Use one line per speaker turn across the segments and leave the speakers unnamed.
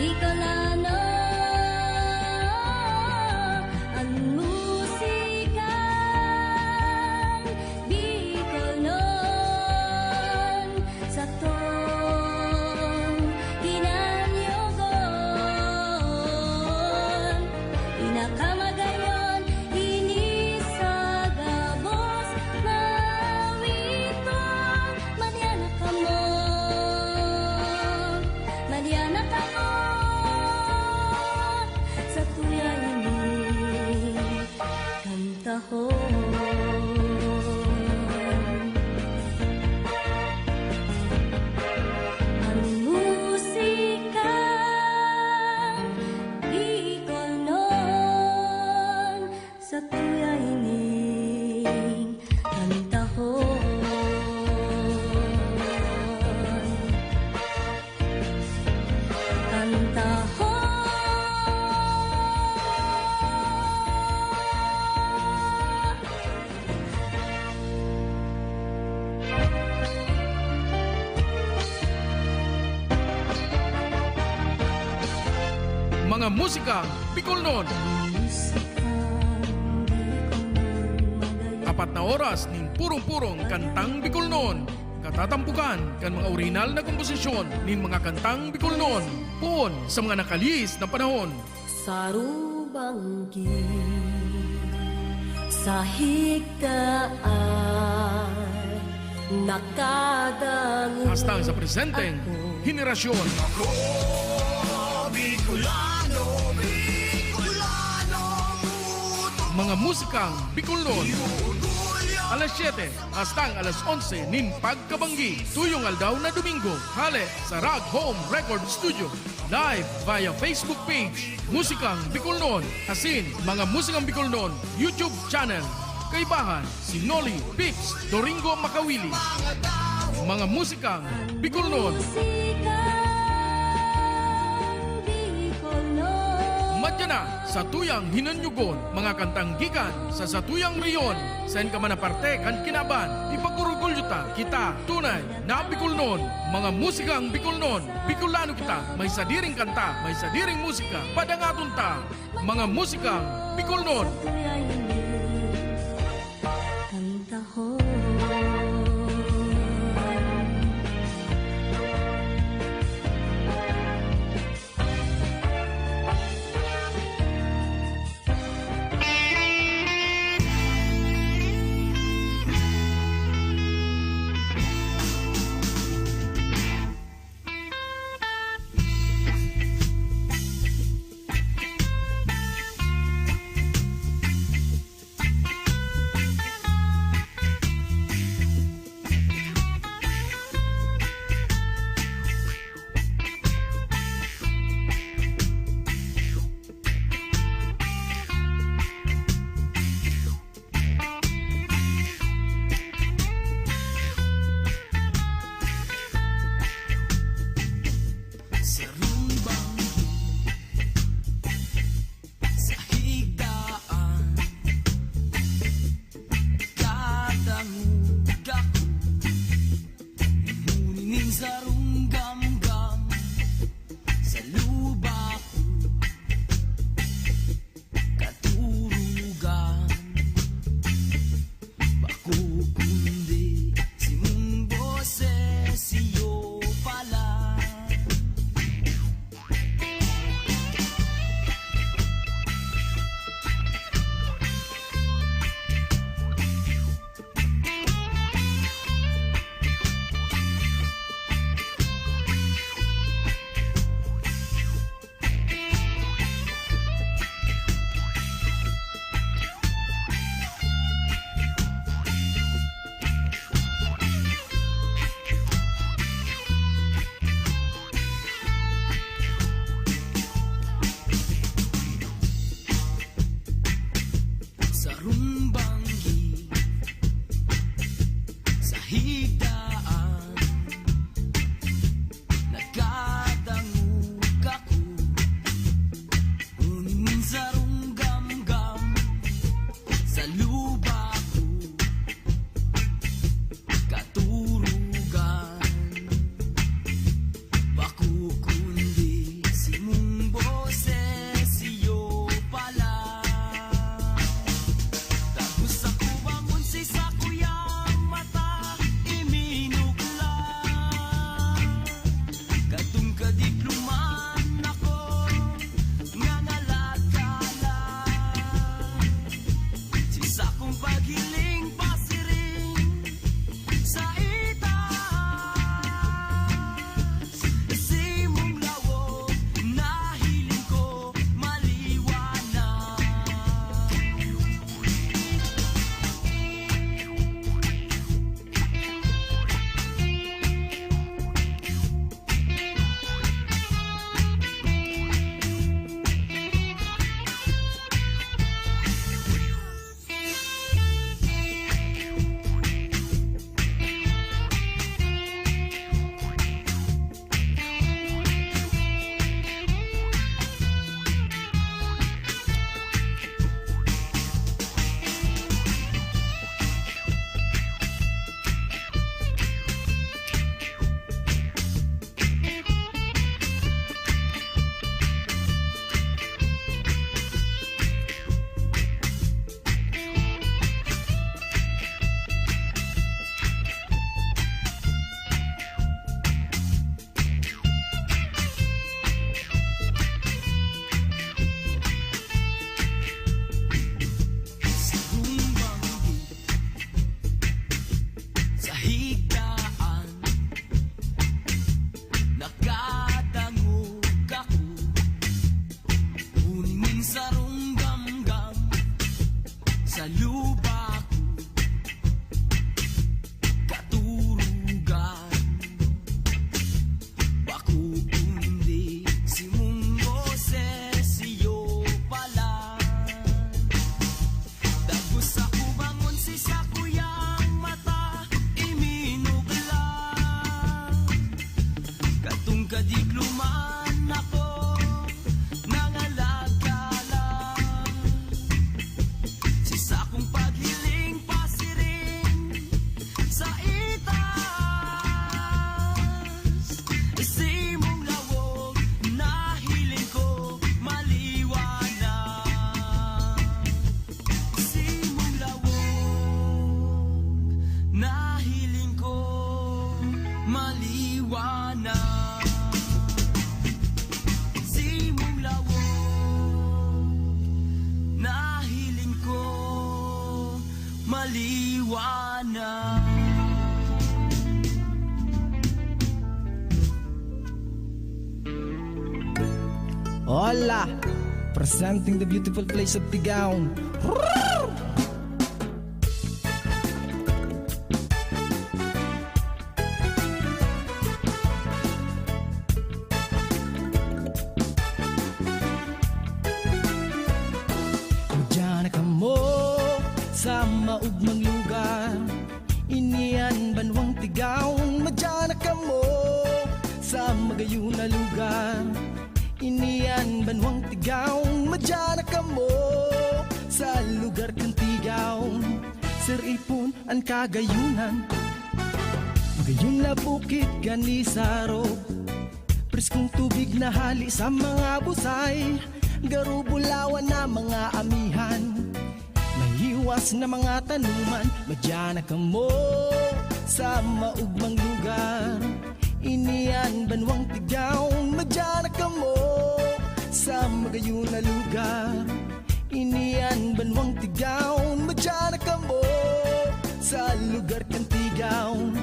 Bicolano, ang musikang Bicolnon sa tong ginanyogon, inakamagayon inisagabos na witong Mariana kamo, Mariana kamo sa tuya ini kantahon. Ang musikang Bicolnon sa tuya ini kantahon.
Mga musikang Bicolnon. Apat na oras ning purong-purong kantang Bicolnon. Katatampukan kan mga original na komposisyon ning mga kantang Bicolnon. Puon sa mga nakalis na panahon.
Sarubanggi sa higdaan nakadangon
Hastang sa presenteng henerasyon.
Bicolano, Bicolano,
Mga musikang Bicolnon. Alas 7 hastang alas 11 nin pagkabanggi. Tuyong aldaw na Domingo. Hale sa Rock Home Record Studio. Live via Facebook page Musikang Bicolnon. Asin mga Musikang Bicolnon YouTube channel. Kaibahan si Noli Pips Doringo Makawili. Mga musikang Bicolnon. Madya na sa tuyang hinanyugon, mga kantang gikan sa satuyang riyon. Sen ka man aparte kan kinaban, ipagurugulyo ta kita tunay na Bicolnon. Mga musikang Bicolnon, Bicolano kita, may sadiring kanta, may sadiring musika, padangaton ta. Mga musikang Bicolnon.
Katong kadikluman ako nga nalagkalan si sakong paghiling pasiring sa itaas. Si mong lawo nahiling ko maliwanag. Sa higdaan nakadangog ako, uningin sa runggamgam sa lupa ko katurugan. Baku undi si mong boses iyo pala. Dagos ako bangon si sa kuyang mata iminugla. Katong kadikluman ako nangalagala si sakong paghiling pasiring sa itaas. Si mong lawog nahiling ko maliwanag. Si mong lawog nahiling ko maliwanag. Si mong lawog nahiling ko maliwanag.
Hola! Presenting the beautiful place of Tigaon. Diyan ka mo sa maugmang lugar, inian banwang Tigaon. Madyan ka mo sa magayon na lugar, inian banwang Tigaon. Madyan ka mo sa lugar kang Tigaon. Sir Ipon ang kagayunan, magayon na bukit ganisarog, preskong tubig na hali sa mga busay, garubulawan na mga amihan, mahiwas na mga tanuman. Madyan ka mo sa maugmang lugar, inian banwang Tigaon. Madyan ka mo sa magayon na lugar, inian banwang Tigaon. Madyan ka mo sa lugar kang Tigaon.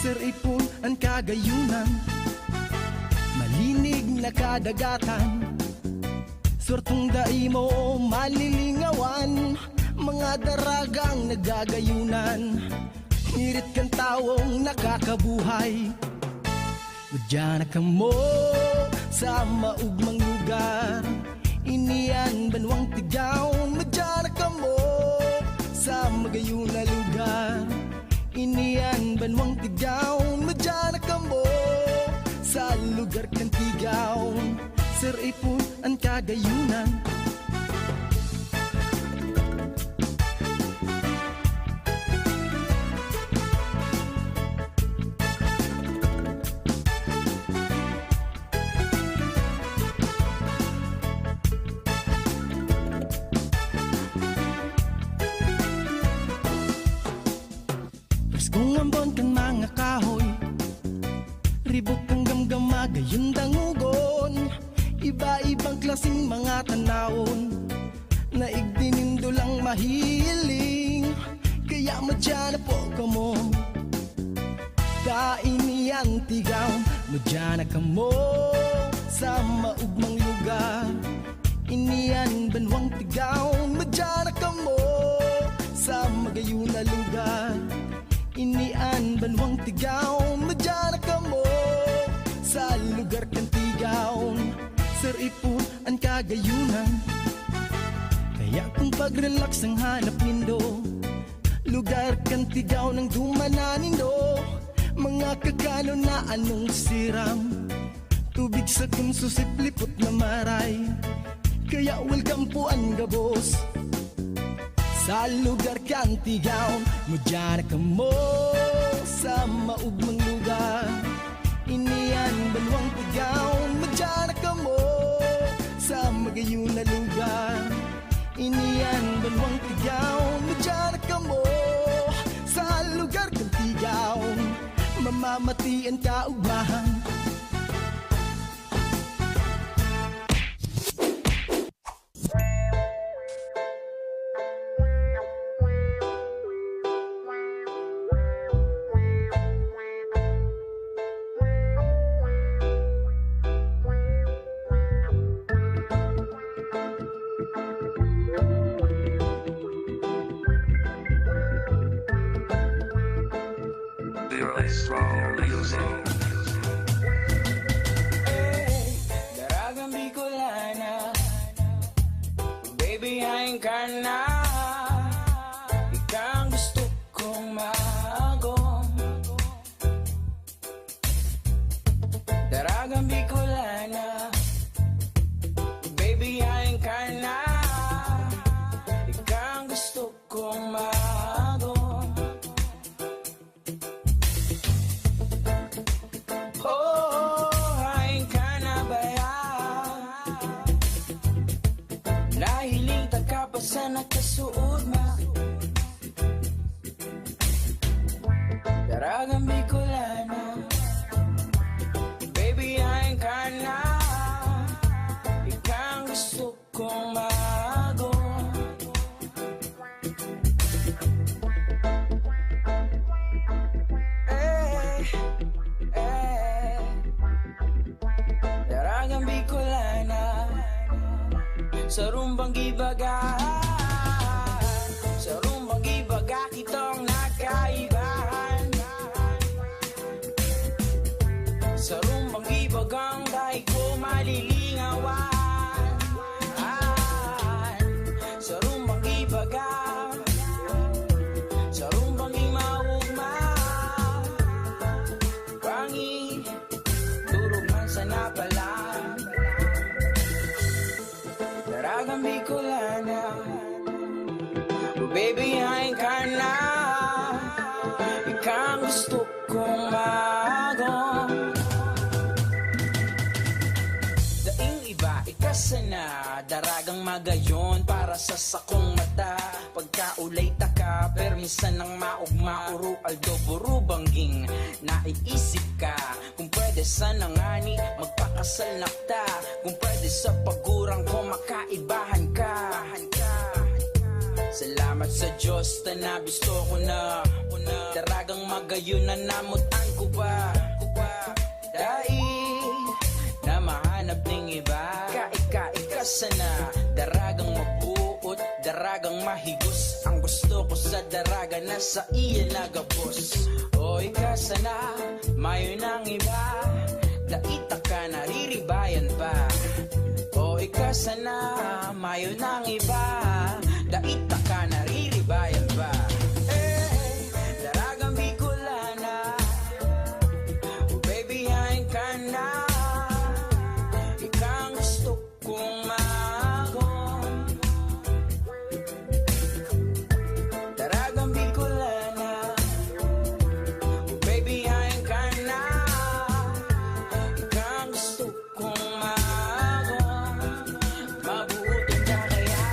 Sir Ipon ang kagayunan, malinig na kadagatan, surtong daimo malilingawan, mga daragang nagagayunan, ngirit kang tawong nakakabuhay. Madyan ka mo sa maugmang lugar, inian banwang Tigaon. Madyan ka mo sa magayon na lugar, inian banwang Tigaon. Madyan ka mo sa lugar kang Tigaon. Sir Ipon ang kagayunan, preskong ambon kang mga kahoy, ribok kang gamgama, gayon dang klaseng mga tanawon na igdinindo lang mahiling. Kaya madyan na po ka mo, kainian tigaw. Madyan na ka mo sa maugmang lugar, inian banwang tigaw. Madyan na ka mo sa magayon na lugar, inian banwang tigaw. Madyan na ka mo sa lugar kang tigaw. Sir ipon ang kagayunan, kaya kung pag-relax ang hanap nindo, lugar kang tigaw ng dumananin do. Mga kakano na anong siram, tubig sa kumsusip lipot na maray. Kaya welcome po ang gabos sa lugar kang tigaw. Madyan ka mo sa maugmang lugar, inian banwang tigaw. Madyan ka mo sa magayon na lugar, inian banwang tigaw. Madyan ka mo sa lugar kang tigaw, mamamatian ka ugmahan.
Daragang Bicolana, baby, hain ka na. Ikaw ang gusto kong maagom. Daragang Bicolana, baby, hain ka na. Ikaw ang gusto kong maagom. Oh, hain ka na ba yan? Nahiling ka pa sa nakasuod ma. Daragang Bicolana, baby, hain ka na. Ikaw ang gusto kong maagom. Daragang Bicolana, sa rumbang gibaga, sa rumbang gibaga kitong nakaibahan. Sa rumbang gibagang dahil ko malilingawan. Sa rumbang gibaga, sa rumbang imaugma, pangi durog man sa napalan. Daragang Bicolana, baby, hain ka na. Ikaw ang gusto kong maagom. Daing iba, ikasana. Daragang magayon para sa sakong mata. Pagkaulay taka, permisan ng maugma. Uro aldo buru bangging, naiisip ka. Kung pwede sana ngani, magpakasal na ta. Kung pwede sa pagurang ko, makaibahan ka. Salamat sa Diyos na gusto ko na. Daragang magayon na namutan ko ba. Dahil na mahanap ng iba. Kaika sana. Daragang mabuot, daragang mahigos. Ang gusto ko sa daraga na sa iya nagabos. O ika sana, mayon ang iba. Daita ka nariribayan pa. O ika sana, mayon ang iba. Daita ka nariribayan pa. Daragang Bicolana, baby, hain ka na. Ikaw ang gusto kong maagom. Daragang Bicolana, baby, hain ka na. Ikaw ang gusto kong maagom. Mabuting ka kaya.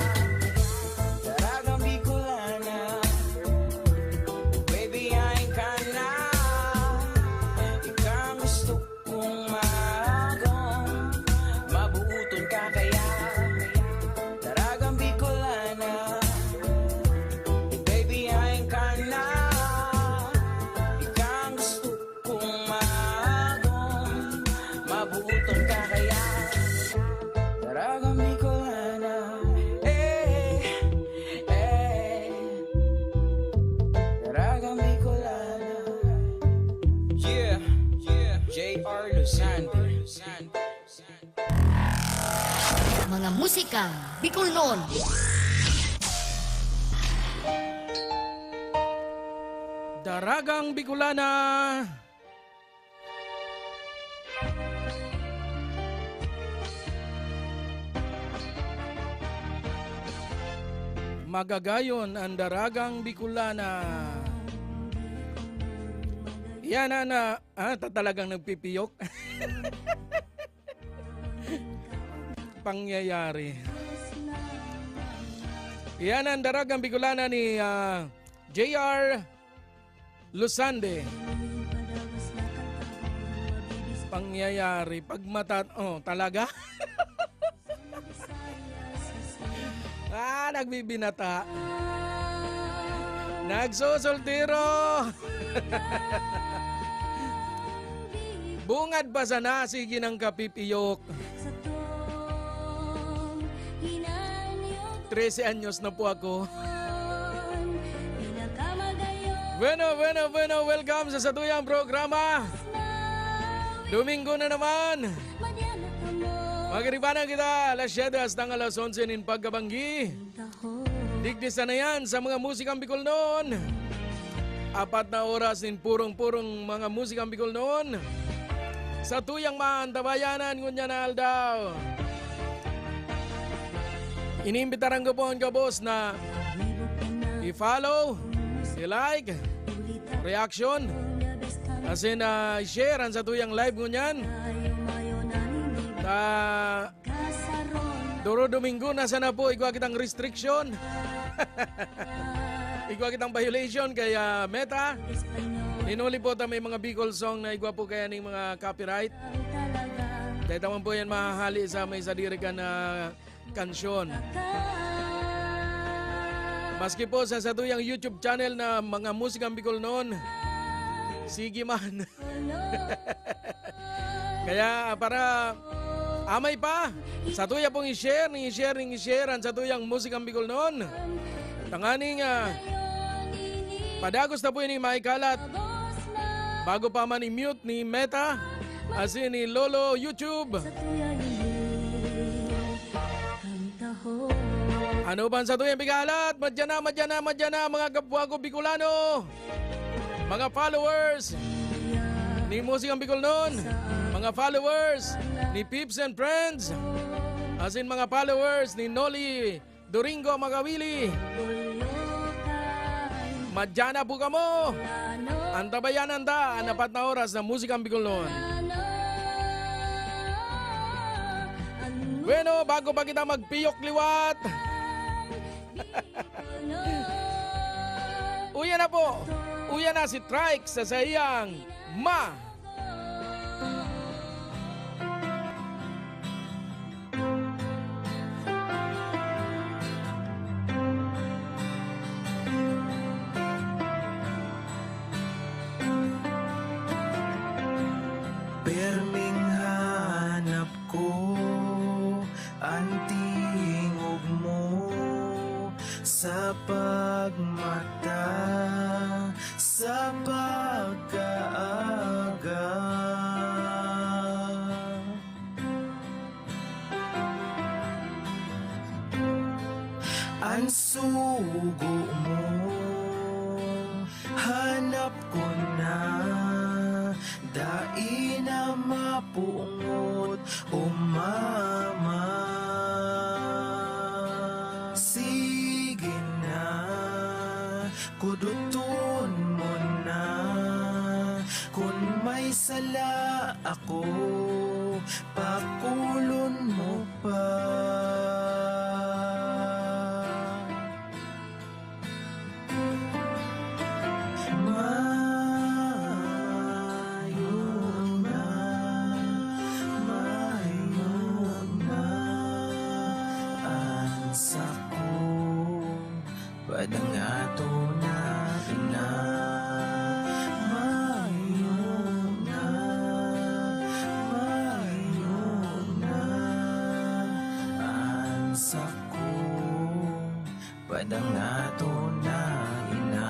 Mga musikang Bicolnon.
Daragang Bicolana. Magagayon ang Daragang Bicolana. Yan na, talagang nagpipiyok. Pangyayari. Yan ang Daragang Bicolana ni JR Lusande. Pangyayari. Talaga? Nagbibinata. Nagsusultiro. Bungad pa sana, sige ng kapipiyok. 13 anyos na po ako. Bueno, welcome sa satuyang programa. Domingo na naman. Magribanan kita, alas 7 hastang alas 11 nin pagkabanggi. Digdisa na yan sa mga musikang Bicolnon. 4 na oras nin purong-purong mga musikang Bicolnon. Sa tuyang maantabayanan, ngunya na aldaw. Inimbitaran ko po ang kabos na i-follow, i-like, reaction, as in i-share ang sa tuyang live ngunyan. Duro Domingo, nasa na po, igwa kitang restriction. Igwa kitang violation kaya Meta. Inuli po may mga Bicol song na igwa po kaya ng mga copyright. Dahil naman po yan mahahali sa may sadirikan na kansyon. Maski po sa satuyang YouTube channel na mga musikang Bicolnon, sige man. Kaya para amay pa, satuya pong i-share ang satuyang musikang Bicolnon. Tanganing padagos na po yun maikalat bago pa man i-mute ni Meta as in ni Lolo YouTube. Ano ba sa tuyang bigalat? Madyan na mga kapwa ko Bicolano, mga followers ni musikang Bicolnon, mga followers ni Pips and Friends, as in mga followers ni Noli Doringo Magawili. Madyan na po kamo. Antabayanan ta ang 4 na oras na musikang Bicolnon. Bueno, bago pa kita magpiyok liwat, uya na po. Uya na si Trike sa sayang Ma.
Perming hanap ko ang tingog mo sa pagmata, sa pagkaaga. Ang sugo mo, hanap ko na, dai na mapungot o mama. Sige na, kuduton mo na, kung may sala ako, pakulon mo pa. Padang ato na ina, mayon na, ansa ko, padang ato na ina.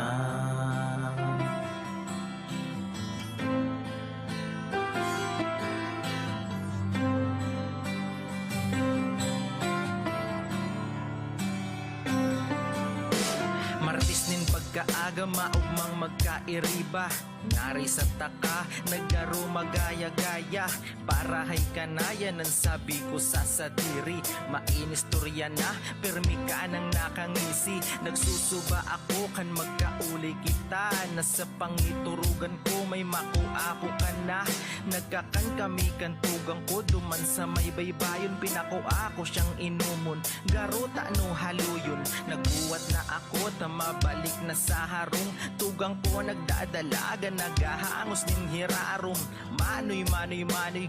Magkaaga maugmang magkairiba, ngari sa taka, nagaro magaya-gaya. Para hay kanaya ng sabi ko sa sadiri. Mainistorya na, permi ka nang nakangisi. Nagsusuba ako kan magkauli kita. Nasa pangiturugan ko may makuha ko ka na. Nagkakan kami kantugang ko, duman sa may baybayon. Pinako ako siyang inumon, garuta no haluyon. Nagbuwat na ako, mabalik na sa harong. Tugang ko nagdadalaga, nagahangos ning hirarom. Manoy,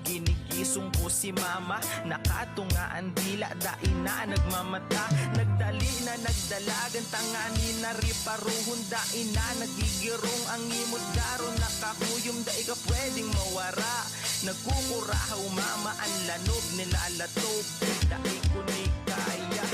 ginigisong ko si mama. Nakatungaan dila, daina nagmamata. Nagdali na nagdalagan, tangani na riparuhon. Daina nagigirong ang imod daron. Nakakuyom da ika pwedeng mawara. Nagkukurahaw mama, ang lanog nilalatob. Dai ko ni kaya.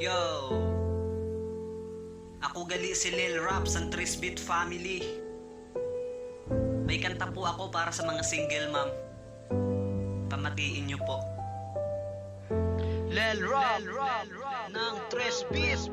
Yo! Ako gali si Lil Raps ang Trisbit Family. May kanta po ako para sa mga single ma'am. Pamatiin niyo po. Lil Rap ng Trisbit.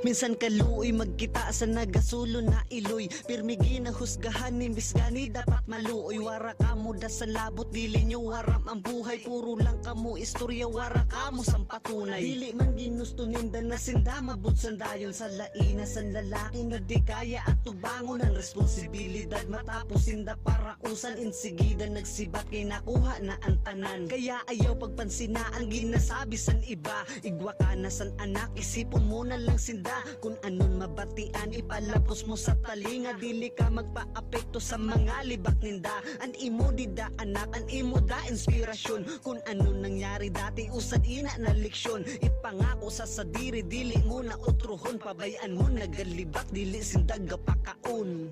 Minsan kaluoy magkita sa nagasulo na iloy. Pirmigi na husgahan ni Bisgani dapat maluoy. Wara kamo da sa labot, dili nyo waram ang buhay. Puro lang kamo istorya, wara kamo sang patunay. Dili man ginusto ninda na sinda mabut sandayon sa laina. San lalaki na di kaya at tubangon ang responsibilidad. Matapos sinda para usan insigida. Nagsibat kay nakuha na ang tanan. Kaya ayaw pagpansin na ang ginasabi san iba. Igwa ka na san anak, isipon mo na lang sinda. Kung anon mabatian, ipalapos mo sa talinga. Dili ka magpa-apekto sa mga libak ninda. An imo dida anak, an imo da inspirasyon. Kung anon nangyari dati, usad ina na leksyon. Ipangako sa sadiri, dili mo na utrohon. Pabayaan mo nagalibak, dili sindag gapakaon.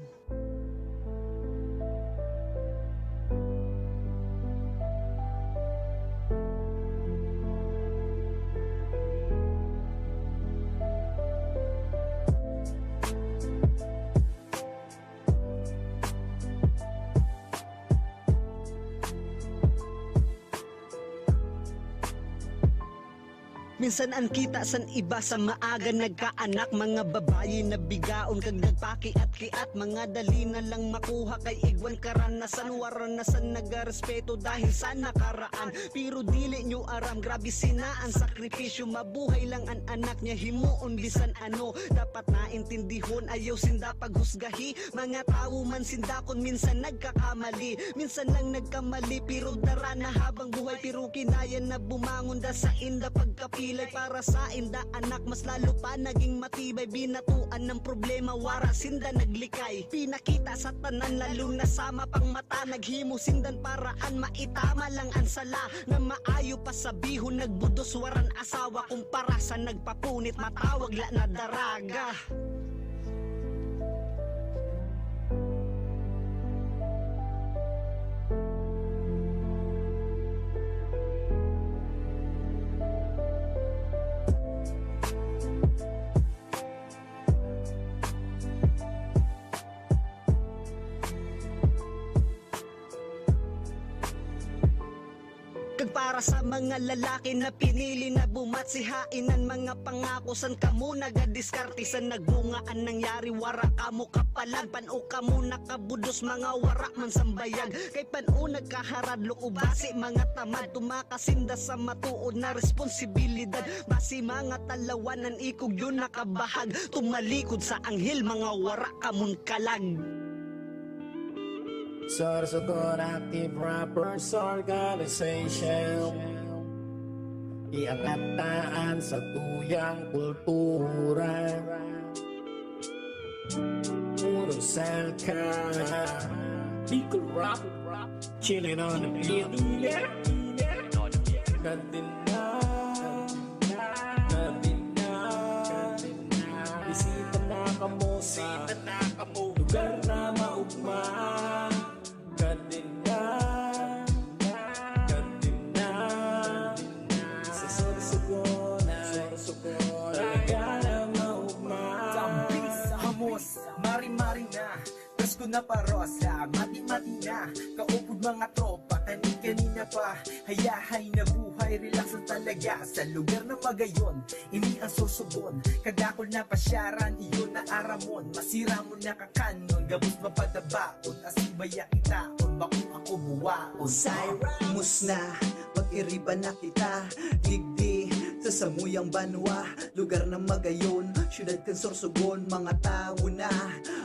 Minsan ang kita san iba sa maaga nagkaanak. Mga babayi na bigaon kag nagpakiat-kiat. Mga dali na lang makuha kay igwan karanasan. Waranasan nagarespeto dahil sa nakaraan. Pero dili nyo aram, grabe sina ang sakripisyo. Mabuhay lang ang anak niya, himuon bisan ano. Dapat naintindihon, ayaw sinda paghusgahi. Mga tao man sinda kon minsan nagkakamali. Minsan lang nagkamali pero dara na habang buhay. Pero kinaya na bumangon da sa inda pagkapilay. Para sa inda anak mas lalo pa naging matibay. Binatuan ng problema, wara sinda naglikay. Pinakita sa tanan lalo na sama pang mata. Naghimo sindan paraan, maitama lang ang sala. Na maayo pa sabihon, nagbudos waran asawa. Kumpara sa nagpapunit, matawag la na daraga. Para sa mga lalaki na pinili na bumatsihain ang mga pangako. San kamo nagadiskarte sa nagbungaan nangyari. Wara kamo kapalag, pano kamo nakabudos. Mga wara man sambayag, kay pano nagkaharadlok o basi mga tamad. Tumakasinda sa matuod na responsibilidad. Basi mga talawanan ikog yun nakabahag. Tumalikod sa anghel, mga wara kamon kalag.
Sorsogon Active Rappers Organization, iangataan sa tuyang kultura. Puro selka, Bicol Rap, chilling on the beat. Kadina, bisita na kamo sa lugar na maugma. Kadina, sa Sorsogon, talaga na maugma.
Hamos, mari-mari na Presko na parosa, mati-mati na Kaupod mga tropa, kani-kanina pa Hayahay na buhay, relax na talaga Sa lugar na magayon, ini ang Sorsogon Kadakol na pasyaran, iyon na aramon Masira mo na kakanon, gabos mapadabaon Asibaya itaon, bakong ako buwaon
Syra, musna, mag-iriba na kita Digdi, sa samuyang banwa Lugar na magayon, syudad kan Sorsogon Mga tao na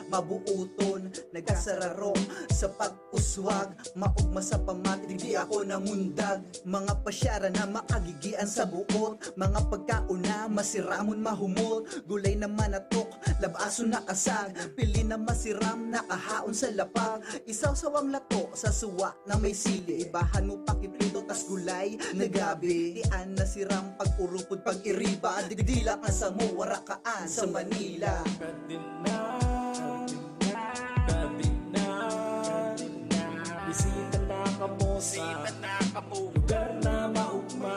mabuuton Nagkasararo sa pag-uswag Maugma sa pamati, di ako namundag Mga pasyara na makagigian sa buot Mga pagkauna, masiramon mahumot Gulay na manatok, labaso na kasag Pili na masiram, nakahaon sa lapag Isaw-sawang lato sa suwa na may sili Ibahan mo pakiprito tas gulay na gabi Dian na siram pag-urupod pag-iriba Digdila ka sa muwarakaan sa Manila
Bisita na kamo sa lugar na maugma.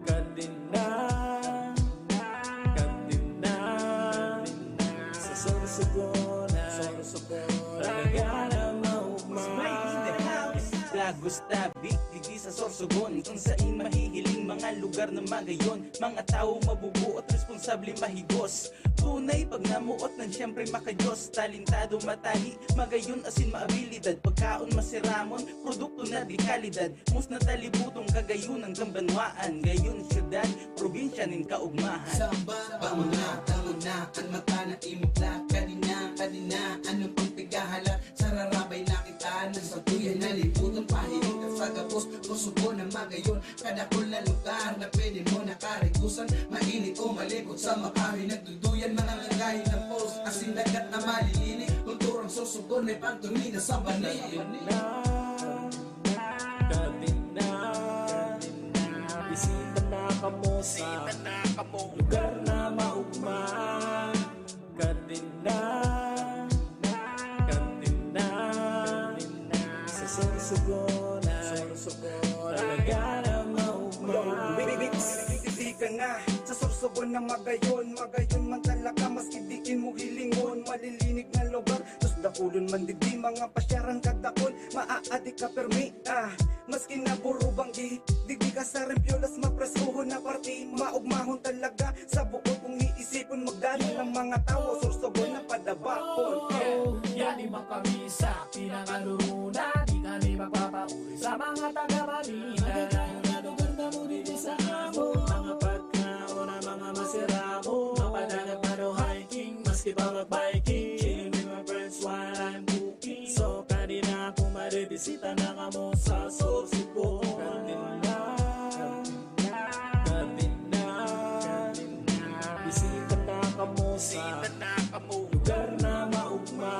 Kadina, sa Sorsogon, talaga na maugma.
Gustavi, digi sa Sorsogon Kung saan mahihiling mga lugar na magayon Mga tao mabubuo at responsable mahigos Tunay pag namuot ng siyempre makajos Talintado matahi, magayon asin maabilidad Pagkaon masiramon, produkto na di kalidad Mus na talibutong kagayon ng gambanwaan Gayon syudad, probinsya nin kaugmahan
Samba, pamuna, ang mata na imukla Kanina, anong pang pigahala Sararabay na kita ng satuyan na liputan Pahiling ka sa gapos, Sorsogon na magayon Kadakol na lugar na pwede mo nakarigusan Mainit o malikot sa makahoy nagduduyan Mga lagay ng post, asin dagat na malilinig Kulturang Sorsogon may pantumina sa banig
Kadina, bisita na kamo sa lugar na maugma. Kadina, sa Sorsogon, talaga na maugma.
Hindi ka na sa Sorsogon na magayon man talaga maski dikin mo hilingon Malilinig na lugar, tos dakulon man digdi Mga pasyarang kadakon, maaadi ka permi Maski na puro banggi, digdi ka sa rempyolas Mapreskuhon na party, maugmahon talaga Sa buo kong iisipon magdala ng mga tao Sorsogon na padabakon
Yan ibang kami sa pinangaluruna. Di kami magpapauri sa mga taga-Manila. Magaganda mo dito sa amo. Mga pagkaon na mga masiramo. Mapadagat pa no hiking, maski pa mag-biking. Chilling with my friends while I'm cooking. So kanina kung maribisita na kamo sa Sorsogon. Kadina, bisita na kamo sa lugar na maugma.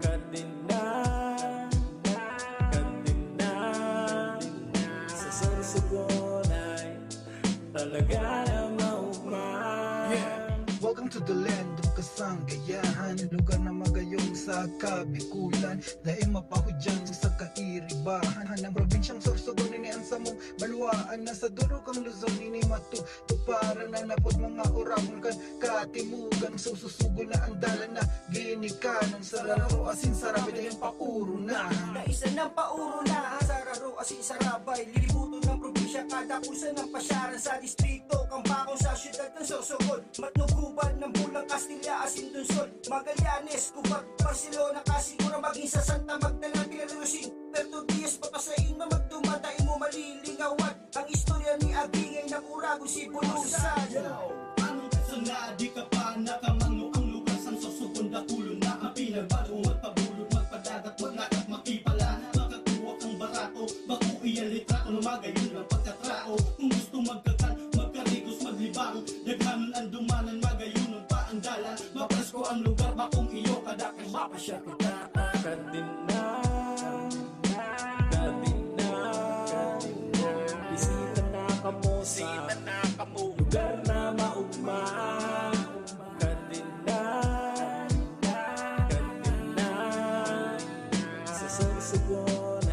Kadina, sa Sorsogon ay talaga na maugma.
Welcome to the land of Kasanggayahan Lugar na magayon sa Kabikulan Dahil mapahudyan sa kairibahan Ang probinsyang Sorsogon ini ang samong baluaan Nasa duro kang Luzon ini matutuparan Na napod mga oragon kan katimugan Sususugo na ang dalan na ginikanan Sararo asin sarabay dahil pauro na
Naisa ng pauro na Sararo asin sarabay Lilibuto ng probinsya kada pusa ng pasyaran Sa distrito, Kambakong sa syudad ng Sorsogon Matnuguban ng bulang Castilla asin Dunsol Magallanes, Cubag, Barcelona Kasigura maging sa Santa Magdalena Pilarusin Perto Diaz papasain mamagdumatay mo malilingawan Ang istorya ni Abingay ng Uragon si Bulusan
Anong kasana, di ka pa nakamango Ang lugar sa Sorsogon, dakulo na ang pinagbago Magpabulot, magpadala
Madaki mapasya kita Kadina Kadina Bisita na kamo sa lugar na maugma Kadina Kadina Sa Sorsogon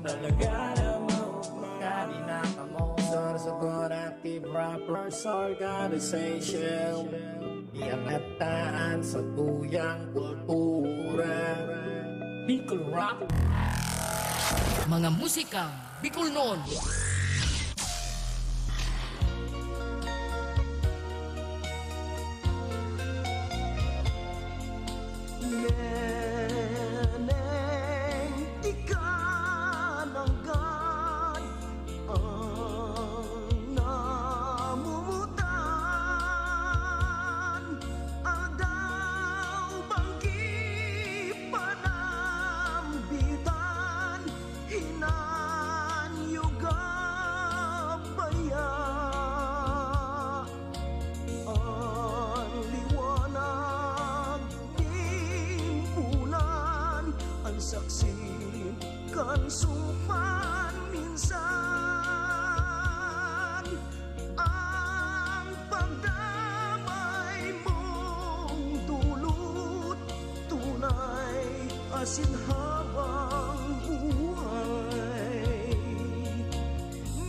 talaga na maugma Kadina kamo Sorsogon Active Rappers Organization Iangataan sa tuyang kultura Bicol Rock
Mga musikang Bicol noon.
Neneng ikananggan ang namumutan Adaw banggi panambitan Hinanyuga baya Ang liwanag ng bulan Ang saksi kan suman minsan Ang pagdamay mong dulot Tunay asinhabang buhay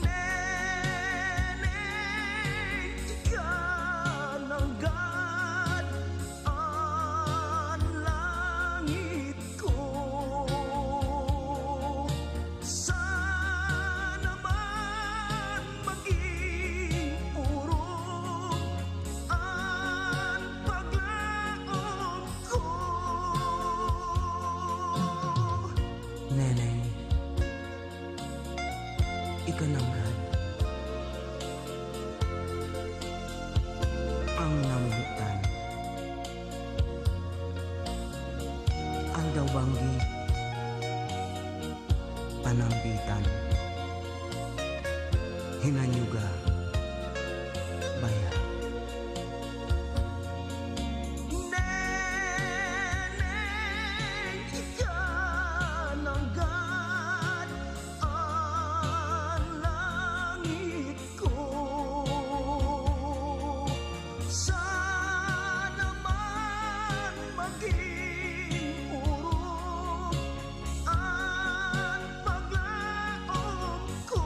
Neneng ikananggan ang langit ko Sana man maging puro ang paglaong ko
Neneng, ikananggan ang namuhutan ang daw banggi panambitan hinanyuga baya
Neneng ikananggan ang langit ko Sana man maging puro ang paglaong ko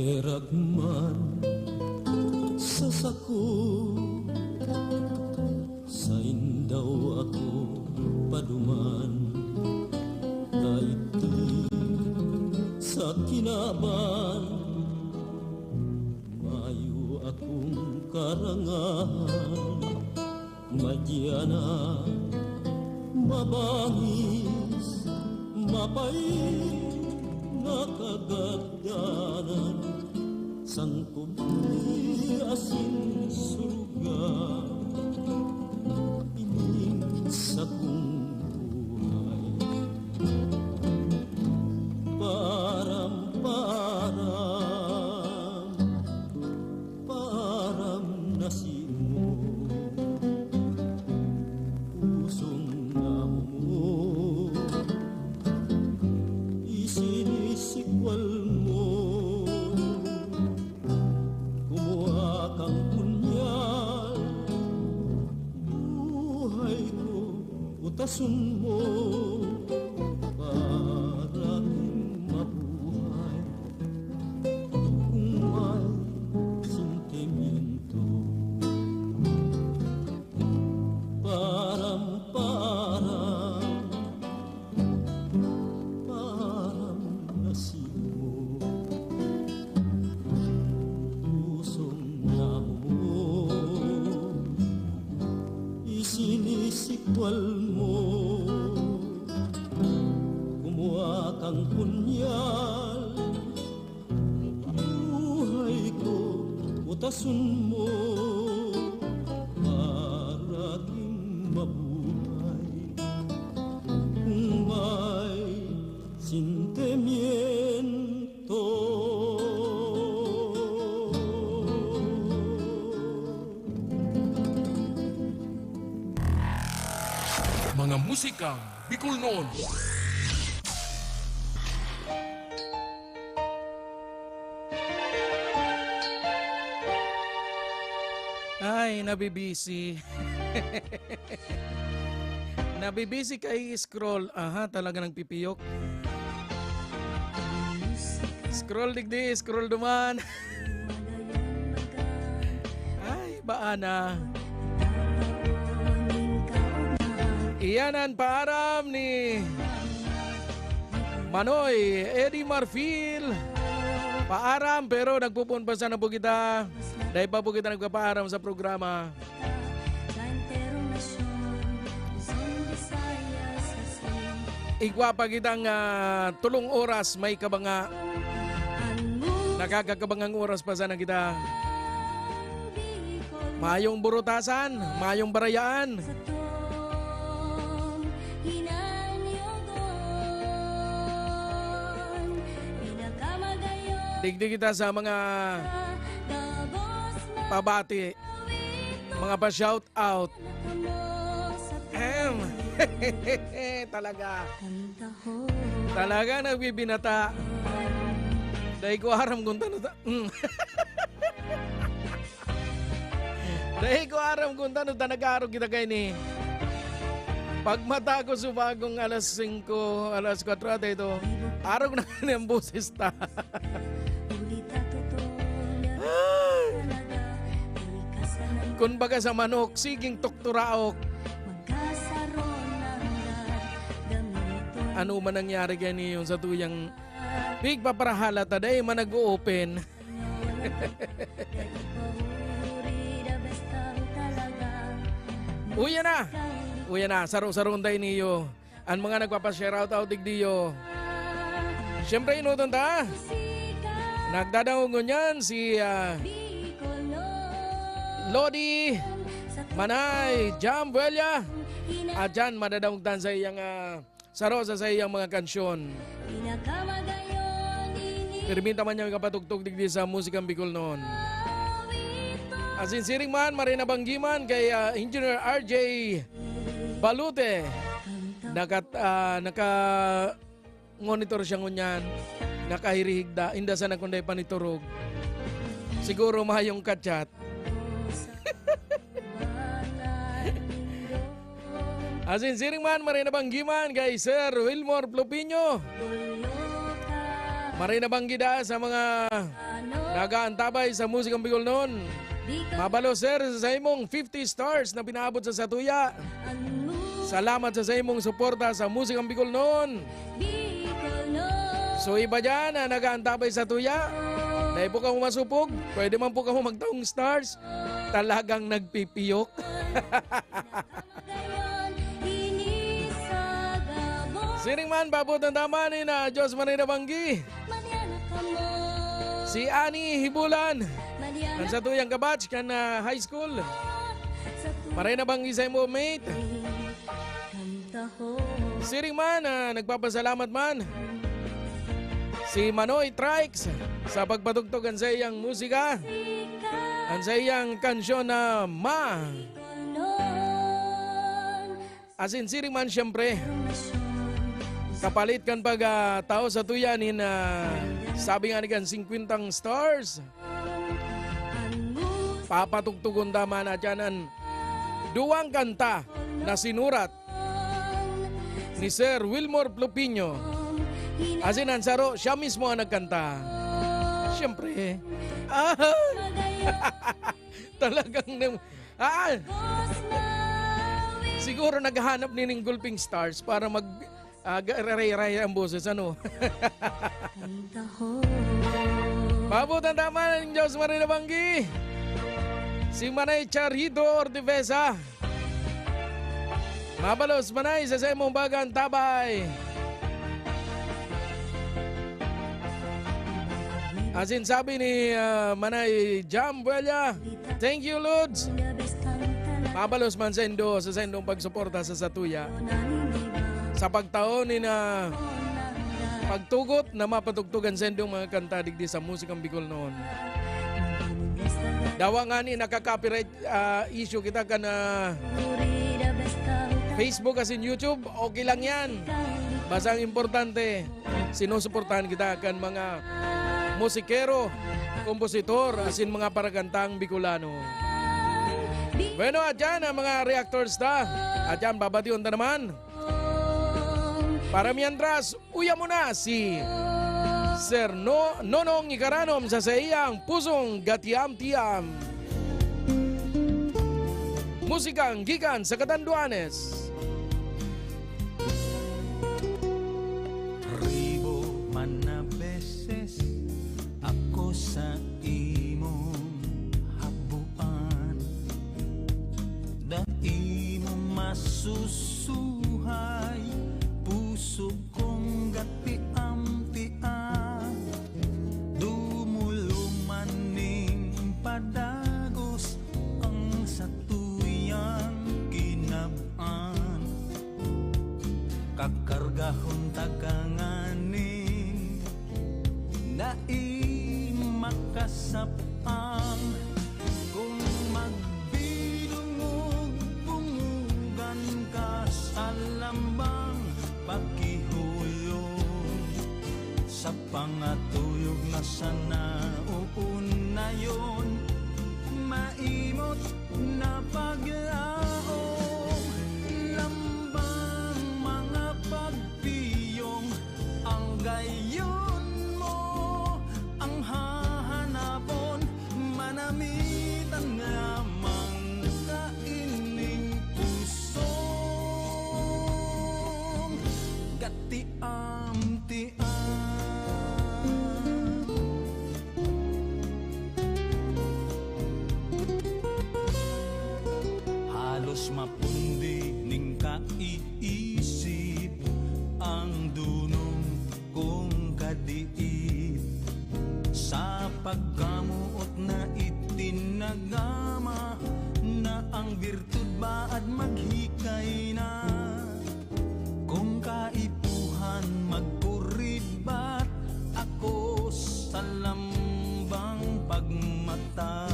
Eragman sa sako, sa indaw ako paduman, daiti sa kinaban, mayo akong karangahan, madyana, mabangis, mapait, nakagagdanan, sangkog ni asin suga, ining sa kong buhay. Param-param, param na simo, pusong amo, isinisikwal mo, kumuha kang punyal, buhay ko utasun mo, para aking mabuhay kung may sentimiento. Param-param, param na simo, pusong amo, isinisikwal mo, kumuha kang punyal, buhay ko utasun mo, para aking mabuhay kung may sentimiento.
Mga musikang Bicol noon.
Ay, nabibisi. Nabibisi kay scroll. Aha, talaga nagpipiyok. Scroll digdi, scroll duman. Ay, baana. Iyanan paaram ni Manoy, Eddie Marfil. Paaram pero nagpupun pa sana po kita. Dahil pa po kita nagpapaaram sa programa. Igwa pa kitang tulong oras may kabanga. Nakakakabangang oras pa sana kita. Mayong burutasan, mayong barayaan. Digdi kita sa mga pabati, mga pa-shout out. Talaga nagbibinata. Dahil ko aram kung tanong Dahil ko aram kung tanong nag-aaral kita kayo ni. Pag mata ko subagong alas 5, alas 4 ito, araw na ng boses ta. Kung baga sa manok, siging tukturaok. Ano man nangyari ganyan yung sa tuyang big paparahala taday man nag-open. Uya na, saro-saron tayo niyo. Ang mga nagpapashare out digdiyo. Siyempre inutong ta. Nagdadangon yan si Lodi Manay Jambuelia. At dyan madadamugtan sa iyang saro sa iyang mga kansyon. Perminta man niya kapatugtog digdi sa musikang Bicol noon. Asinsiring man, marina banggiman kay Engineer RJ Balute. Naka-monitor siya ngunyan. Nakahirihigda. Inda sana kunday paniturog. Siguro mahayong kachat. Asinsiring man, marina banggiman kay Sir Wilmore Plopino. Maray na banggida sa mga nagaantabay sa musikang Bicol noon. Mabalo sir sa imong 50 stars na pinaabot sa Satuya. Salamat sa imong suporta sa musikang Bicol noon. So iba dyan na nagaantabay sa Tuya. Dahil po ka mo masupog, pwede man po ka mo magtaong stars. Talagang nagpipiyok. Sining man, paputan tama ni na Diyos Manila Banggi. Si Ani Hibulan. Kan sa tuyang kabatch, kan high school. Maray na banggi sa mo, mate. Sining man, nagpapasalamat man. Si Manoy Trikes sa pagpatugtugan sa iyang musika. Ang sa iyang kansyon na Ma. Asin siring man siyempre. Kapalit kan pag tao sa tuyanin na sabi nga ni kan 50 stars. Papatugtugon tama na dyanan duwang kanta na sinurat ni Sir Wilmore Plupino. Asin ang saro, siya mismo ang nagkanta. Siyempre. Talagang siguro naghahanap ni ng Gulping Stars para mag ray-ray ang boses, ano? Pabutan tama ng Diyos Marina Banggi. Si Manay Charito Ortivesa. Mabalos Manay sa semong bagan tabay. Asin sabi ni Manay Jam Buella, thank you Lods. Mabalos man sendo sa sendong pagsuporta sa Satuya. Sa pagtaon ni na pagtugot na mapatugtugan sendong mga kanta digdi sa musikang Bicol noon. Dawa nga ni nakaka-copyright issue kita ka na Facebook asin YouTube, okay lang yan. Basta ang importante, sinusuportahan kita kan mga musikero, kompositor, asin mga paragantang Bicolano. Bueno, at yan ang mga reactors ta. At yan, babatiyon ta naman. Para mientras, uya mo na si Sir Nonong Ikaranom sa iyang pusong gatiam-tiam. Musikang gikan sa Catanduanes.
Ribo man na beses ako sa imong habuan, da imo masusuhay puso kong gatiam-tiam, dumuluman ning padagos ang satuyang kinab-an, kakargahon taganganin na makasapang kung magbinungog bungugan ka sa lambang pagkihulong sa pangatuyog na sana uunayon maimot na paglaong lambang mga pagpiyong ang gayon mo ang hahanapon manamitan lamang kaining pusong gatiam-tiam. Halos mapundi ning kaiisip ang dunong kong kadiit sa pagkamuot na itinagama na ang birtud baad maghikay na kung kaipuhan magkurid ba't ako sa lambang pagmata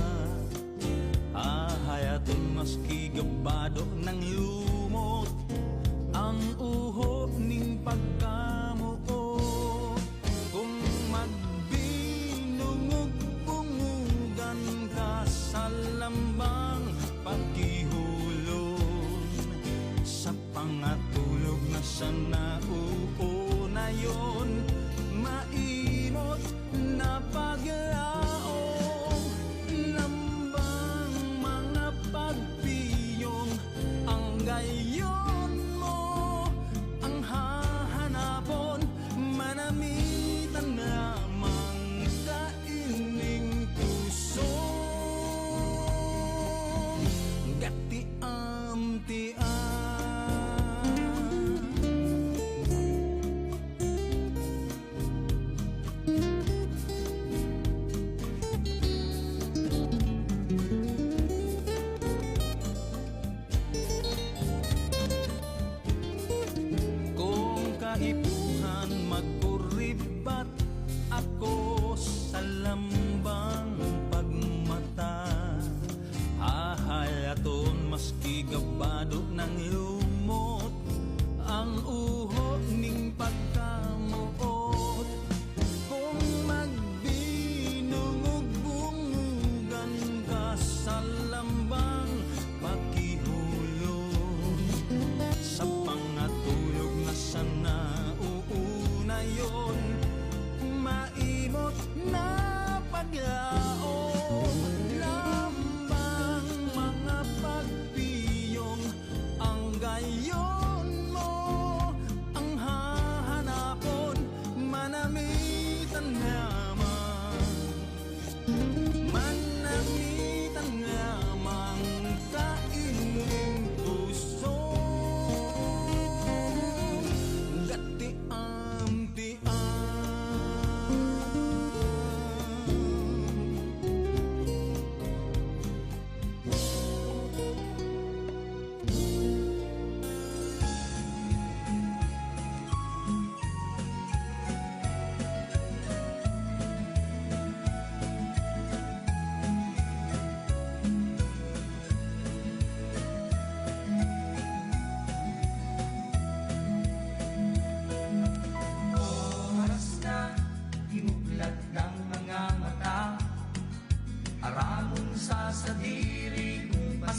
hayaton maski gabado ng lumot ang uho ning pagkamuot kung magbinungog bungugan ka sa lambang pagkihulon sa pangatulog na sana uunayon maimot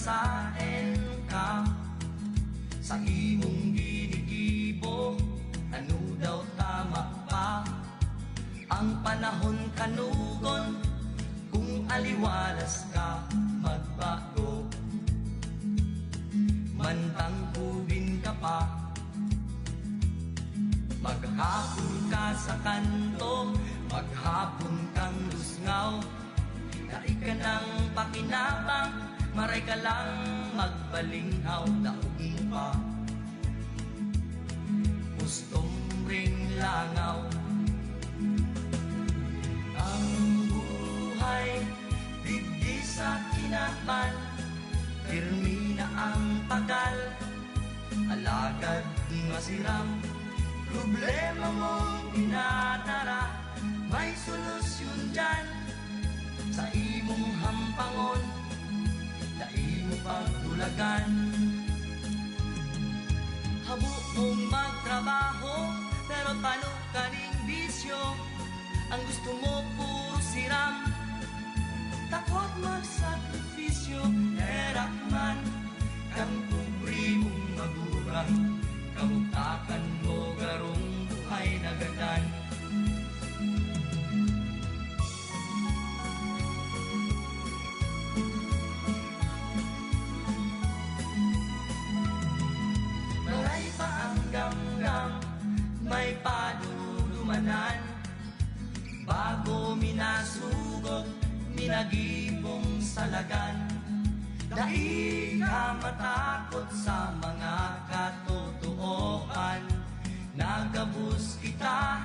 pasaen ka sa imong ginigibo. Ano daw tama pa ang panahon kanugon, kung aliwalas ka magbago. Mantang kubin ka pa, maghapon ka sa kanto, maghapon kang lusngaw. Dai ka ng pakinabang, maray ka lang magbalinghaw. Daog mo pa, gustong ring langaw. Ang buhay digdi sa kinaban, pirmi na ang tagal, alagad masiram. Problema mong dinadara, may solusyon dyan sa imong hampangon, dai mo pagtulagan. Habo mong magtrabaho, pero paano kaning bisyo? Ang gusto mo puro siram, takot magsakripisyo. Erak man kang kubri mong magurang, kamutakan mo garong buhay na gadan. Maray pa ang gamgam, may padudumanan, bago minasugod, minagibong salagan. Dai ka matakot sa mga katotohan, nagabus kita,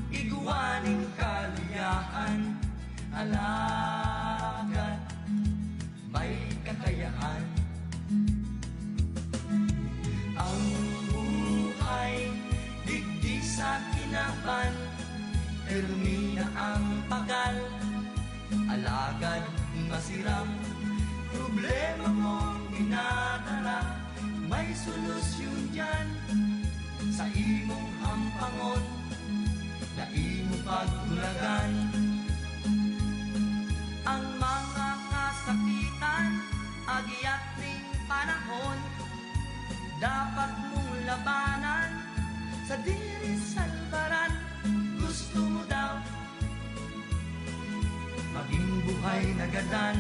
iguaning kaliyahan. Alagad, may kakayahan. Ang buhay, digdi sa kinaban, pirmi na ang pagal, alagad masiram. Problema mong dinadala, may solusyon dyan sa imong hampangon, dai mo pagtulagan. Ang mga kasakitan, agiat ning panahon, dapat mong labanan sa diri salbaran. Gusto mo daw maging buhay na gadan,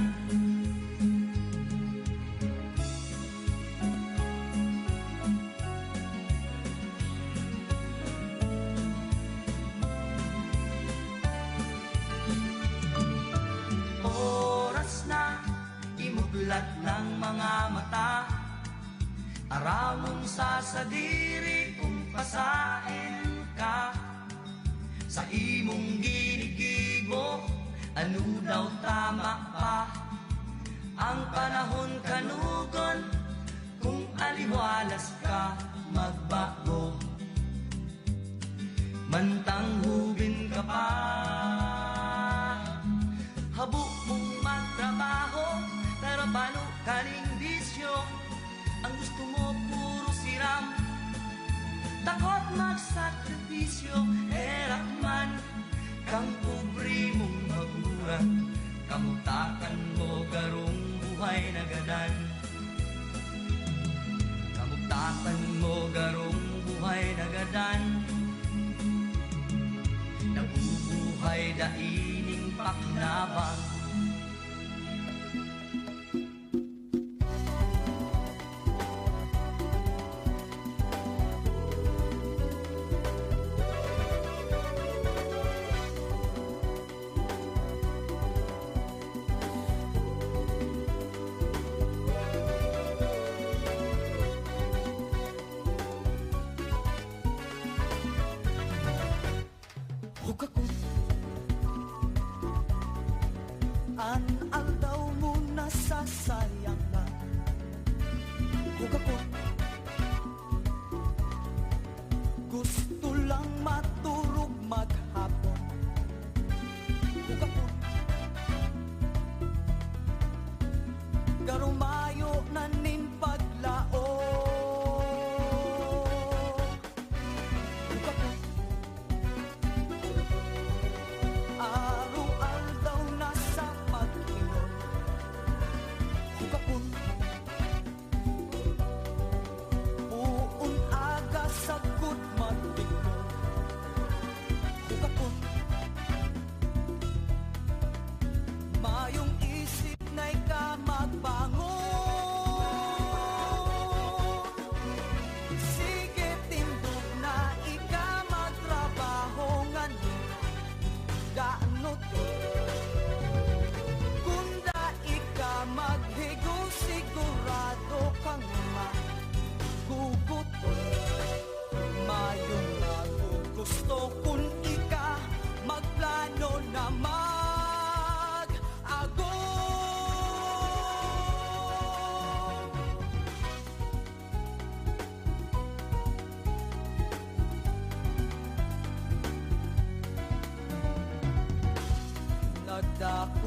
imuglat ng mga mata, aramon sa sadiri kung pasain ka sa imong ginigibo. Ano daw tama pa ang panahon kanugon, kung aliwalas ka magbago. Mantang hubin ka pa, habo mong magtrabaho, pero paano kaning bisyo? Ang gusto mo puro siram, takot magsakripisyo. Erak man kang kubri mong magurang, kamutakan mo garong buhay na gadan. Kamutakan mo garong buhay na gadan, nabubuhay daining pakinabang.
An aldaw mo nasasayang na hukakot. Gusto lang maturog maghapon, hukakot. Garumayo na nin paglao, hukakot. Araw-aldaw na sa pag-ingon, hukakot.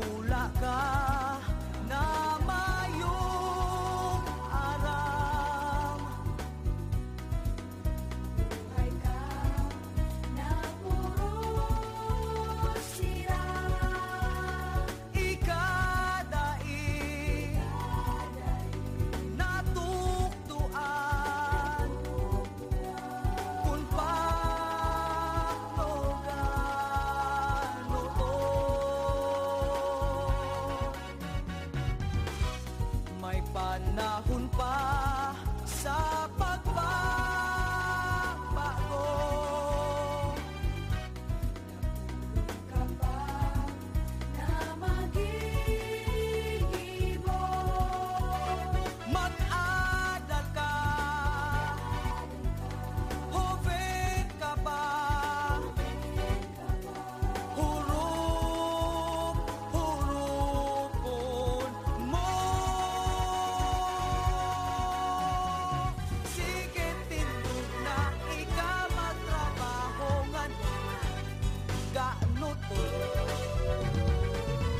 Magmula ka na mayong aram.
Buhay ka na puro sira.
Ikadai natuktuan kung paano gano to. May panahon pa sa pagbabago.
Ka pa na mag-iibo.
Mag-adal ka, joven ka pa, hurupon mo. Sige tindog na ika magtrabahongan, gaano to?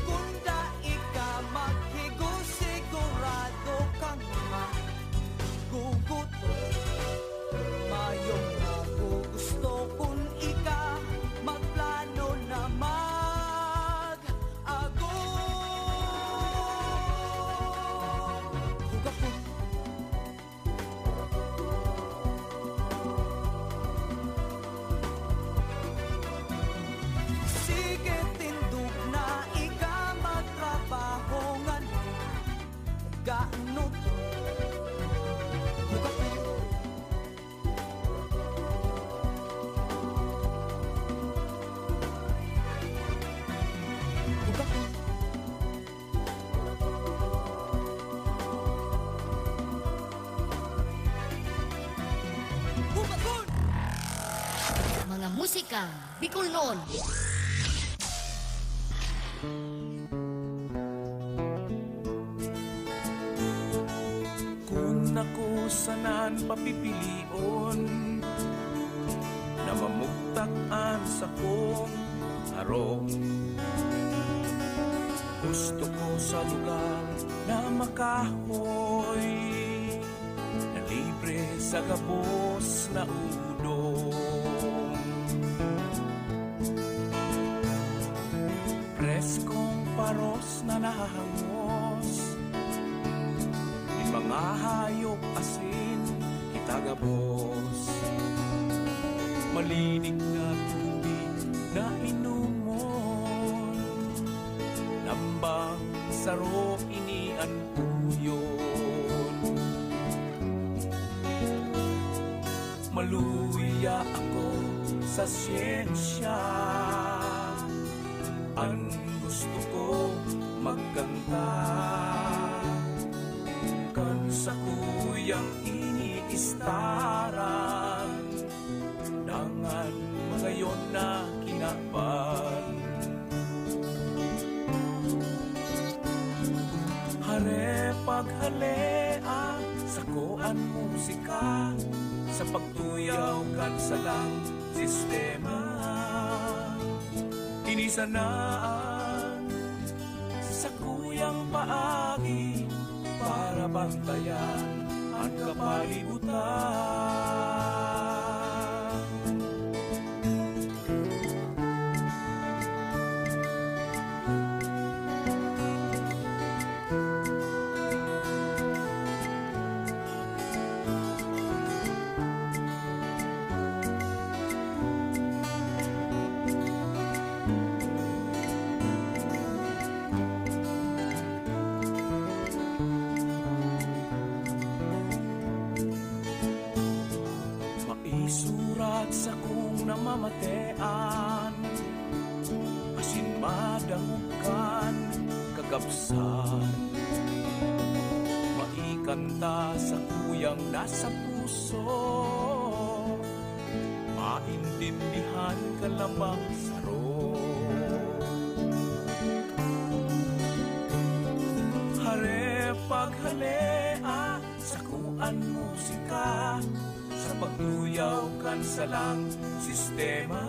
Kunda ika maghigo, sigurado kang maguguto. Mayong nagugusto kung ika magplano na mag-ago. Hugapon sige tindog na ika magtrabahongan, gaano to? Hugapon hugapon hugapon.
Mga musika Bicolnon.
Kung ako sanan papipilion na mamugtakan sa kong arong, gusto ko sa lugar na makahoy, na libre sa gabos na udong. Preskong paros na nahahangos, di mga hayop asin kitagabos. Malinig na tubig na inumon, lambang saro inian puyon. Maluya ako sa siyensya, ang gusto ko magkanta. Kan sa kuyang iniistaran, dangan magayon na kinaban. Hare paghalea sa koan musika, sa pagtuyaw kan sa lang sistema. Inisanaan sa kuyang paagi para bantayan ang kapalibutan. Maisurat sa kong namamatean, asin madangukan kagabsan. Maikanta sa kuyang nasa puso, maintindihan ka lamang saro. Hare paghalea sa kuan musika, sa pagtuyaw kan sa lang sistema.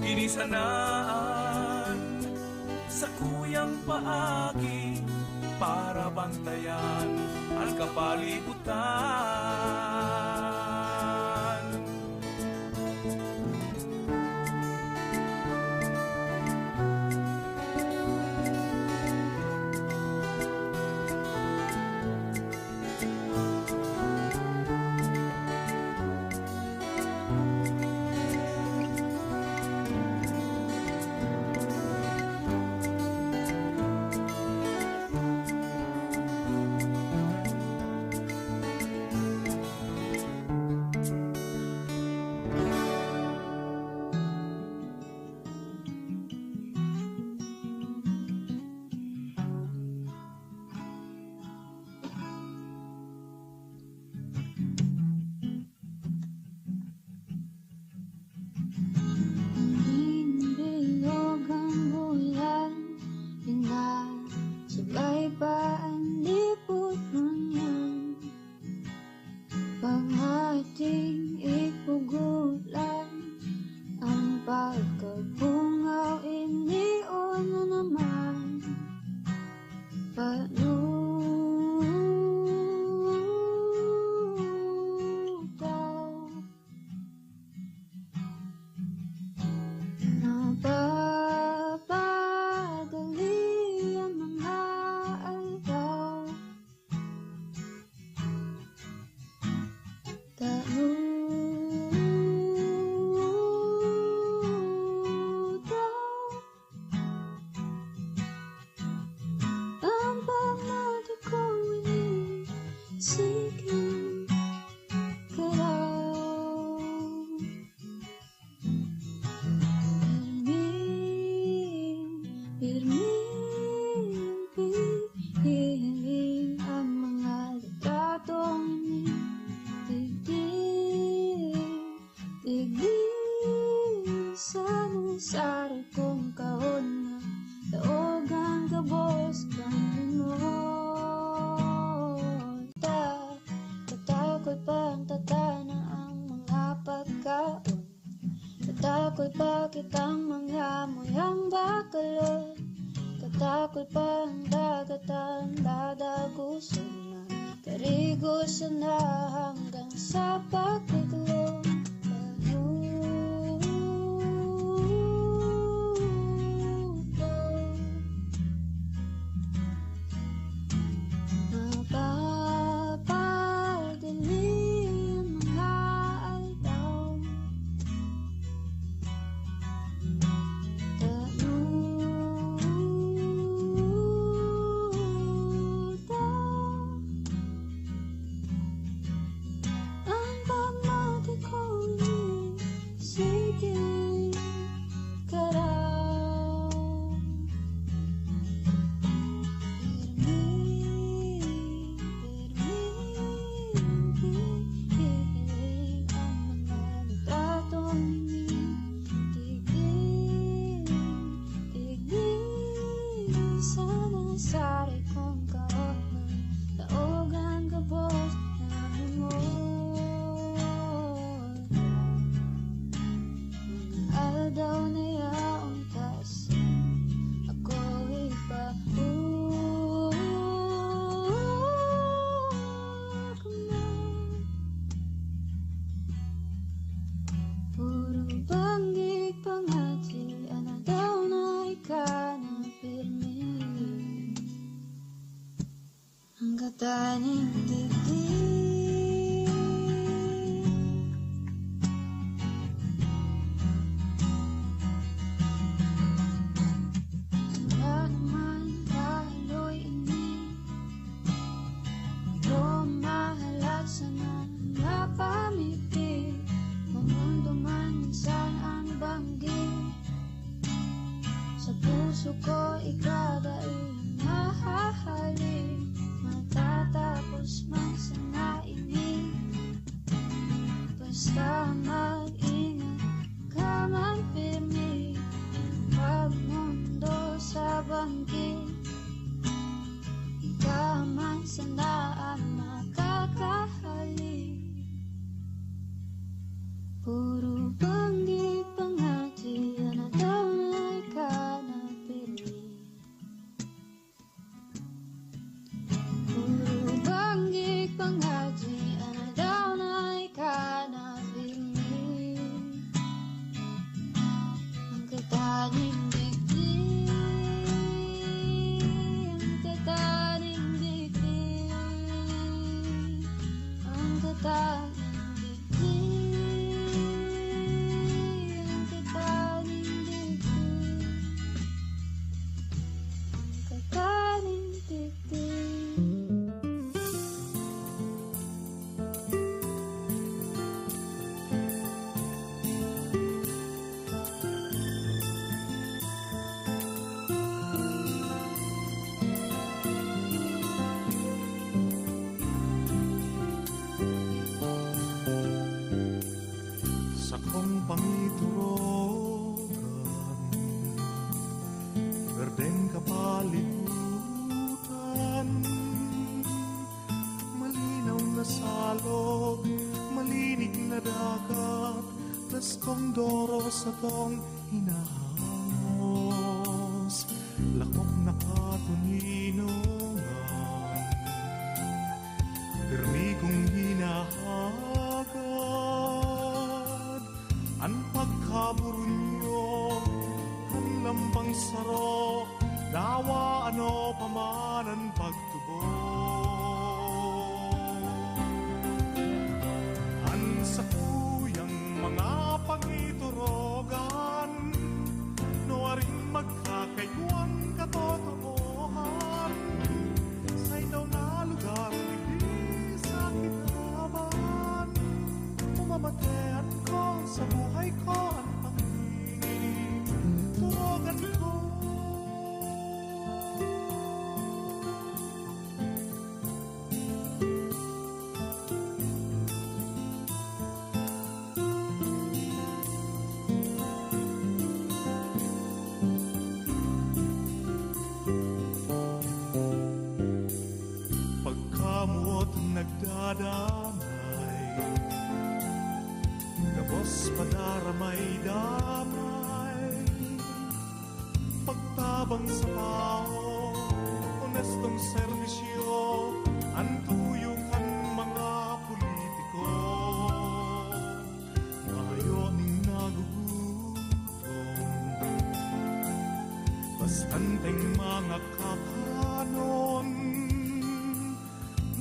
Inisanaan sa kuyang paagi para bantayan ang kapalibutan.
Bilog ang bulan, sabay pa ang lipot man. Pag ating ipugulan, ang pagkabungaw inion na naman. Panutaw napapadali ang mga aldaw. Ang pamati ko inisigil ka raw. Pirmin, pihiling ang mga litratong tigil sa nasari kong kahon na daog ang kabos kang lunod. Tatakot pa ang tatana ang mga pagkaon. Tatakot pa kitang mangyamoy ang bakalot. Tatakot pa ang dagat ang dadagusan na karigosan na hanggang sa pagkiklong. Napapadali ang mga aldaw. Ang pamati ko inisigil ka raw. Pihiling ang mga litratong tigil sa nasari kong kahon na daog ang kabos na lumod. Mga aldaw na yaong tas ako'y paukamay. Puro banggig pangati, ana daw na ikanapirmi. Ang kataning dibdib, wala naman kahiloy ini. Ito mahalat sana napamiti. Mamundo man minsan ang banggit. Sa puso ko ikadai mahahalin. Matatapos man sana ini. Basta mag-ingat ka man pirmi. Pagmundo sa banggit, ikaw man sana ang makakahali. Puro banggit pangati, ana daw na ikanapirmi.
kadagat, preskong doro sa tong hinahangos, lakok na katuninongan, pirmi kong hinahagad, ang pagkaburunyo, ang lambang saro, dawa ano paman ang pagtubo. Ang sakuyang mga pangiturogan, nuwaring magkakayuang katotoohan, sa'y daw na lugar, hindi sa kinaban, umamatean ko sa buhay ko ang pangiturogan ko. Pagkamot nagdadamay, gabos padaramay damay, pagtabang sa tao, honestong serbisyo, ang tuyukan mga politiko, mayoning nagugutom, bastanteng mga kakanon,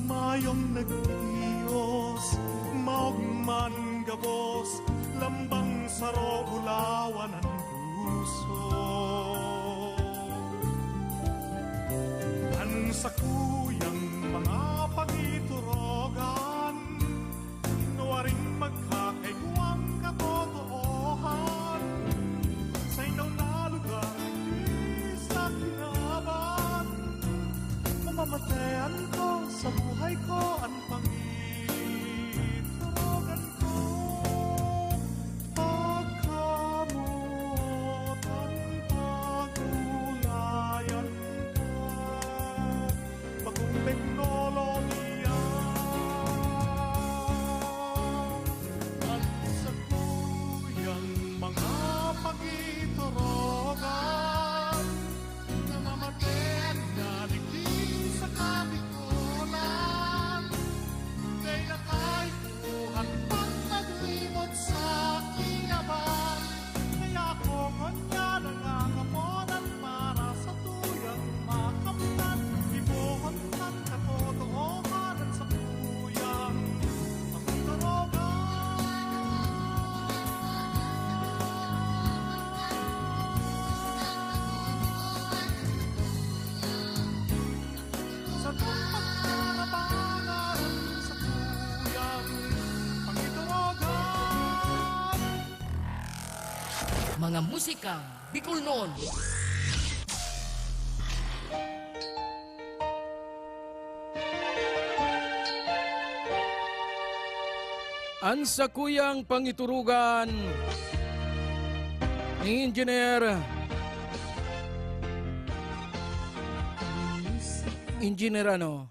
mayong nagtiyos, maugman gabos, lambang saro ulawan ang puso. Ang sakuyang mga pangiturogan, nuwaring magkakaiguang katotoohan, sa inaw na lugar, hindi sa kinaban, mamamatean ko sa buhay ko ang pangiturogan ko. Pagkamot ang pagulayan ka, bagong teknolohiya, at sa kuyang mga pangiturogan, namamaten na digdi sa kapikulan, kay nakaipuhan pang naglimot sa kinabang, kaya ako kanya nangangamonan para sa tuyang makamtan, ibuhon ng katotoohan at sa tuyang pangiturogan. Sa pagkarapangan sa tuyang pangiturogan.
Mga musikang Bicol noon.
Ang sakuyang pangiturugan ni Engineer ano?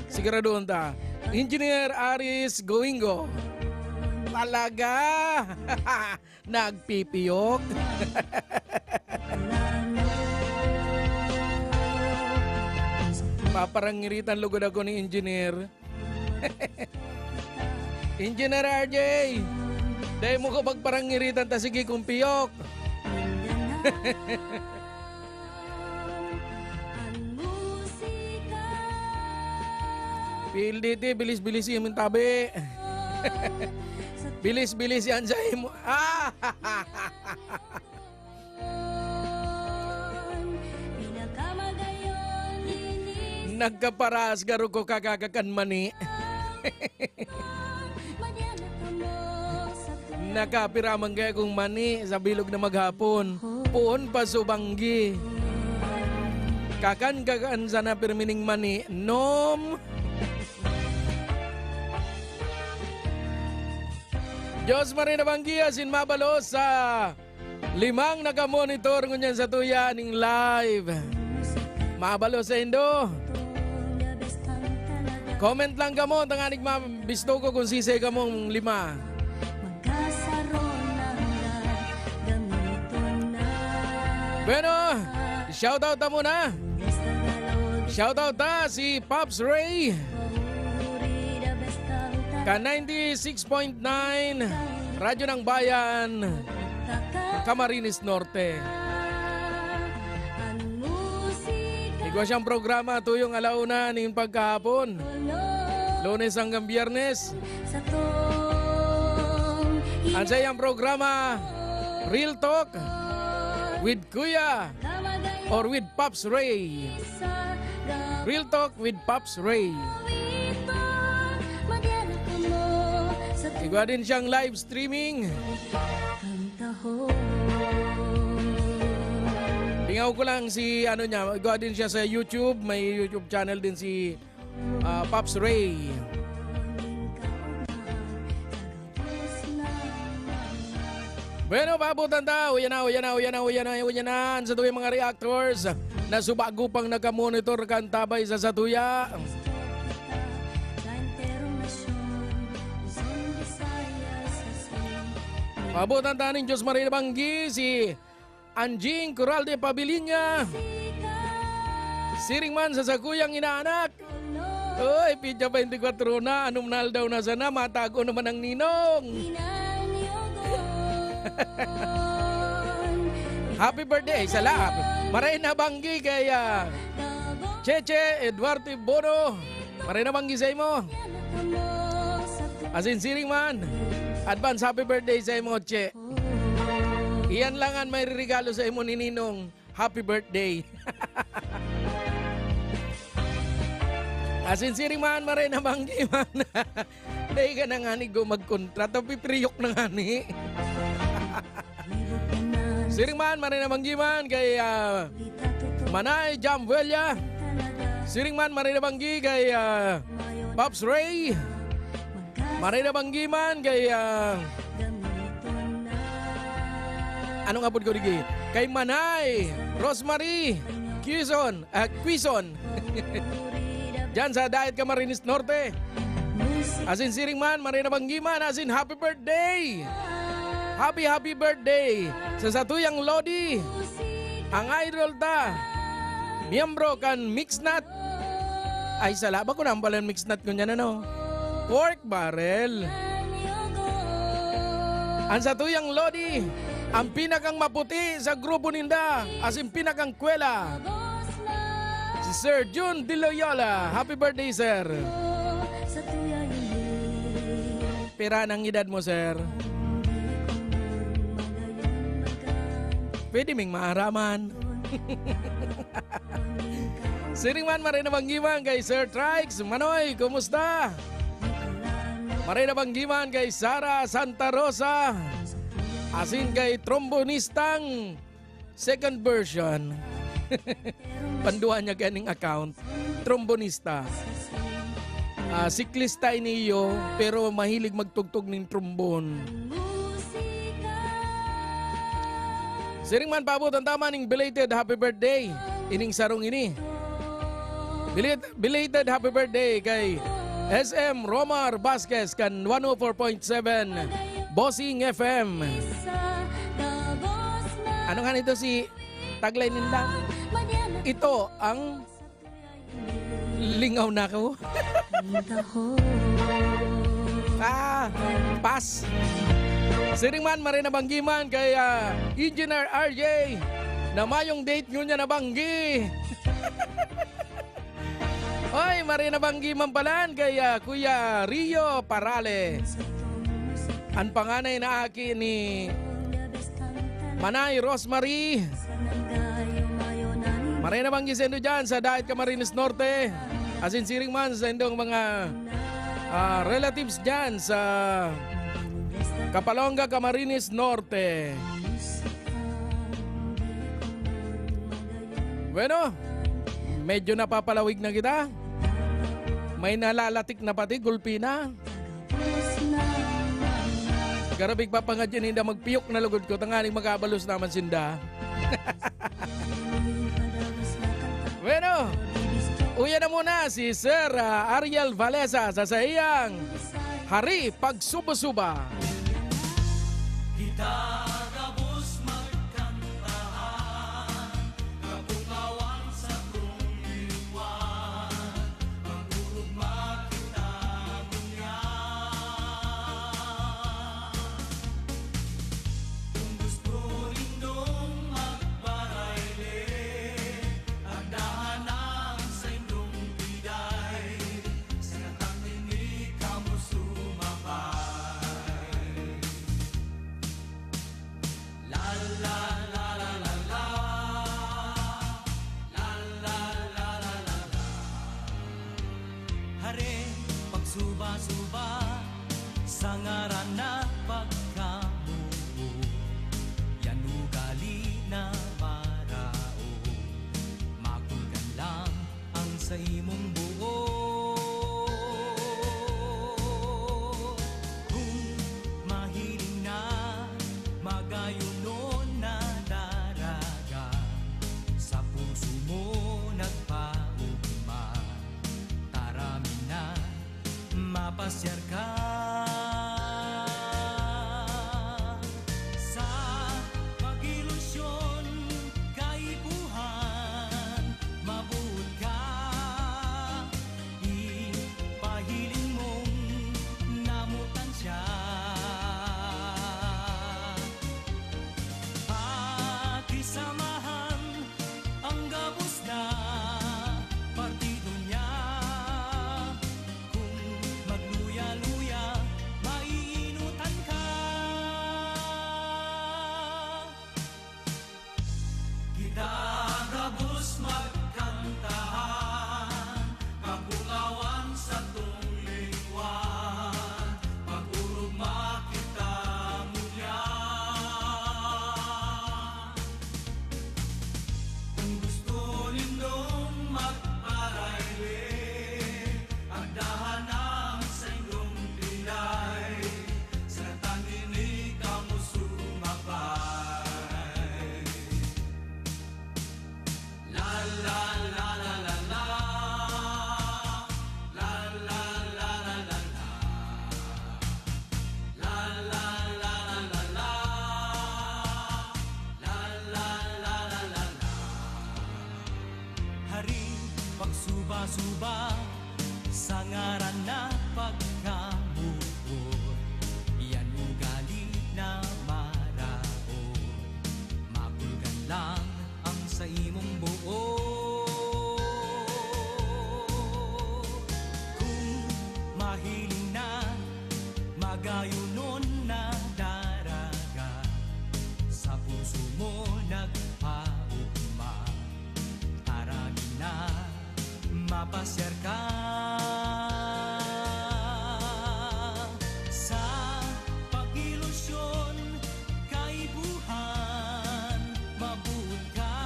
Sigurado ta. Engineer Aris Goingo. Talaga. Nagpipiyok. Paparangiritan lugod ako ni Engineer. Engineer RJ. Dahil mo ko pagparangiritan ta sige kung piyok. PLDT, bilis-bilis yung tabi. Bilis-bilis yan sa imo. Ah! Nagkaparas garo ko kakakakan mani. Nakapiramang gaya kong mani sa bilog na maghapon. Puon pa subanggi. Kakan sana pirmining mani. Nom! Diyos Marina Banggia, sinmabalo sa 5 nakamonitor ngunyan sa tuya ning live. Mabalo sa Indo. Comment lang ka mo, tanganig mabisto ko kung sisay ka mong 5. Bueno, shoutout na muna. Shoutout na si Pops Ray. Ka 96.9 Radyo ng Bayan, Camarines Norte. Igwa siyang programa tuyong alauna ning pagkahapon. Lunes hanggang Biyernes. Ansa yung programa Real Talk with Kuya or with Pops Ray. Real Talk with Pops Ray. Igwa din siyang live streaming. Tingaw ko lang si ano niya, igwa din siya sa YouTube. May YouTube channel din si Pops Ray. Bueno, pabutan ta. Uyan na. Sa tuwing mga reactors na subago pang nakamonitor kan tabay sa satuya. Pabutan ta ning Diyos Maria Banggi, si Anjing Coral de Pabilinya. Siring man sa sakuyang inaanak. Oy, pidya 24 na, anumnal daw na sana, matago naman ang ninong. Happy birthday sa lahat. Maray na banggi kay Cheche Eduardo Bono. Maray na banggi sa imo. Asin siring man. Advance happy birthday sa imo, Che. Iyan langan may regalo sa imo ni Ninong. Happy birthday. Asin siring man, maray na banggi man. Dahil ka na nga ni go magkontrato, pipriyok na nga ni. Siring man, maray na banggi man kay Manay Jambuelia. Siring man, maray na banggi kay Pops Ray. Maray na banggi man kay anong abot ko digi? Kay Manay Rosemary Quizon. Diyan sa Daet Camarines Norte. Asin siring man, maray na banggi man. Asin happy birthday. Happy birthday sa satuyang Lodi. Ang idol ta. Miyembro kan Mixnut. Ay sala ba ko na pala Mixnut ko niyan ano? Pork barrel. Ang satuyang Lodi, ang pinakang maputi sa grupo ninda, as in pinakang kwela. Si Sir June De Loyola. Happy birthday, sir. Pira ng edad mo, sir. Pwede ming maaraman. Siring man, maray na banggiman kay Sir Trikes. Manoy, kumusta? Maray na banggiman kay Sara Santa Rosa. Asin kay trombonistang second version. Panduan niya ganing account. Trombonista. Siklista iniyo pero mahilig magtugtog ng trombon. Siring man paabot ang tama ning belated happy birthday. Ining sarong ini. Belated happy birthday kay SM Romar Vasquez kan 104.7 Bossing FM. Ano nga nito si taglay nila? Ito ang lingaw na ko. Pass. Siring man, maray na banggiman kay Engineer RJ na mayong date nyo niya na banggi. Oy, maray na banggiman palan kay Kuya Rio Parale. Ang panganay na aki ni Manay Rosemary. Maray na banggi sendo dyan sa Daet Camarines Norte. Asin siring man sa indong mga relatives dyan sa Kapalonga, Camarines Norte. Bueno, medyo napapalawig na kita. May nalalatik na pati, gulpi na. Garabig pa nga dyan, hindi magpiyok na lugod ko. Tanganing magabalos naman sinda. Bueno, uya na muna si Sir Ariel Valesa sa iyang Hari Pagsuba-suba.
Gabos magkantahan, kabukawan sa tungliwan, magurugma kita bunyan. Kung gusto nindong magparayle, agdahan ang sa inyong biday, sa natangini kamo sumabay. Hare, pagsuba-suba sa ngaran na pagkamuo, yan ugali na marao, makulgan lang ang sa imong buo. Kung mahiling na magayunon na daraga, sa puso mo nagpaugma, tarami na mapasyar ka. Sa pag-ilusyon, kaibuhan, mabuot ka, ipahiling mong namutan siya. Pakisamahan ang gabos na partido niya. Kung magluya-luya, maiinutan ka. Kita gabos magkantahan, kabukawan sa tunglingan, magurugma kita munyan. Kung gusto nindong magparayle, agdahan ang sa inyong bilay, sa natangini kamo sumabay. La la la la la la, la la la la la la, la la la la la la, la la la la la la. Hari, pagsuba-suba sa ngaran na pagkamuo, yan ugali na marao, makulgan lang ang sa imong buo. Kung mahiling na magayunon na daraga, sa puso mo nagpaugma, tarami na mapasyar ka. Sa pag-ilusyon, kaibuhan, mabuot ka,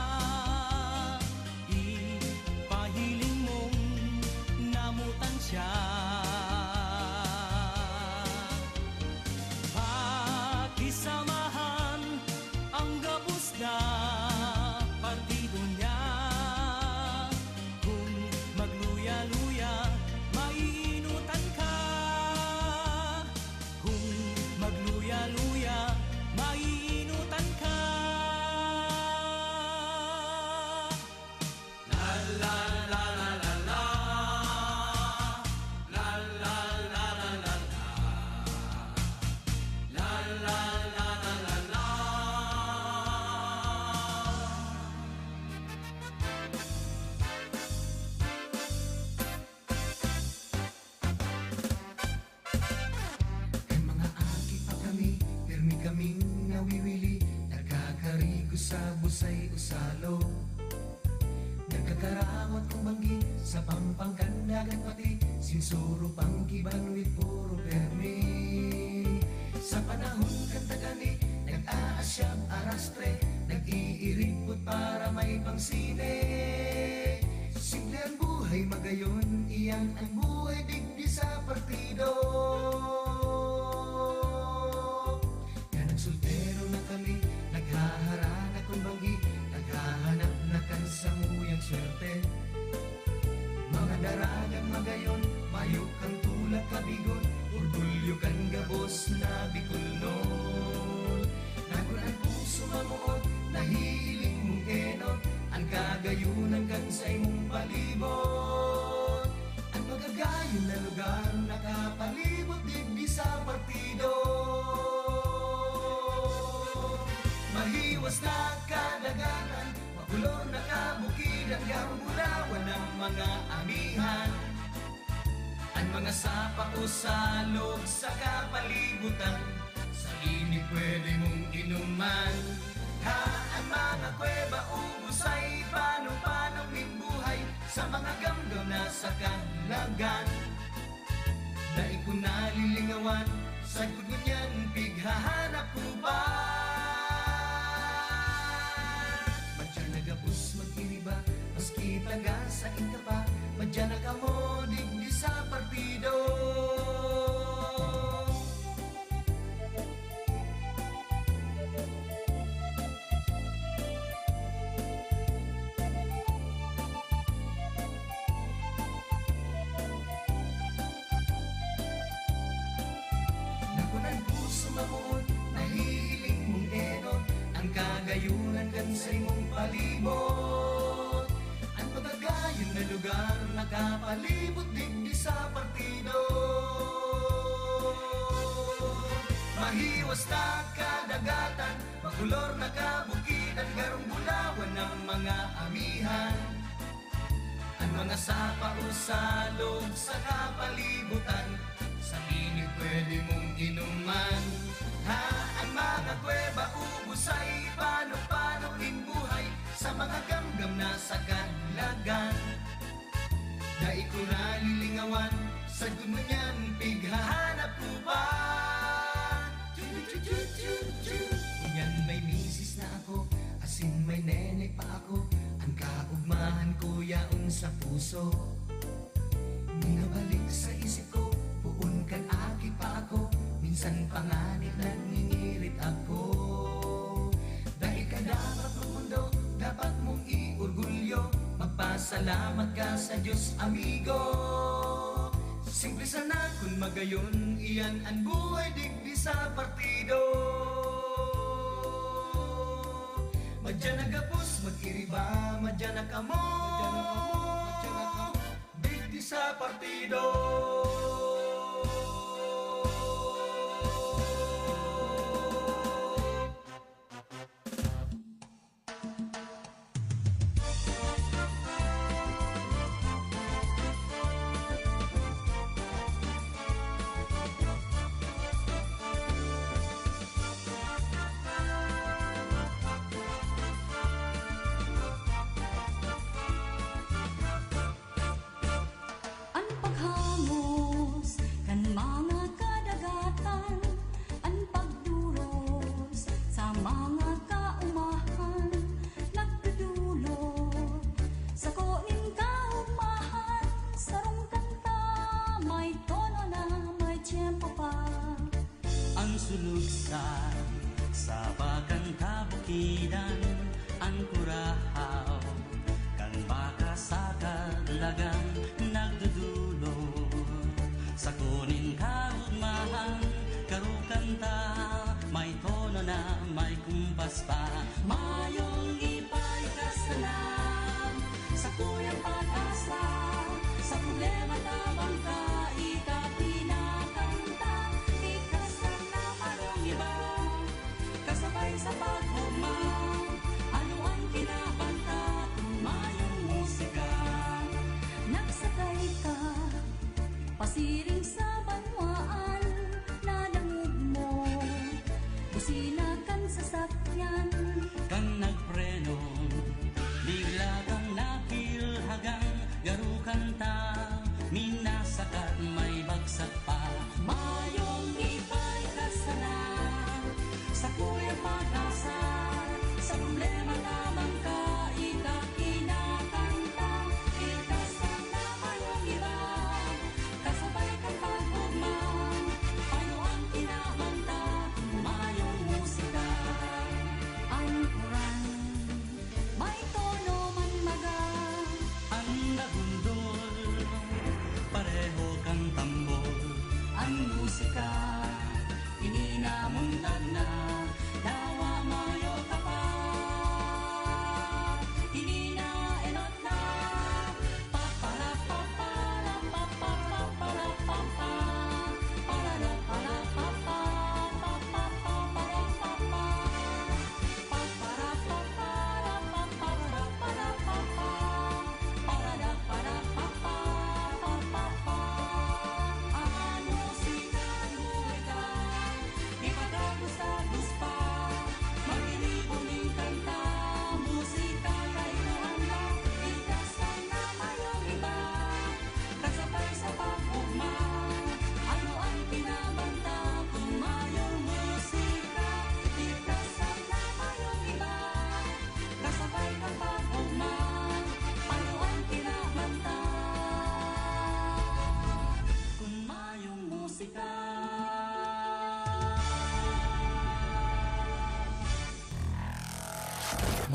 ipahiling mong namutan siya. Pakisamahan ang gabos na partido niya. Kung magluya-luya, maiinutan ka. Kung magluya-luya, maiinutan ka. La la la la la la, la la la la la la, la la la la la la. Mga aki pa kami, pirmi kaming nawiwili, nagkakarigo sa busay usalo. Nagkakarawat kong banggi sa pampangkandagan pati, sinsuro pangkiban with puro permi. Sa panahon kantagani, nag-aasyam arastre, nag-iiripot para may pangsine. Simple ang buhay magayon, iyan ang buhay digdi sa partido. Yan ang soltero na kami, naghaharana kong banggi, naghahanap na kan sa nguyang swerte. Mga daragang magayon, mayo kang tulak kabigon, orgulyo kang gabos na Bicolnon. Nagun ang puso mamuot, nahiling mong enot, ang kagayunan kan sa imong palibot. Ang magagayon na lugar nakapalibot digdi sa partido. Mahiwas na kadaganan, makulor na kabukid, ang gambulawan ng mga amihan. Ang mga sapa o salog sa kapalibutan, sa init pwede mong inuman. Ha, ang mga kuweba ubusay, paano buhay sa mga gamgam na sa kanlagan. Dahil ko nalilingawan, sa gudo niyan pighahanap ko ba? Madyan nagabus mag-iriba, maski taga sa inka pa, madyan nagamo digdi sa partido. Nahihiling mong enot, ang kagayunan kan sa imong palibot. Ang magagayon na lugar nakapalibot digdi sa partido. Mahiwas na kadagatan, makulor na kabukid, ang garong bulawan ng mga amihan. Ang mga sapa o salog sa kapalibutan, sa init pwede mong inuman. Ha, ang mga kuweba ubusay, paano buhay sa mga gamgam na sa kanlagan. Dahil ko nalilingawan, sa guno niyan pighahanap ko pa. Kunyan may misis na ako, asin may nene pa ako, ang kaugmahan ko yaon sa puso. Minabalik sa isip ko, buon kan aki pa ako, minsan panganib nangingirit ako. Dahil ka dapat ng mundo, dapat mong iorgulyo, magpasalamat ka sa Diyos, amigo. Simple sana kung magayon, iyan ang buhay digdi sa partido. Madyan nagapos mag-iriba, madyan nakamo, digdi sa partido.
Sulugsan sa pagkantabukidan, ang kurahaw kan baka sa kadlagan nagdudulo sa kunin kaugmahan, karukanta may tono na may kumpas pa. Mayong ipagkasalan sa kuyang pag-asa, sa problema tabang ka ikapinakanta, ikasana marong iba kasabay sa paghuma.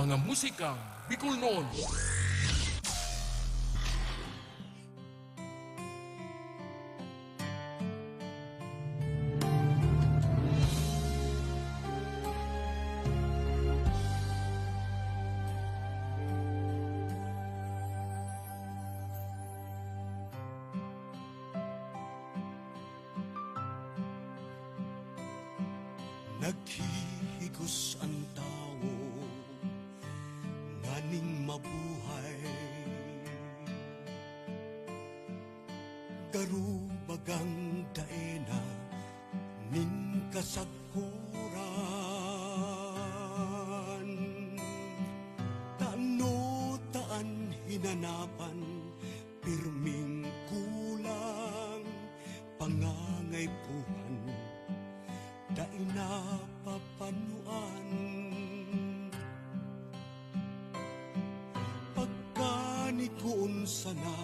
Mga musikang Bicol noon.
Naghihigos ang tao nganing mabuhay, karubagang daena nin kasagkuran, tano taan hinanapan pirming kulang pangangaypuhan dai napapanuan, pagkanikun sana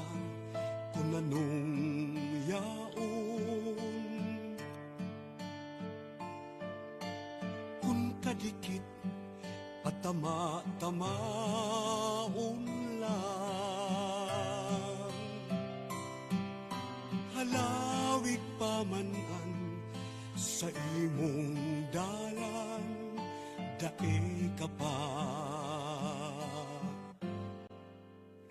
kung anong yaon, kung kadikit patama-tamaon lang, halawig pamanan sa imong dalan, dae ka pa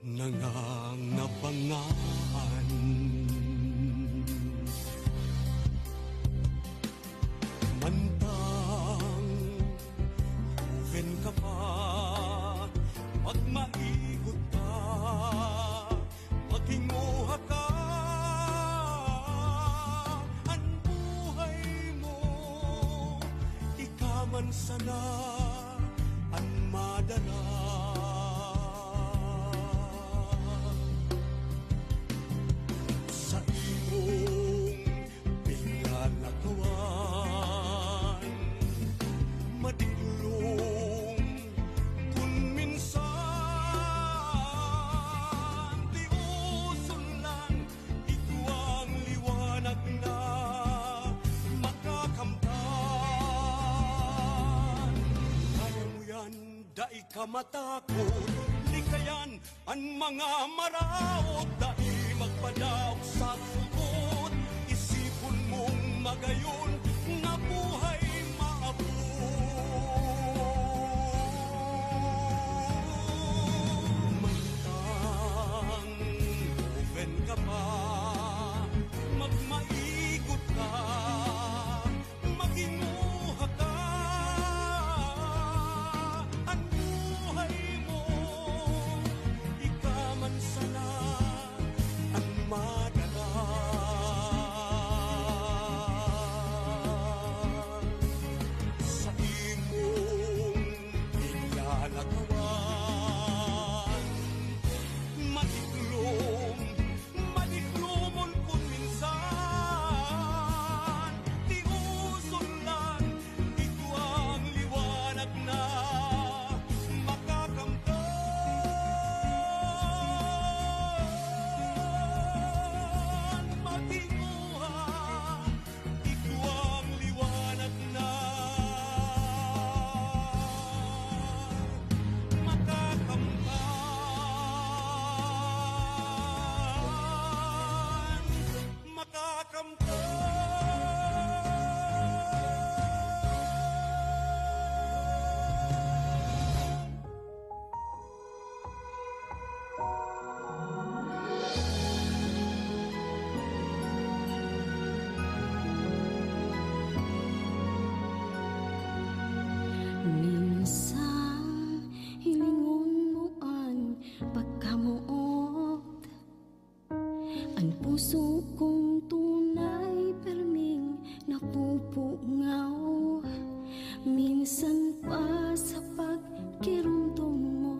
nangangabangaan. Mantang uven ka pa, magmaigot ka, maghinguha ka, man sana ang madala. Sa imong pinalakawan, madiglong kung minsan di uson lang ito ang liwanag na dai ka matakot, likayan ang mga maraot, dai magpadaog sa sugod, isipon mong magayon na buhay maabot. Mantang open ka pa, magmaigot ka, maginguha ka, sana ang madala. Sa imong pinalagawan, madiklom, madiklomon kung minsan di uson lang ito ang liwanag na
puso kong tunay perming napupungaw. Minsan pa sa pagkirumdum mo,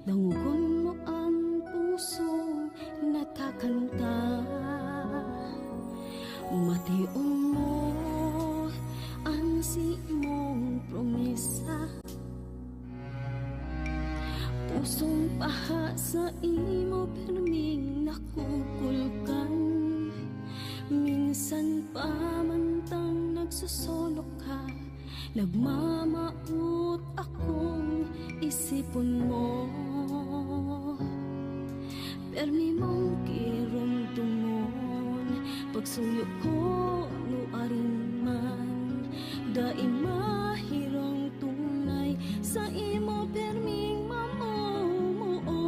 dangugon mo ang puso nakakanta. Mationg mo ang si mong promesa, pusong paha sa imo perming nakukulkan. Minsan pa mantang nagsusulok ka, nagmamaot akong isipon mo. Permi mong kirumtumon, pagsuyo ko no aring man, daim mahirong tunay sa imo perming mamuo.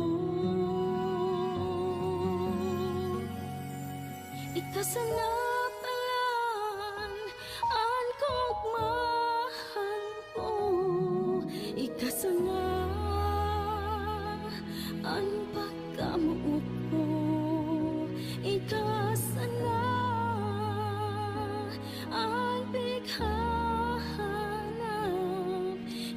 Ikasanapalan an kogmahan ko, ikasana an pagkamuot ko, ikasana ang bighanap,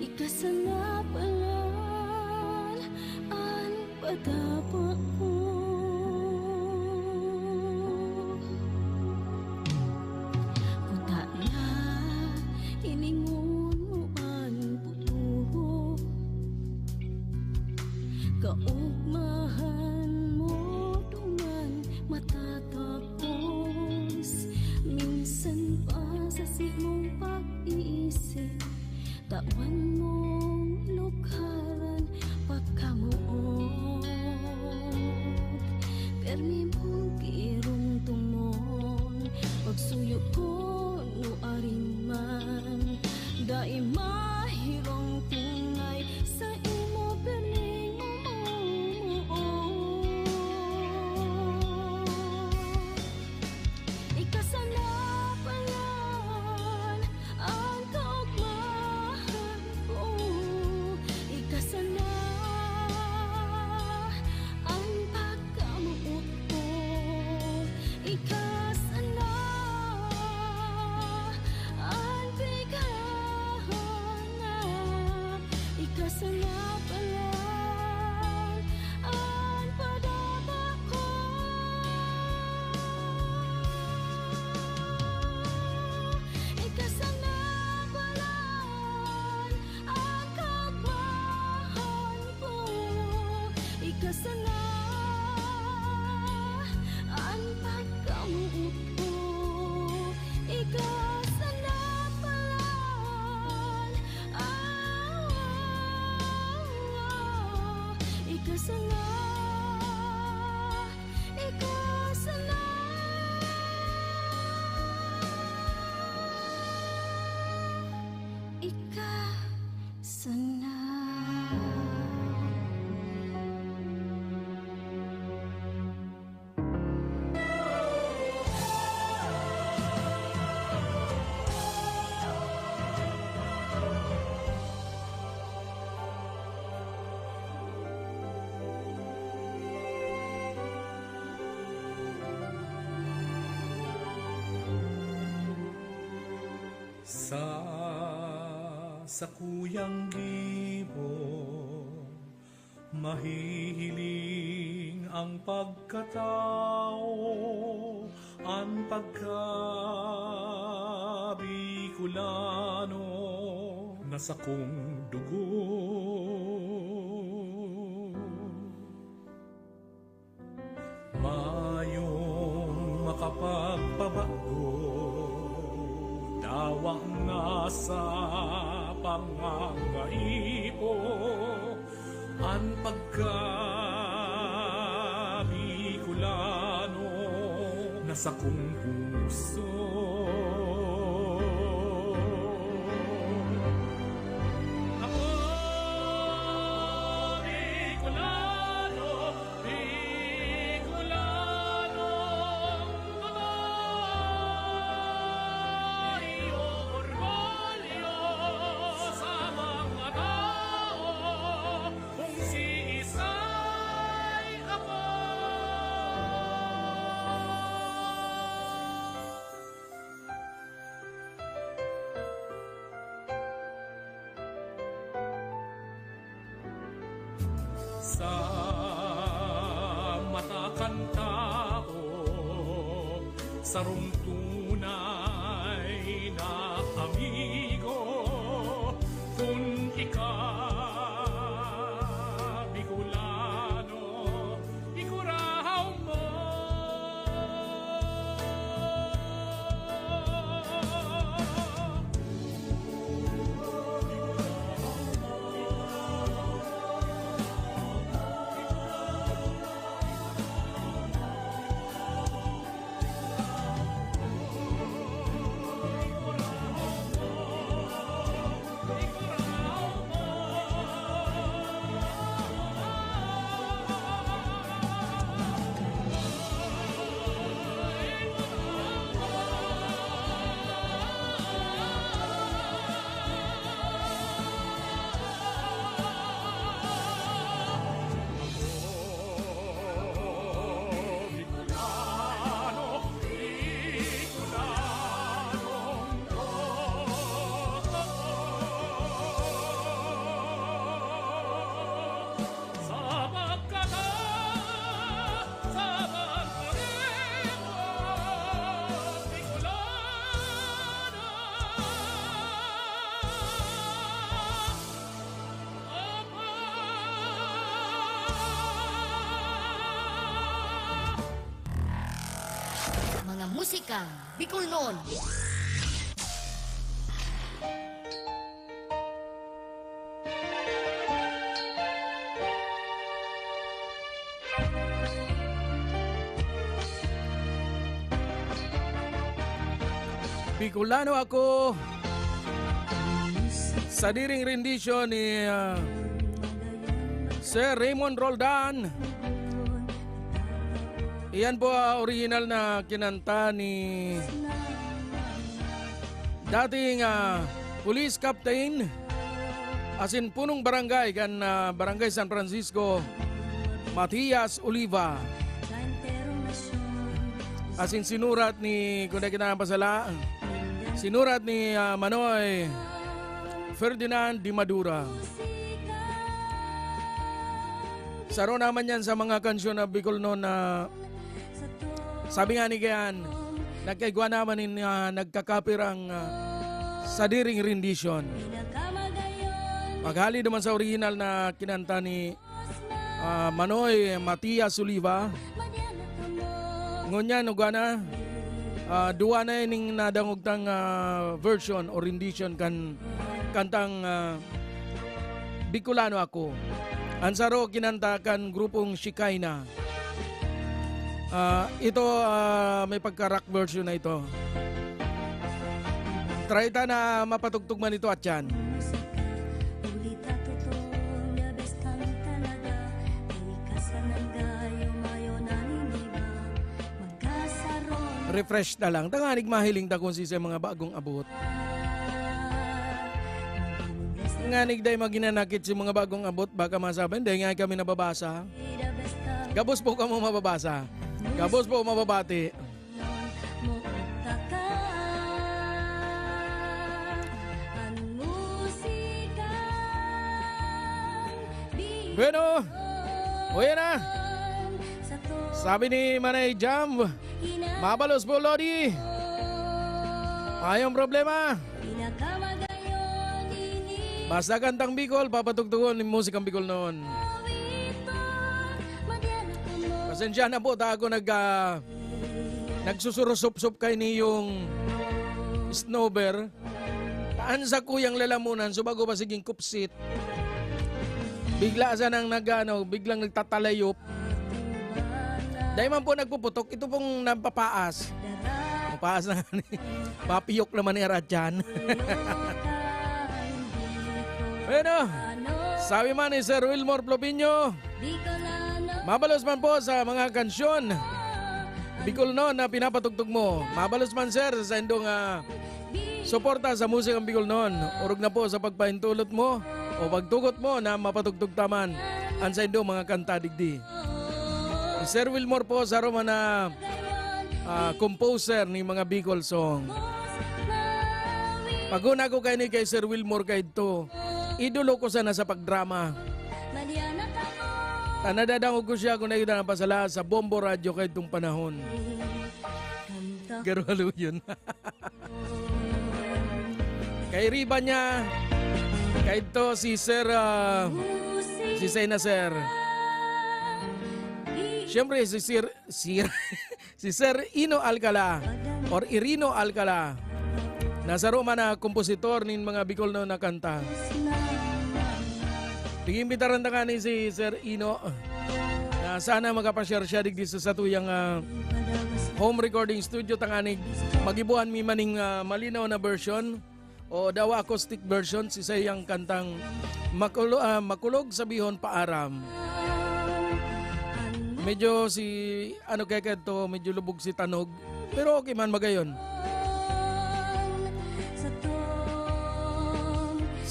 ikasana palan ang padapa ko. Kuta na hiningon mo ang puturo, kaugmahan mo dungan matatapos. Minsan pa sa simong pag-iisip, tawan mong lukharan pagkamuot. Permi mong kirumtumon, pagsuyo ko no aring man, daim mahirong tunay sa imo perming mamuo. Ikasana palan ang kaugmahan ko, ikasana ang pagkamuot ko, ikasana ang bighanap, ikasana palan ang padapa ko. Ikasana palan ang kaugmahan ko, ikasana ang pagkamuot ko, ikasana palan ikasana, ikasana. Ikasana.
Sa kuyang libo, mahihiling ang pagkatao, ang pagkabikulano na sa kong dugo. Mayong makapagbabago, dawang nasa pangangaipo, ang pagkabikulano na sa kong puso. Ako, Bicolano, Bicolano, tayo orgulyo sa mga tao kung si Isay ako. Sa mata kang tao, sa tunay na amigo, kung ikaw Bicolano, ikurahaw mo.
musikang Bicolnon.
Bicolano ako. Sa diring rendition ni Sir Raymond Roldan. Iyan po original na kinanta ni dating police captain asin punong barangay kan Barangay San Francisco, Matias Oliva. Asin sinurat ni sinurat ni Manoy Ferdinand Di Madura. Saro naman yan sa mga kansyon na Bicolnon na sabi nga ni Gayan, nagkaigwa naman in nagkakapirang sa diring rendition. Maghali naman sa original na kinanta ni Manoy Matias Oliva. Ngunyan, ugana, duwa na yung nadangugtang version o rendition kantang Bicolano ako. Ansaro kinanta kan grupong Shikaina. Ito may pagka-rock version na ito. Try ta na mapatugtog man ito at yan. Refresh na lang. Tanganig mahiling ta kung sa mga bagong abot. Tanganig day maginanakit si mga bagong abot. Baka masabi, hindi nga kami nababasa. Gabos po ka mo mababasa. Gabos po mababati. Bueno, uya na. Sabi ni Manay Jam, mabalos po Lodi. Ayong problema. Basta kantang Bicol, papatugtugon ni musikang Bicol noon. Pasensya na po, ako nagsusurusup-sup kay ni yung snowber. Taan sa kuyang lalamunan, so bago pa siging kupsit. Bigla sa nang biglang nagtatalayop. Dahil man po nagpuputok, ito pong napapaas. Mapaas na nga ni. Papiyok naman ni Radyan. Bueno, sabi man ni Sir Wilmore Plopinyo, mabalos man po sa mga kansyon Bicolnon na pinapatugtog mo. Mabalos man sir sa indong suporta sa musikang Bicolnon. Urog na po sa pagpahintulot mo o pagtugot mo na mapatugtog taman ang sa indong mga kanta digdi. Sir Wilmore po sa Roma na composer ni mga Bicol song. Paguna ko kay Sir Wilmore kay ito, idolo ko sana sa pagdrama. Nadadangog ko siya kung nakita na pasala sa Bombo Radio kay itong panahon. Garwalo yun. Kay Riba niya, kay ito si Sir, si Sena Sir. Siyempre si Sir Ino Alcala or Irino Alcala. Nasa Roma na kompositor ng mga Bicol na kanta. Bigyan-bitaran ka ni si Sir Ino na sana magapashare siya digdi sa satuyang home recording studio tanganig magibuhan mi maning malinaw na version o dawa acoustic version si sayang kantang makulog sa bihon paaram. Medyo si kaya to medyo lubog si tanog pero okay man magayon.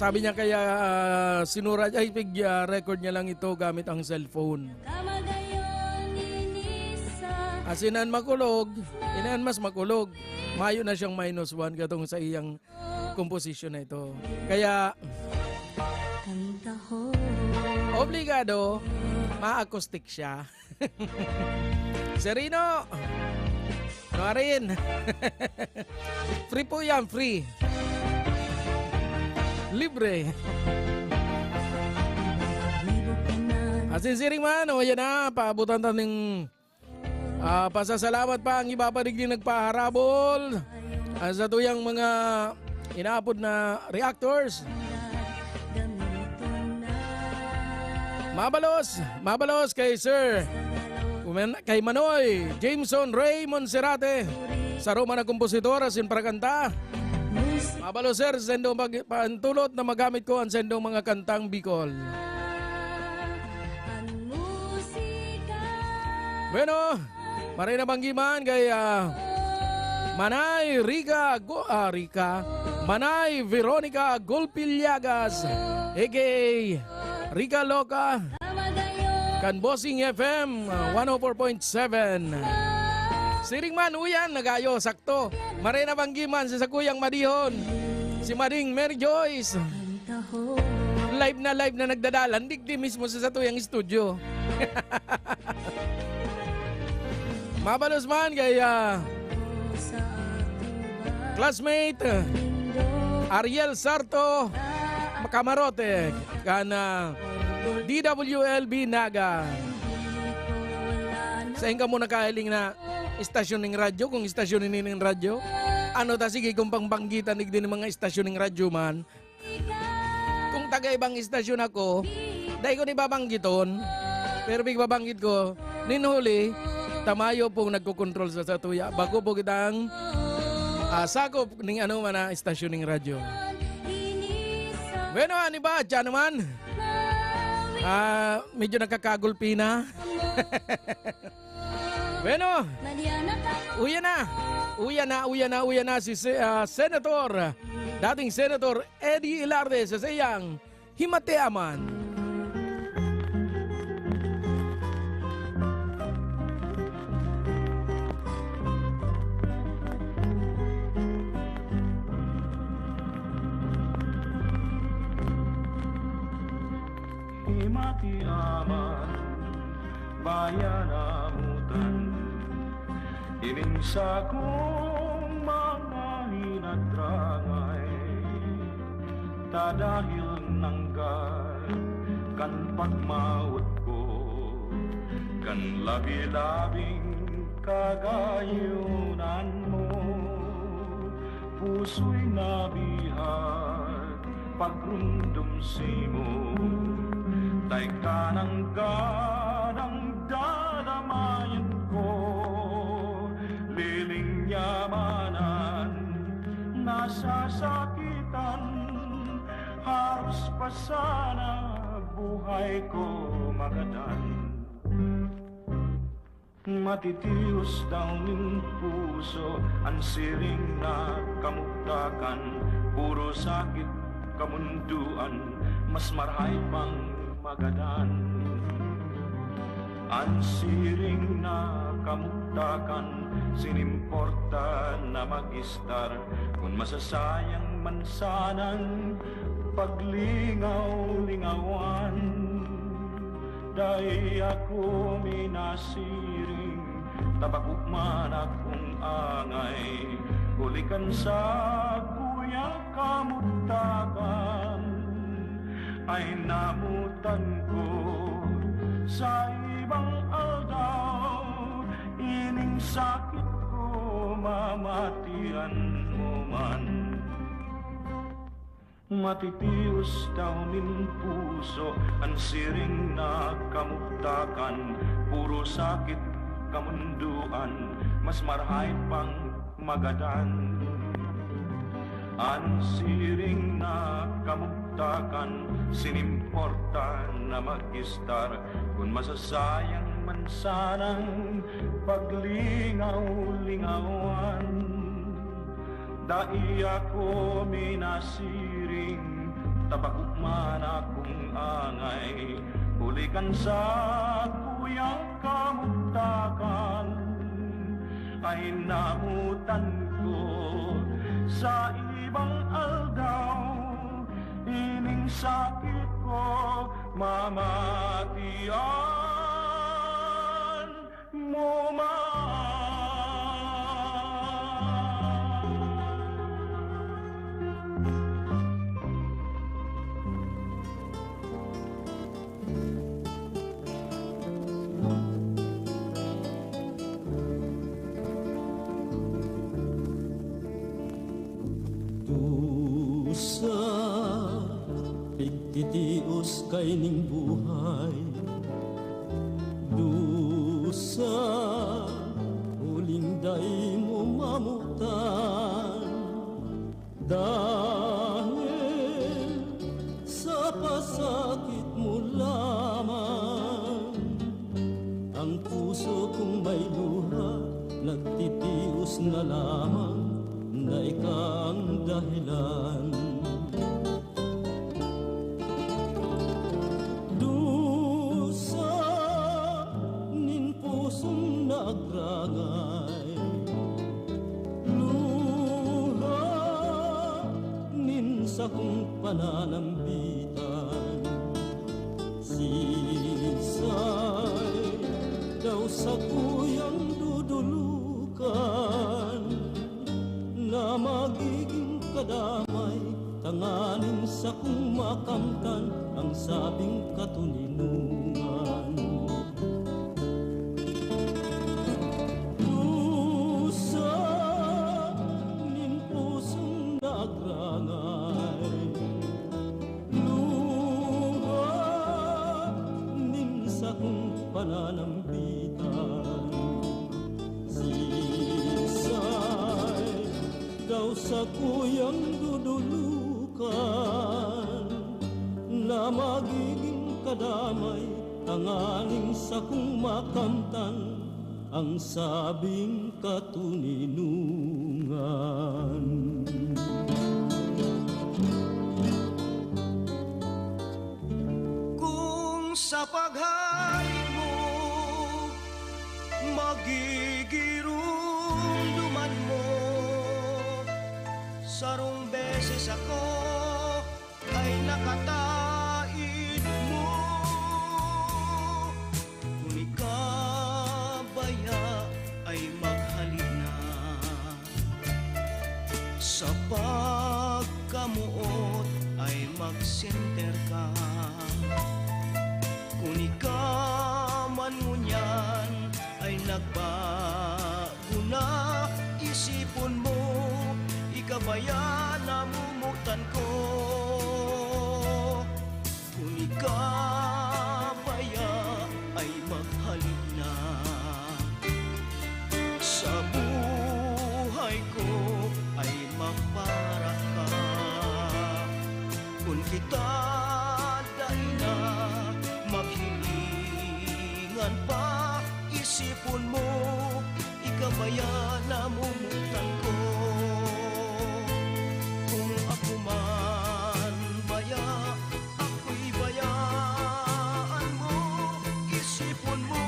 Sabi niya kaya sinurat ay record niya lang ito gamit ang cellphone. Asinan makulog, inaan mas makulog. Mayo na siyang -1 katong sa iyang komposisyon na ito. Kaya obligado ma-acoustic siya. Serino, Noarin. Free po yan, free. Libre. Asin siring man, o yan na, paabutan ta ng Pasasalamat pa ang ibabanig din nagpaharabol sa tuyang mga inaapod na reactors. Mabalos kay Sir, kay Manoy, Jameson Ray Monserrate, sa Roma na kompositor asin para kanta. Mabalos sir, sendong pantulot na magamit ko ang sendong mga kantang Bicol. Bueno, maray na banggiman kay Manay Manay Veronica Golpilyagas, a.k.a. Rica Loca, kan Bossing FM 104.7. Siring man uyan, nagayo, sakto. Maray na banggiman sa Kuyang Madihon, si Mading Mary Joyce. Live na nagdadalan, digdi mismo sa tuyang studio. Mabalos man kay classmate Ariel Sarto Makamarote kan DWLB Naga. Sa inga mo nakailing na istasyon ng radyo, kung istasyon ng radyo, ano ta sige kung pangbanggitan din ng mga istasyon ng radyo man. Kung taga ibang istasyon ako, dahil ko ni babanggiton, pero big babanggit ko, ninhuli, tamayo pong nagkukontrol sa tuya. Bago po kitang sakop ng ano man na istasyon ng radyo. Bueno, ano ba? Diyan naman. Medyo nakakagulpi na. Bueno, uya na si Senator, dating Senator Eddie Ilarde sa sayang Himateaman.
Himateaman, bayan amutan, ininsa kong mga hinadrangay, tadahil nanggal kan pagmaut ko, kan labi-labing kagayunan mo, puso'y nabihat pagrundum simo, tay kanang-kanang dadamayan ko, lilingyamanan, nasasakitan, haros pa sana buhay ko magadan. Matitios daw ng puso, ang siring na kamuktakan, puro sakit kamunduan, mas marhay pang magadan. Ang siring na kamuktakan, sinimporta na mag-istar, kung masasayang man sanang paglingaw-lingawan. Dahil ako minasiring, tabakukman akong angay, hulikan sa kuyang kamuktakan, ay namutan ko sa ibang aldaw, ining sakit ko mamatian mo man. Matitios daw nin puso, ang siring na kamuktakan, puro sakit kamunduan, mas marhay pang magadan. Ang siring na kamuktakan, sinimporta na mag-istar, kung masasayang man sanang paglingaw-lingawan. Dai ako minasiring, tabakukman akong angay, hulikan sa kuyang kamuktakan, ay namutan ko sa ibang aldaw, ining sakit ko mamatian mo man.
husay ning buhay. Dusa huling day mo mamutan, dahil sa pasakit mo lamang. Ang puso kong may luha, nagtitios na lamang na ikaw ang dahilan. Dusa nin pusong nagrangay, luha nin sa kong pananambitan. Sisay daw sa kuyang dudulukan, na magiging kadamay, tanganin sa kung makamtan ang sabing katuninungan. Dusa nin pusong nagrangay, luha nin sa kung pananambitan. Sisay daw sa kuyang dudulukan, na magiging kadamay, tanganing sa kung makamtan ang sabing katuninungan.
Kung sa paghalik mo magigirumduman mo, sarong beses ako ay nakatait mo. Kung ikabaya ay maghalina, sa pagkamuot ay mag-center ka. Kung ikaman mo niyan ay nagbago na isipon mo, ikabaya namumutan ko. Kung ikabaya ay maghalik na, sa buhay ko ay mapara ka. Kung kita dahil na maghilingan pa, isipon mo, ikabaya namumutan ko. Kung ako man baya, ako'y bayaan mo, isipon mo,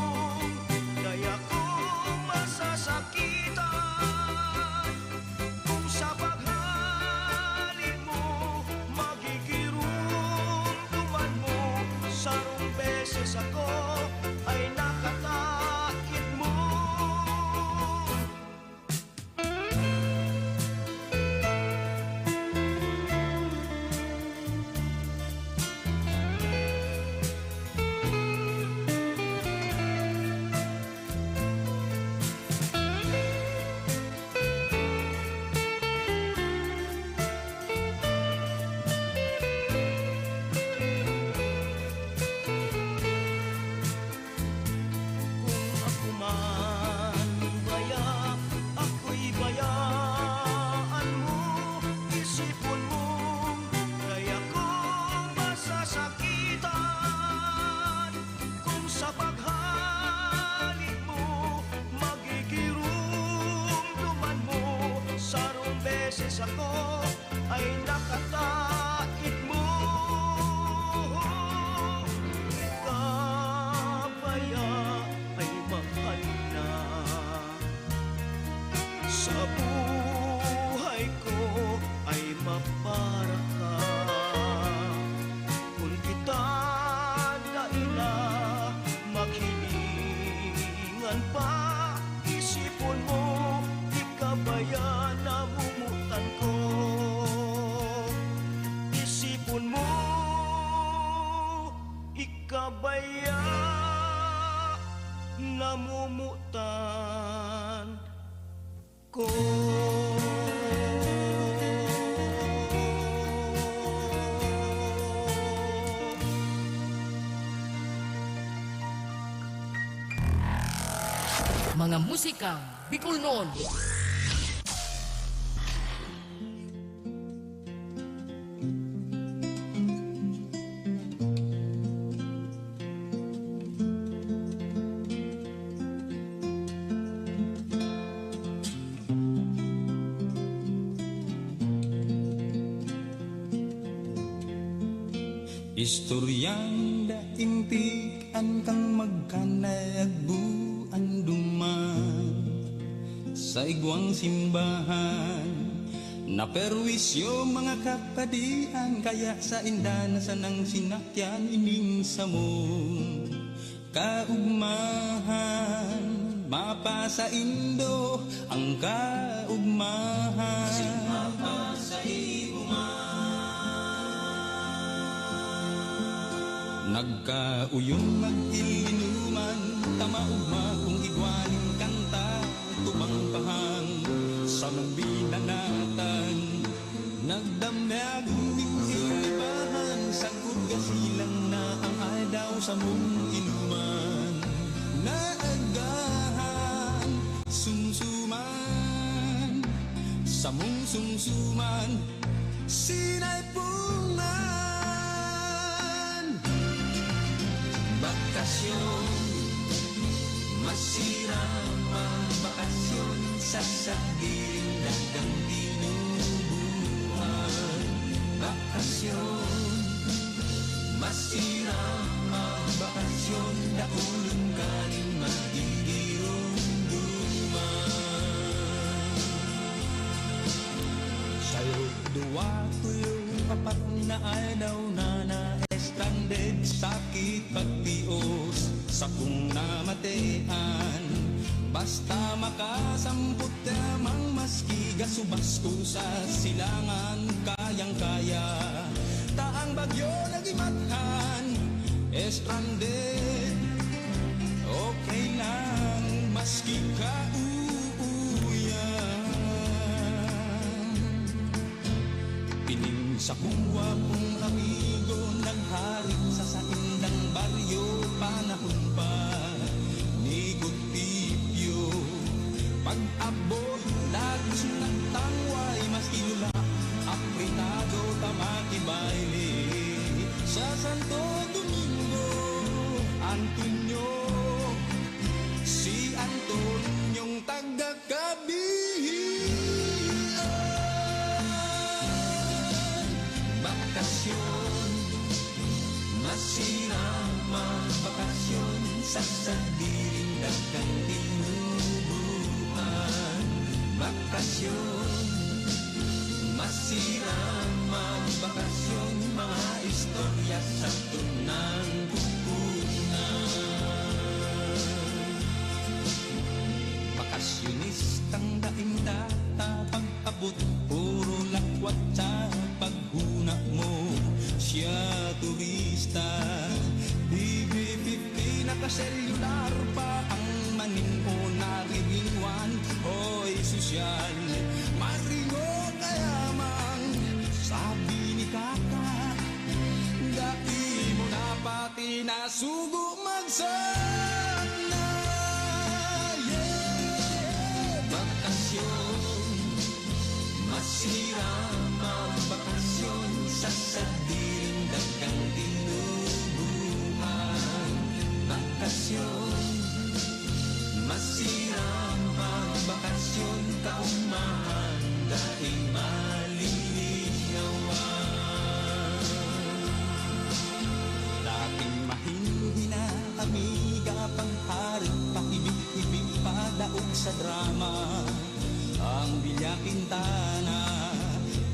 kaya kong masasakitan. Kung sa paghalik mo magigirumduman mo, sarong beses ako ay nakatakit mo. Ako ay nakatait mo. Ikabaya ay mahal na, sa buhay ko ay mapara ka. Kung kita dahil na maghilingan pa, isipon mo, ikabaya namumutan ko. Isipon mo, ikabaya namumutan ko.
Mga musika Bicol noon.
Istoryang daimpikan kang magkanagbuan duman sa igwang simbahan na perwisyo mga kapadian kaya sa indana sa nang sinakyan ining sa mong kaugmahan mapasa indo ang kaugmahan mapasa nagkauyong mag-ilinuman tamaugma kung igwaning kanta tubang pahang sa mong binanatan nagdamag ning ilibahan sagud gasilang na ang adaw sa mong inuman naagahan sumsuman sa mong sumsuman sinay pungan bakasyon masirang bakasyon sa sagiling dagang dinubuhan bakasyon masirang bakasyon daulun kanin magigirong duman sayo dua tuyong apat na ayaw na stranded sakit pagtios sa kung namatean basta makasamput tamang maski gasubas ko sa silangan kayang-kaya taang bagyo nagimathan stranded okay lang maski kauuyan pining sa kuwa kong amigo nagharit sa saindang baryo panahon pa ni Gutipyo pag-abot lagos ng tangway mas kinula apritado tamaki baile sa Santo Domingo Antonio si Antonyong taga-kabihian bakasyon masirang bakasyon sa sadiring dagang dinubuan bakasyon masirang bakasyon mga istorya sa tunang kukunan bakasyonistang daing-data pag-abot puro lakwat sa paghuna mo siya turista BB50 nakaselular pa ang maning o naririwan oy sosyal maringo kayamang sabi ni kaka dati mo na pati nasugo magsana yeah bakasyon masirang bakasyon sa sadiring dagang dinubuhan bakasyon masirang bakasyon kaumahan daing maliligawan dating mahinhina amiga pangharing pakibig-ibig padaog sa drama ang Villa Quintana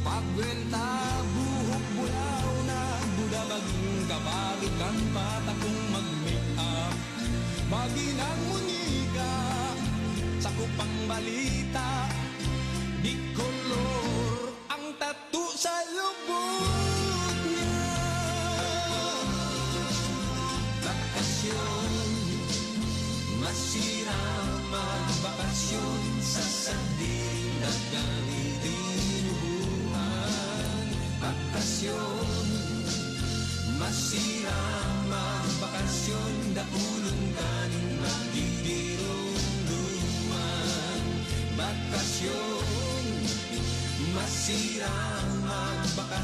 pagwenta buhok bulaw na buda baging kabalikan patakong mag-make up baginang munika sakupang balita di kolor ang tattoo sa lubot niya bakasyon masirang bakasyon sa sandiring dagang dinubuhan bakasyon masirang bakasyon daulong kaning magdidirong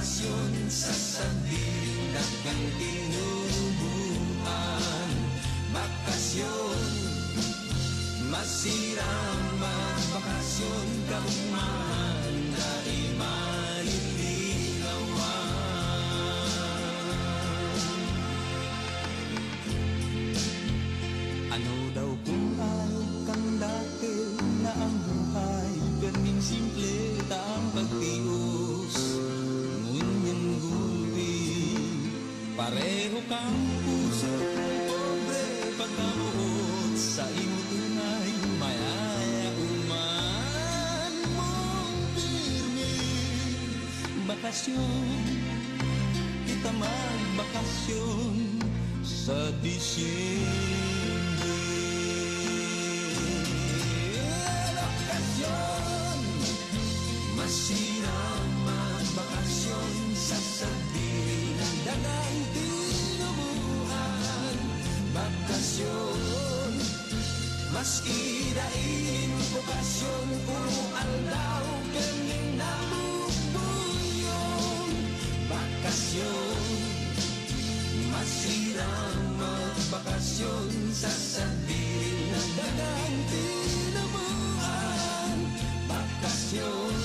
bakasyon sa sandiling dagang tinubuan. Bakasyon, masirang magbakasyon kaumahan na
Ano daw kung ayaw kang dati na ang buhay ganing simple taang pagtios. Ngunyan gulpi, pareho kang puso pobre pagkabuot sa imo tunay mayaya uman mong pirmi. Bakasyon, kita magbakasyon sa Disyembre.
masirang magbakasyon sa sandiling dagang tinubuan. Bakasyon, maski daing bukasyon, puro aldaw ganing nabubuyon. Bakasyon, masirang magbakasyon sa sandiling dagang tinubuan. Bakasyon,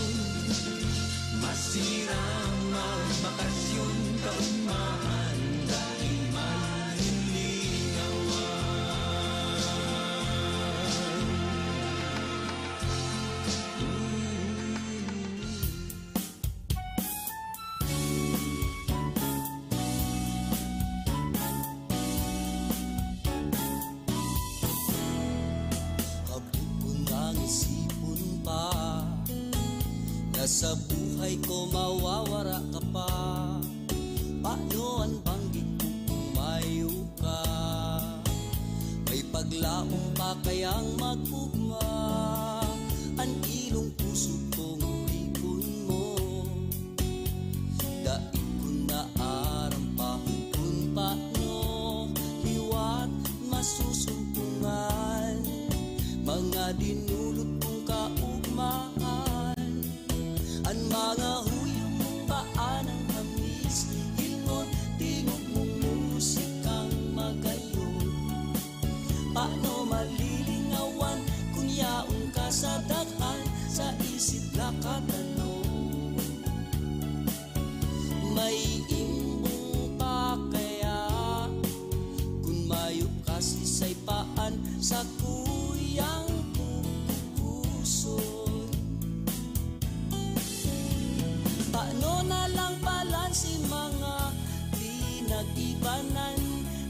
masirang magbakasyon kaumahan dahil
sa buhay ko mawawara ka pa. Paano ang banggit kung tumayo ka? May paglaong pa kayang mag-ugma ang ilong puso kong ripon mo. Daig ko na arampahan kung paano liwat masusumpungan mga dinulot kong kaugmaan. Ang mga huyong mong paan ang hamis, hilngon, tingog mong musikang magayon. Paano malilingawan kung yaong ka sa daghan, sa isip lakatanong? May imbong pa kaya kung mayo ka sisaypaan sa kuyang puso? Paano na lang palan si mga pinag-ibanan,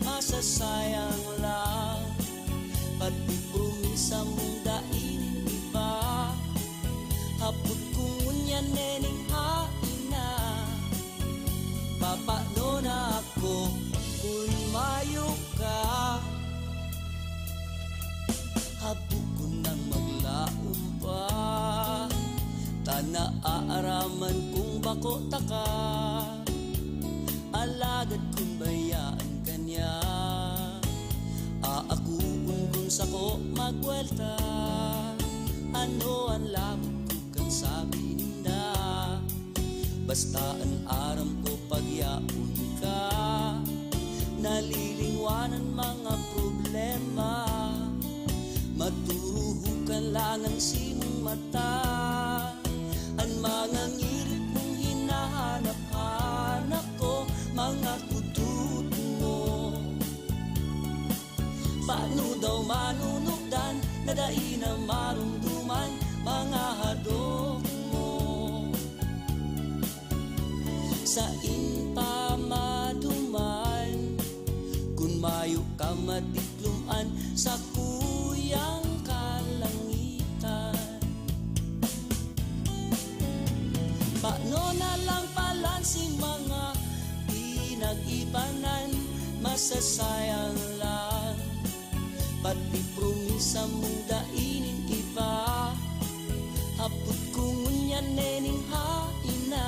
masasayang lang. Pati promisa mong dainin iba, hapot kong ngunyan nening haina. Papaano na ako kung mayo ka? Hapot ko nang maglaong pa, tanaaraman kung bako taka, alagad kung bayaan kanya. Aakuun kung sako magwelta, ano ang labot ko kang sabi ninda. Basta ang aram ko pagyaon ka, nalilingwanan mga problema. Maturuhukan lang ang sinong mata, ang mga ngirit mong hinahanap-hanap ko, mga kutut mo. Paano daw manunugdan, nadain na marumduman, mga hadok mo. Sa inpa maduman, kung mayo ka matikluman, sa kuyang kalangitan. Paano na lang palan si mga pinag-ibanan, masasayang lang. Pati promisa mong dainin iba, hapot kong ngunyan nening haina.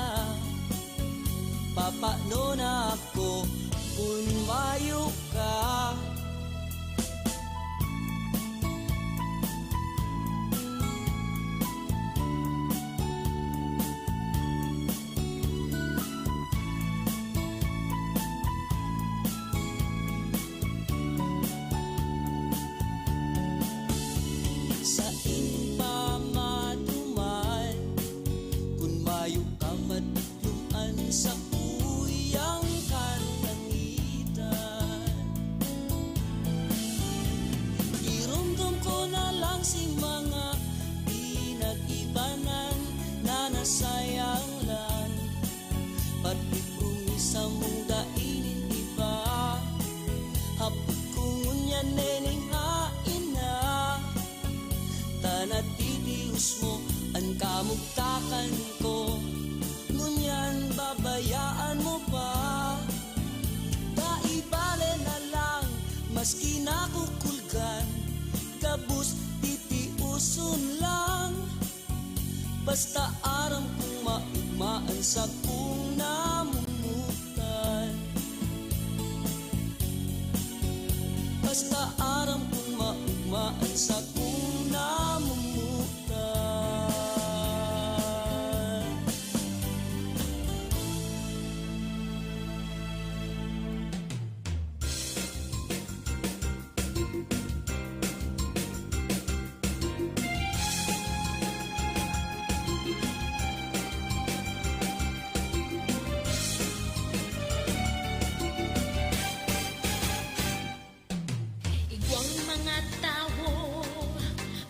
Papaano na ako kung mayo ka? Basta aram kong maugmaan sa kung namumutan. Basta aram kong maugmaan sa kung namumutan.
Igwang mga tao,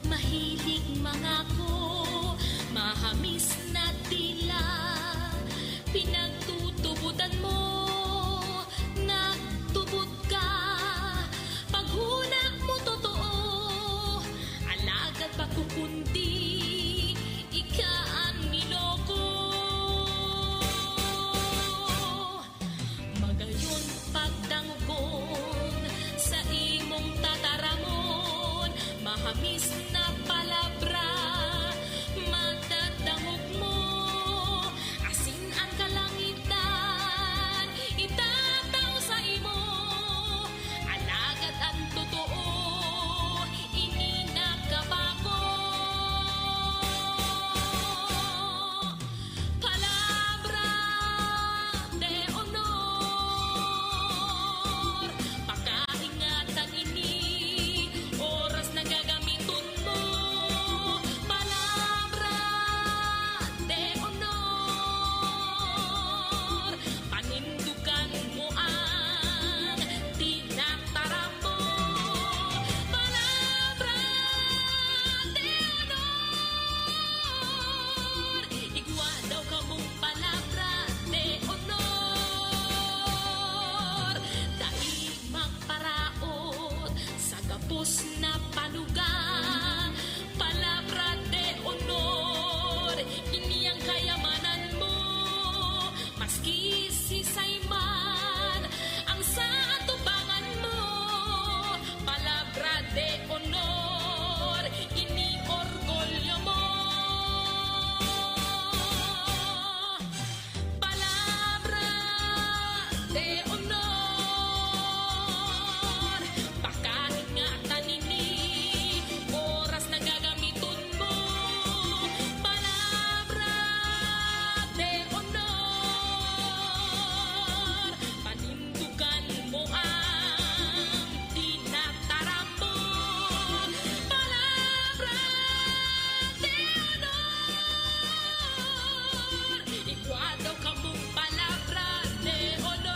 mahilig mangako, mahamis na tila, pinagtutubutan mo, nagtubod ka, paghuna mo totoo, alagad pagkukundi, ika ang niloko. Magayon pagdangon sa imong tataramon, mahamis na palabra, matadangog mo, asin ang kalangitan, itataw sa imo, alagad ang totoo, ini nakabako. Palabra de honor, pakaingatan ini, oras na gagamiton mo. Palabra de honor, panindugan mo ang tinataram mo. Palabra de honor, igwa daw ka mong palabra de honor. Dahil magparaot sa gapos na paluga, palabra de honor, ini ang kayamanan mo. Maski sisay man ang sa atubangan mo, palabra de honor, ini orgulyo mo. Palabra de honor, pakaingatan ini, oras na gagamiton mo. Palabra de honor, panindugan mo ang tinataram mo. Palabra de honor, igwa daw ka mong palabra de honor.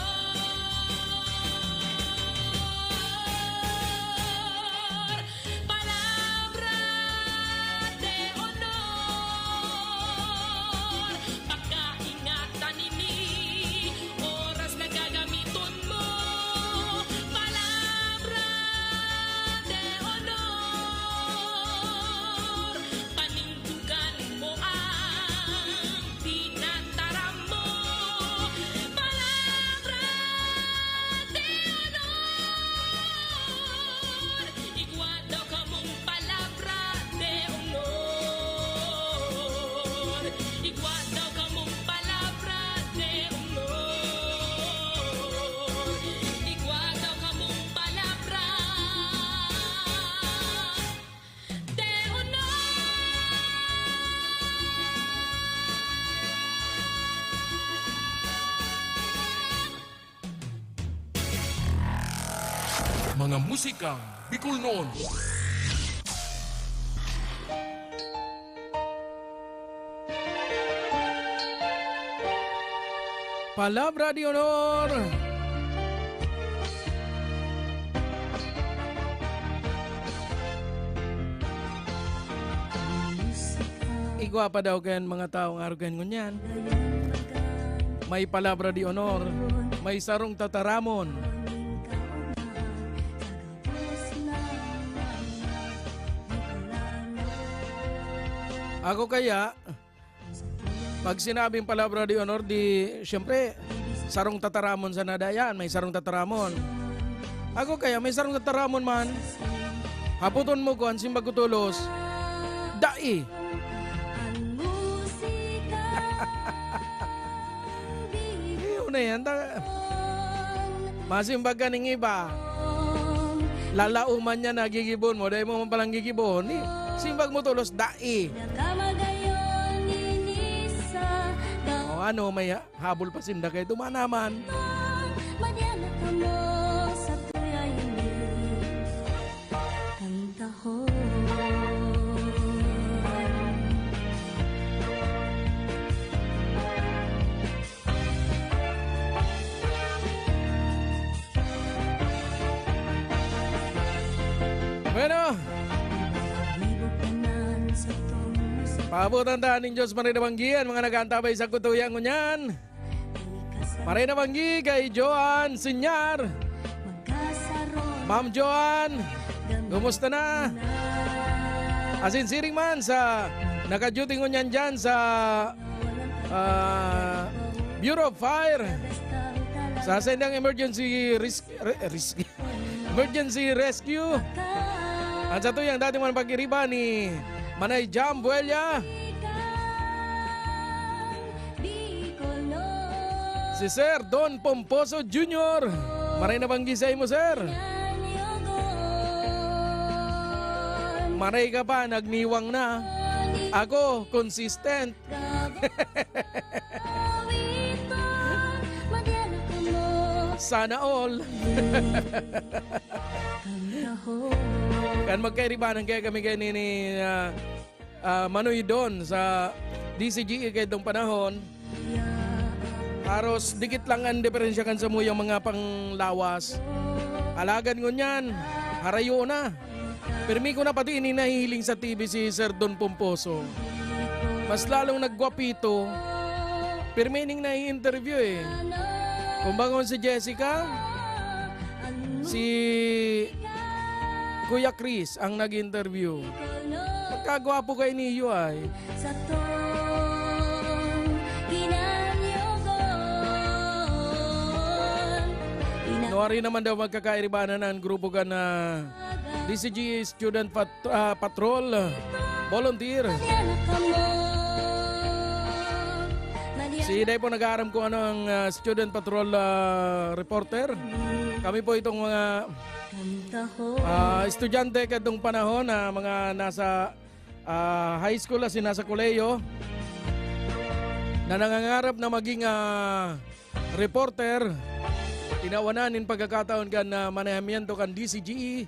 Palabra de honor, pagkaingatan ini, oras na gagamiton mo. Palabra de honor, panindugan mo ang tinataram mo. Palabra de honor, igwa daw ka mong palabra de honor. Igwa daw ka mong palabra de honor. Igwa daw ka mong palabra de
Mga musikang Bicol noon.
Palabra de honor. Igwa pa daw kayan mga taong arugan ngunyan. May palabra de honor. May sarong tataramon. Ako kaya, pag sinabing palabra de honor, di, siyempre, sarong tataramon sa nadayan, may sarong tataramon. Ako kaya, may sarong tataramon man, haputon mo ko, ansin bagutulos, dai. na yan. Masimbag ka ng iba. Lalauman niya na gigibon mo. Dahil mo man palang gigibon. Simbag mo tulos, dai. O ano, may habol pa sinda kayo. Dumanaman. Bueno, paabutan tahan ng Diyos maray na banggian, mga nag-antabay sa kutuyang ngunyan. Maray na banggi kay Joan Sinyar. Ma'am Joan, kumusta na? Asin siring man sa naka-duty ngunyan dyan sa Bureau of Fire. Sa sendang emergency emergency rescue. Ang sa tuyang dati man pag-iriba ni Manay Jam Buelya. Si Sir Don Pomposo Jr. Maray na banggi sa imo, Sir. Maray ka pa, nagniwang na. Ako, consistent. Sana all. Kan magkairibanan kaya kami kayo ni Manoy Don sa DCGE kayo itong panahon. Haros dikit lang ang diferensya kan sa mo yung mga panglawas. Alagan ko niyan, harayo na. Pirmi ko na pati ininahiling sa TV si Sir Don Pomposo. Mas lalong nagwapito. Pirmi ning nai-interview eh. Kumbangon si Jessica, si Kuya Chris ang nag-interview. Magkagwapo kay niyo ay. Nuwari naman daw magkakairibanan ng grupo ka na DCG Student Patrol Volunteer. Si Iday po nag-aaram kung ano ang Student Patrol reporter. Kami po itong mga estudyante kadtong panahon na mga nasa high school as nasa koleyo na nangangarap na maging reporter. Tinawanan in pagkakataon kan na manahamiento kan DCGE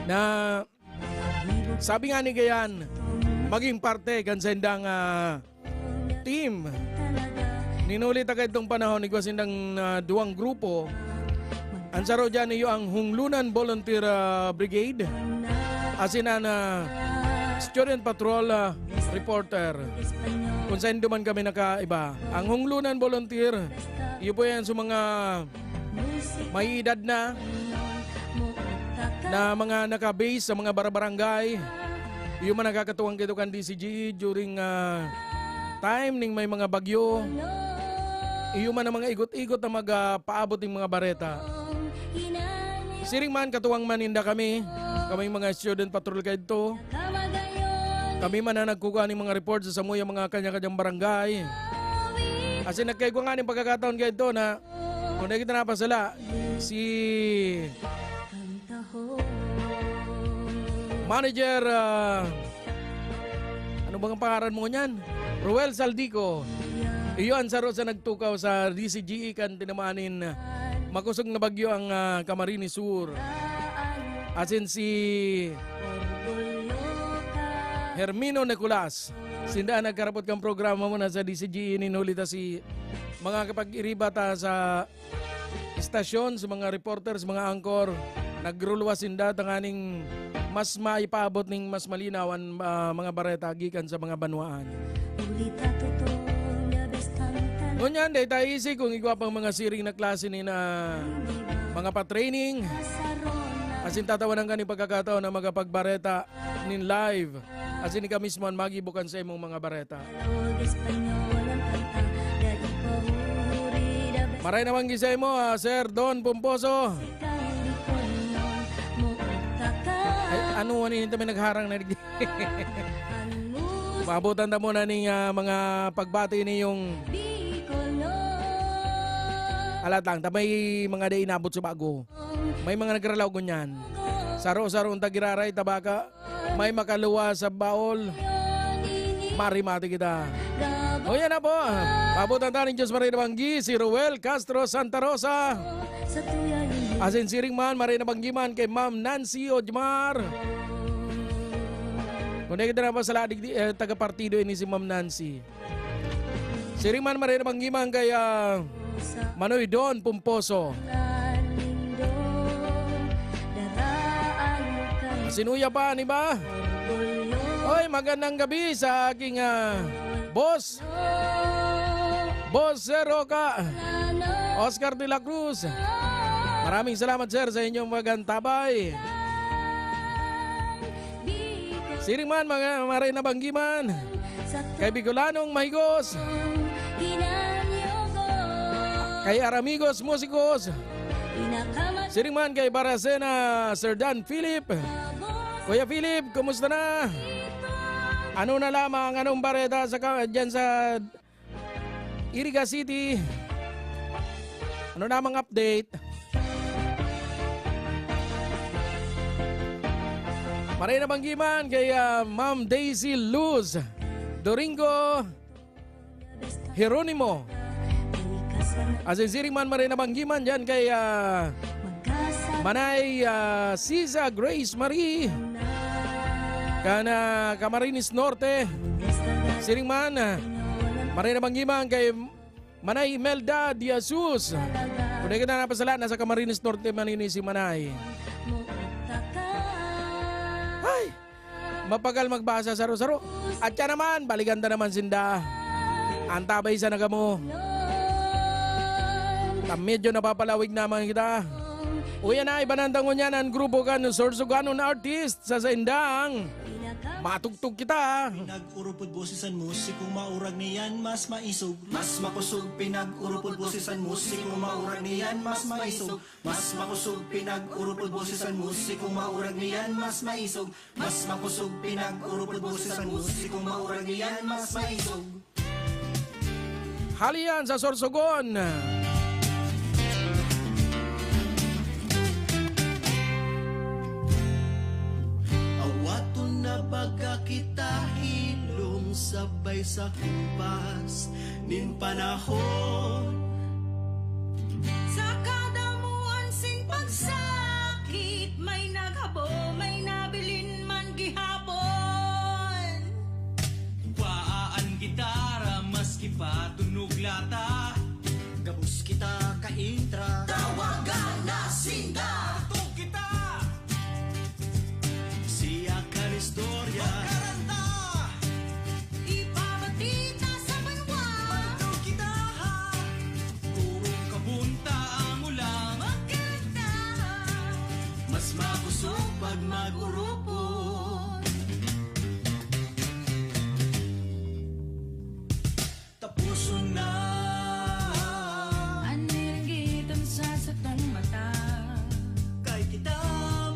na sabi nga ni Gayan maging parte kan sendang team. Ninulit agad itong panahon ni Gwasindang duwang grupo. Ansaro dyan niyo ang Hunglunan Volunteer Brigade asin na Student Patrol Reporter. Kung saan duman kami nakaiba. Ang Hunglunan Volunteer, iyo po yan sa mga may edad na mga naka-base sa mga barangay. Iyo man nakakatuwang kito kan DCG during time ning may mga bagyo. Iyo man ang mga igot-igot na magpaabot ng mga bareta. Siring man katuwang maninda kami mga student patrol kayo to. Kami man na nagkukuha ng mga reports sa mga kanya-kanyang barangay. Kasi nagkaigwa nga ng pagkakataon kayo to na kung nakita na pa sila si Manager ano bang pangalan mo niyan? Ruel Saldico. Iyon sa sa nagtukaw sa DCGE kan tinamanin makusog na bagyo ang Camarines Sur. Asin si Hermino Nicolas. Sinda nagkarapot kang programa mo na sa DCGE ninulita si mga kapag-iribata sa istasyon, sa mga reporters, mga anchor. Nagrulwa sinda tanganing mas maipaabot ning mas malinawan mga bareta gikan sa mga banwaan. Ngunyan, day tayo isi kung igwa pang mga siring na klase ni na mga pa-training. Asin tatawanan ka ni pagkakataon na magapagbareta nin live. Asin ni ka mismo ang magibukan sa imong mga bareta. Maray naman gisay mo, Sir Don Pomposo. Ay, ano wani nito may nagharang na Mabutan ta muna ning mga pagbati niyong Alatang, ta may mga day inabot sa bago. May mga nagralaw ganyan. Saro-saro ang tagiraray, tabaka. May makaluwa sa baol. Marimati kita. O yan na po. Pabutan tayo ng Diyos Marina Banggi, si Ruel Castro Santa Rosa. Asin siring man, Marina Banggiman kay Ma'am Nancy Ojmar. Kung nakita na pa sa ladig taga-partido ini si Ma'am Nancy. Siring man, Marina Banggiman kay Manoy Don Pumposo. Sinuya pa, ni ba? Oy, magandang gabi sa aking boss. Boss Sir Roca. Oscar de la Cruz. Maraming salamat sir sa inyong magantabay. Siring man, mga Marina Banggiman. Kay Bicolanong Mahigos. Kay Aramigos Musikos. Siring man kay Baracena Sir Dan Philip. Kuya Philip, kumusta na? Ano na lamang, anong bareta dyan sa Iriga City? Ano namang update? Marina Banggiman kay Ma'am Daisy Luz Doringo Jeronimo. Asin siring man Marina Banggiman dyan kay Manay Sisa Grace Marie kana Camarines Norte. Siring man Marina Banggiman kay Manay Imelda Diasus. Kung na kita napasalaan, nasa Camarines Norte manini si Manay. Ay, mapagal magbasa saro-saro. At yan naman, baliganda naman sinda. Antabay sa nagamo. Medyo napapalawig naman kita. Uya na, ibanandangon niya ng grupo ka ng Sorsoganon artist sa Sindang. Matugtog kita.
Pinag-urupod bosisan musikong maurag niyan mas maisog. Mas makusog pinag-urupod bosisan musikong maurag niyan mas maisog. Mas makusog pinag-urupod bosisan musikong maurag niyan mas maisog. Mas makusog pinag-urupod bosisan musikong maurag niyan mas maisog.
Halian sa Sorsogon.
Awaton na baga kita hilom sabay sa kumpas nin panahon.
Sa kadamuan sing pagsakit, may naghabo, may nabilin man gihapon.
Waan gitara maski pa tunog lata.
Gabus kita ka-intra,
Tawagan na sinda. Tug kita.
siya ka istorya.
Magkaranta.
Ipabatita sa banwa.
Tug kita. Purong kabunta ang ulang.
Magkanta.
Mas makusog pag mag-urupod. Tapuson na
Anirgitan sa satong mata.
kay kita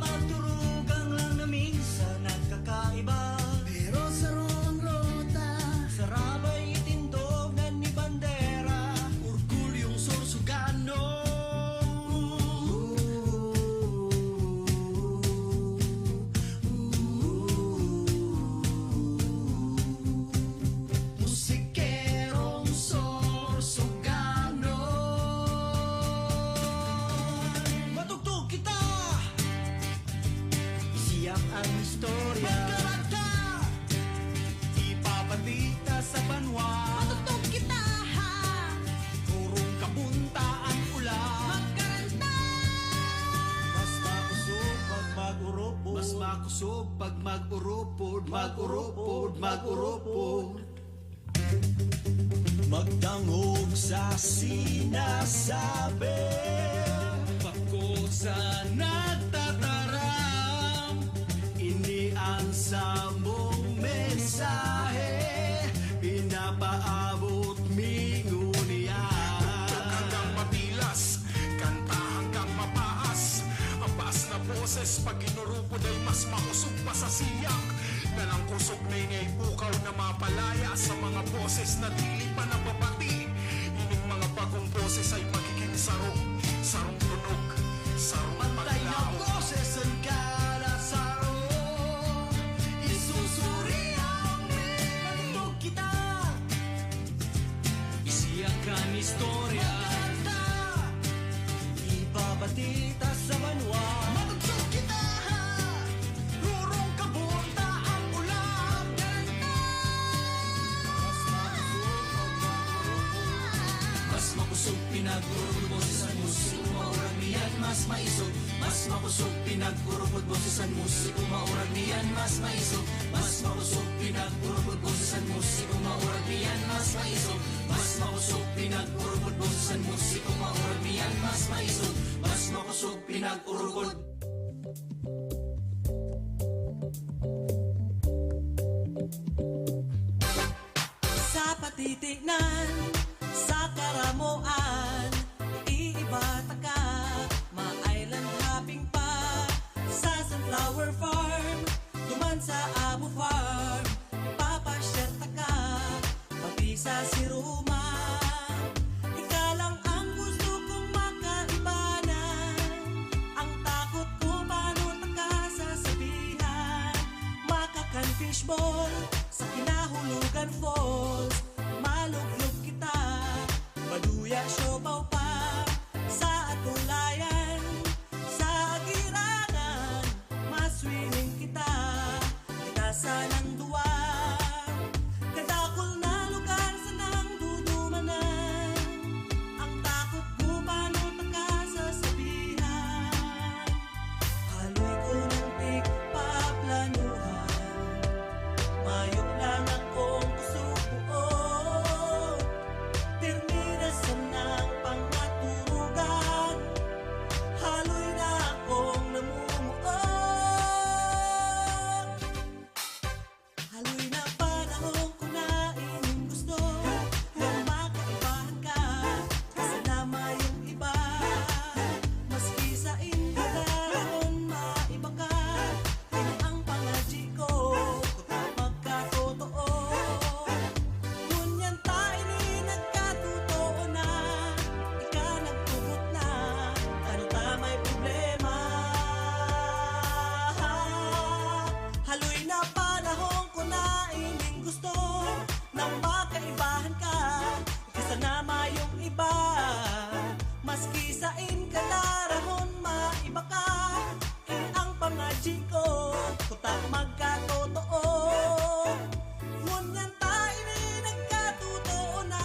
maturugang lang na minsan nagkakaiba. Pero sa roong rota, sarabay itindog na ni bandera, orgulyong Sorsogano. Musikerong Sorsogano.
Matugtog kita.
Siyak ang istorya.
Magkaranta. Ipabatita sa banwa.
Matugtog kita.
Purong kabunta ang ulang.
Magkaranta.
Mas makusog pag mag-urupod. Mas makusog pag mag-urupod. Mag-urupod, mag-urupod. Magdangog sa sinasabi.
Pako sa nagtataram.
Ini ang samong mensahe. Pinapaabot mingo niya.
Hanggang mapilas, kanta hanggang mapaas. Abas na boses pag inurupod ay mas makusog pa sa siyak. Nalang kusog na ingay bukaw na mapalaya sa mga boses na dili pa nababati. Ining mga bagong boses ay magiging saro, sarong tunog, sarong
Pantay na
pagdamo.
boses ang kada saro. Isusuri ang pinagtog kita. Isiyakan istorya. Magkanta. Ibabatita sa banwa. Magtog kita. Rurong kabunta ang ulam. Mas makusog pinag-urod boses ang musik maurag niyan mas maisog. Mas makusog pinag-urod boses ang musik maurag niyan mas maisog. Mas makusog pinag-urod boses ang musik maurag niyan mas maisog. Mas makusog pinag-urod boses ang musik maurag niyan mas maisog. Mas makusog pinag-urod. Sa patitignan, sa karamuan, iibata ka, ma-island hopping pa, sa sunflower farm, duman sa Abu Farm, papasyerta ka, pati sa Siruma. Ika lang ang gusto kong makaibanan, ang takot ko paano taka sasabihan, makakan fishball, sa kinahulugan falls, maluglog kita, maduya siopaw pa, sa atulayan, sa agirangan, maswimming kita, kita sa nang duwa, kadakol na lugar sa nang dudumanan, ang takot ko paano taka sasabihan, haloy ko ng tigpaplanuhan. Mayok lang akong kusubuon, terminasan ng pangaturugan, haloy na akong namumuon. Haloy na panahon ko na inyong gusto, nang makaibahan ka, kasi nama yung iba, maski sa indagaron maiba ka, yun ang pangadji ko. Ngunyan tayo ni nagkatotoo na, ika nagtugot na, ano ta may problema. Haloy na panahon ko na ining gusto, nang makaibahan ka, kasi nama yung iba, maski sa inkadarahon maiba ka, ang pangadji ko, kutak magkatotoo. Ngunyan tayo ni nagkatotoo na,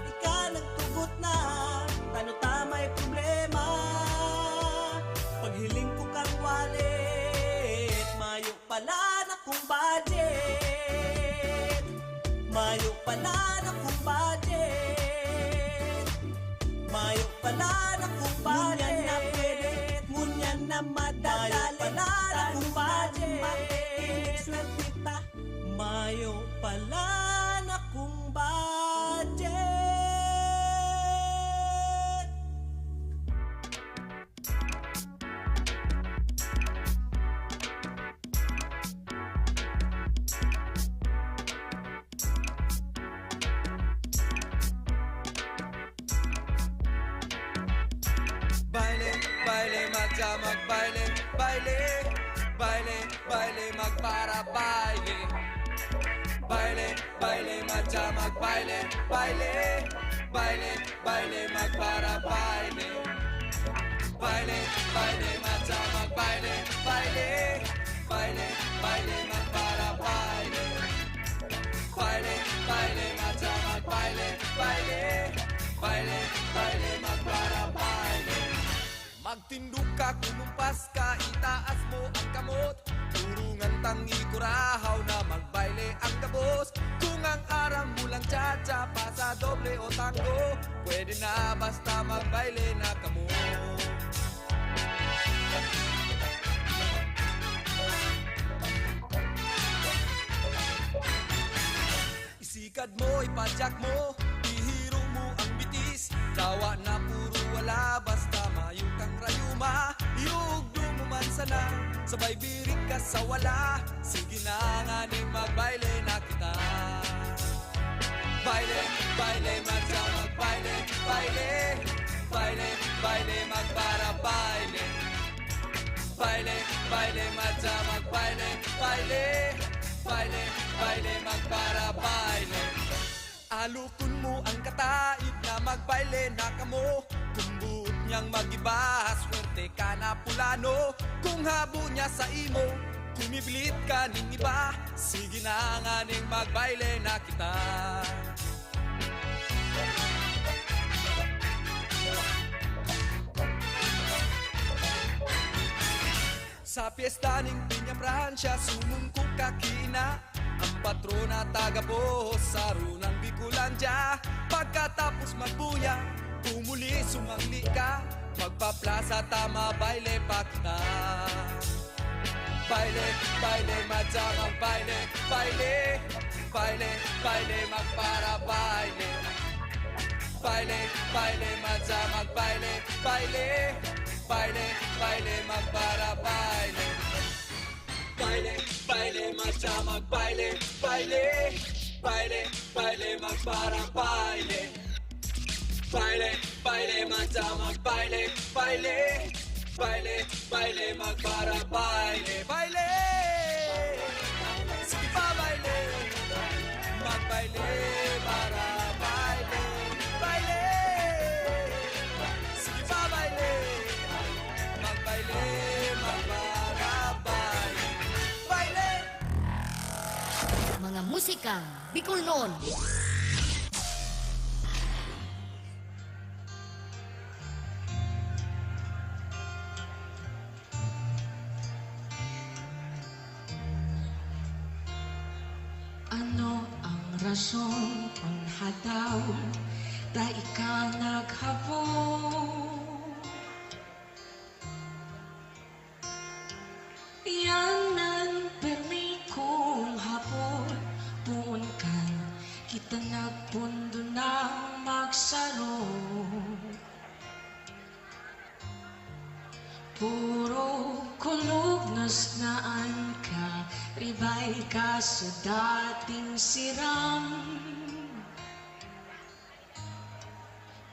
ika nagtugot na, ano ta may problema. Paghiling ko kang wallet, mayo pala na kong budget, mayo pala na kong budget, mayo pala na kong budget. Ngunyan na pwede, ngunyan na madadali, na kong budget. Swerte mayo pala na kong budget. Baile, baile, magja magbaile, baile, baile, baile, magpara baile. Baile, baile, magja magbaile, baile, baile, baile, magpara baile. Baile, baile, magja magbaile, baile, baile, baile, magpara baile. Baile, baile, magja magbaile, baile, baile, baile, magpara baile. Magtindog ka, kumumpas ka, itaas mo ang kamot. Turungan tangi kurahaw na magbaile ang kabos. Kung ang aram mo lang cha-cha pa sa doble o tango, pwede na basta magbaile na kamo. Isikad mo, ipadyak mo, ihiro mo ang bitis. Dawa na puro wala, basta mayo kang rayuma. Iugdo mo man sana, sabay birik ka sa wala. Sige na nga ni magbaile na kita. Baile, baile, magja magbaile, baile, baile, baile, magbara, baile. Baile, baile, madya magbaile, baile. Baile, baile, magbara, baile. Alukon mo ang kataid na magbaile na kamo. Kung buot niyang magiba, swerte ka na pulano. Kung habo niya sa imo, kumibilit ka ning iba. Sige na nga ning magbaile na kita. Sa piyesta ning Piña Francia, sumungkok kakina. Ang patrona taga-bohos sa runang Bicolandia. Pagkatapos magbuya, umuli sumangli ka. Magpaplaza tama, baile pa kita. Baile, baile, madya magbaile, baile. Baile, baile, magpara, baile. Baile, baile, madya magbaile, baile. Baile, baile, magpara, baile. Baile, baile, madya magbaile, baile. Baile, baile, magpara, baile. Baile, baile, madya magbaile, baile. Baile, baile, magpara, baile, baile. Sige pa, baile. Magbaile, para baile, baile. Sige pa, baile. Magbaile, magpara, baile, baile.
Mga musikang Bicol noon.
Ano ang rason kung hadaw da ika naghabong? Yanan perni kong hapon puon kan kita nagpundo ng magsaro. Puro kulog nasnaan ka, ribay ka sa dating siram.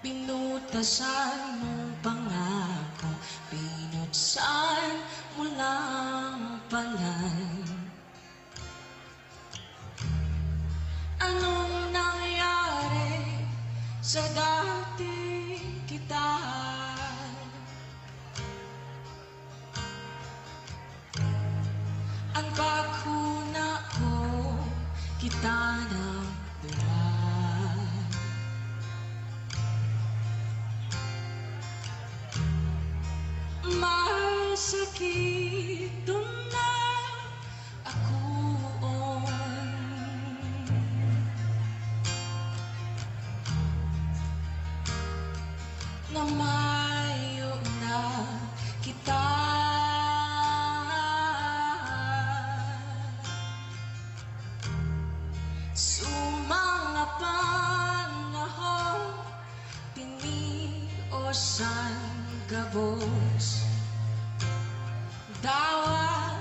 Pinutasan mong pangako, pinutsan mo lang palan. Anong nangyari sa dating kita? Ang kakuna ko, kita ng buwan. Masakit doon na ako na mayo na kita. Sumanga panahon, tiniosan gabos. Dawa,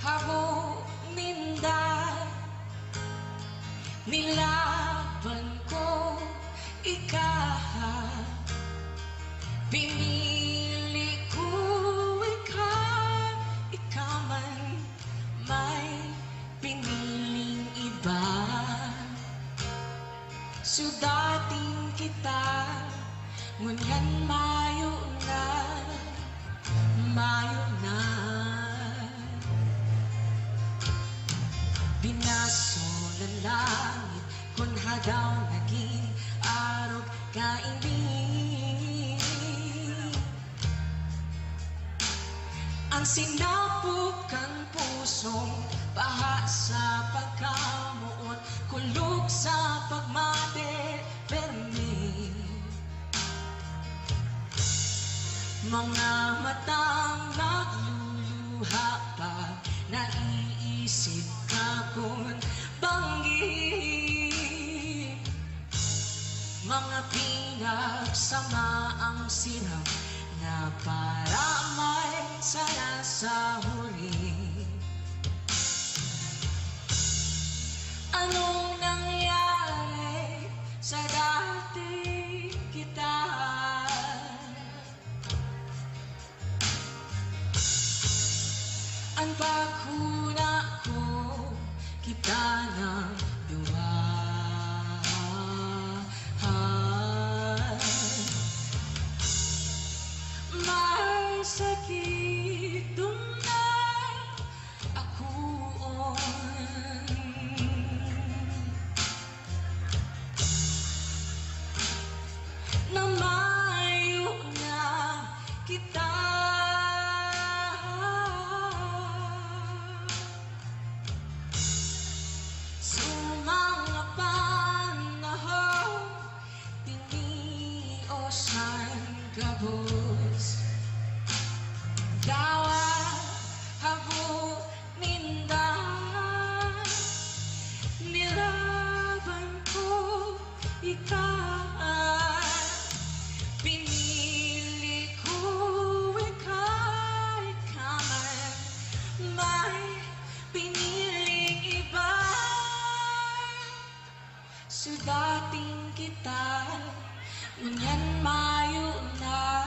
habo, ninda, nilaban ko, ikaha. Pinili ko ikaw man may piniling iba. Sudating kita, ngunyan mayo na, mayo na. Binaso ng langit, kung hadaw naging araw kaibig. Ang sinapok ang pusong baha sa pagkamuot, kulog sa pagmate, permi. Mga matang nagluluha pa, naiisip ka kung banggi. Mga pinagsamaang siram na para may saya sa huli. Anong nangyari sa dating kita? sa dating kita, ngunyan mayo na,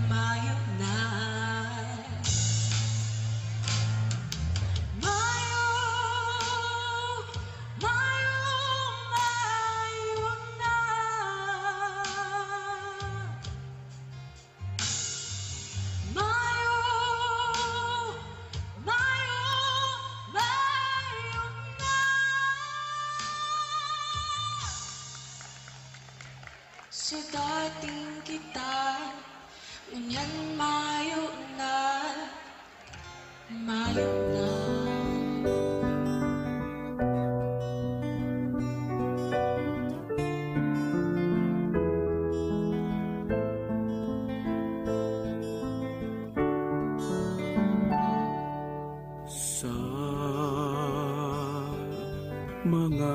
mayo na. Mayo, mayo, mayo na. Mayo, mayo, mayo na. Sa dating kita, ngunyan mayo na, mayo na.
Sa mga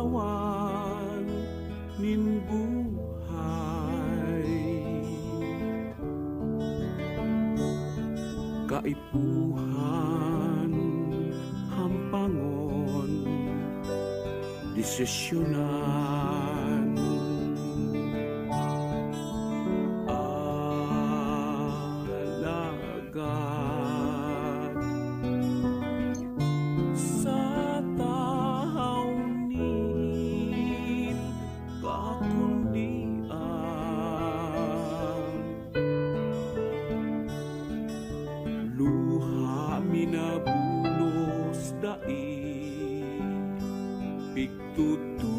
kapurisawan nin buhay, kaipuhan hampangon desisyonan, alagad sa tawnin kakundian, luha minabulos dai pigtutuyo,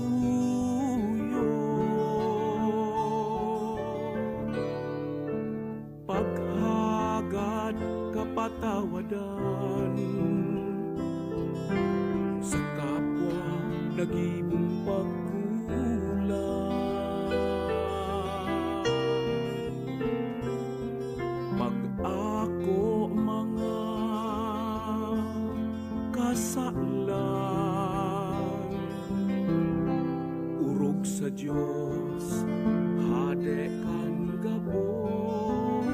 paghagad kapatawadan sa kapwa nagibong pagkulang, pag-ako mga kasalan, urog sa Diyos hade kan gabos,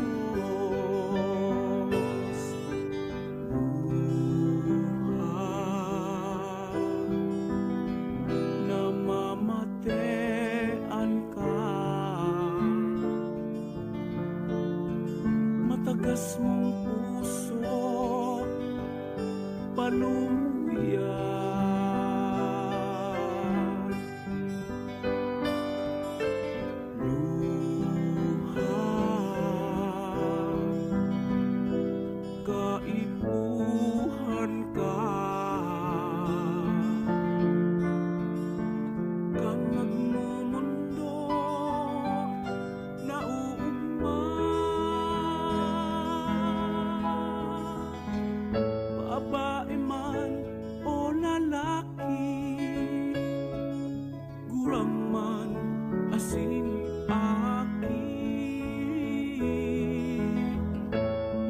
luha namamatean ka, matagas mong puso palumuyan, luha kaipuhan ka, kang nagmumundo na uugma, babae man o lalaki, gurang man asin aki,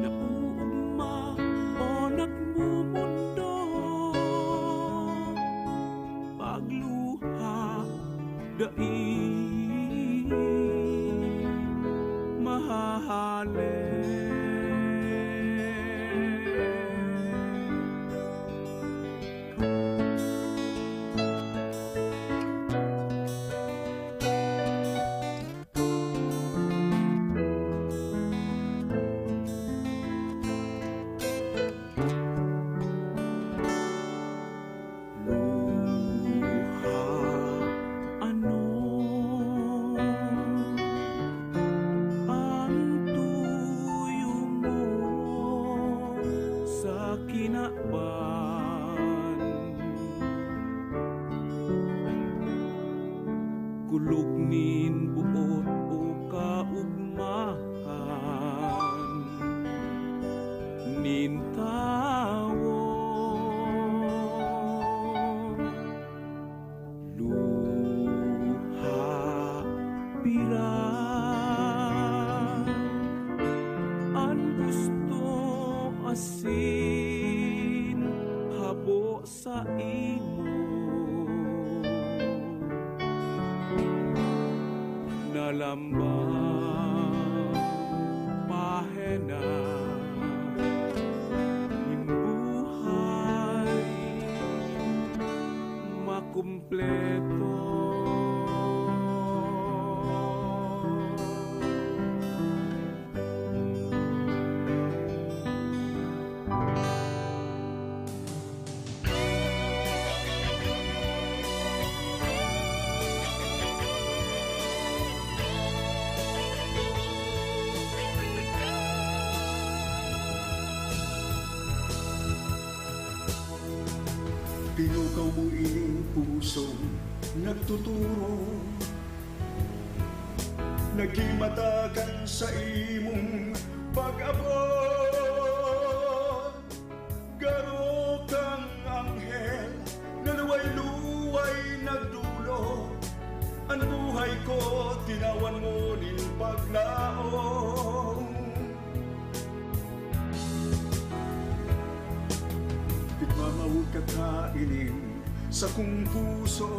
nauugma o nagmumundo, pagluha dai kinakban, kulugnin buot o kaugmahan, nintawo luha pirang an gusto asin habo sa imo, nalambang pahena kumpleto.
Pinukaw mo ining puso nagtuturo, nagimatagan sa imong pag-abot. Garo kang anghel na luway-luway nagdulo, ang buhay ko tinawan mo nin paglaong. Mamawag ka kainin sa kong puso,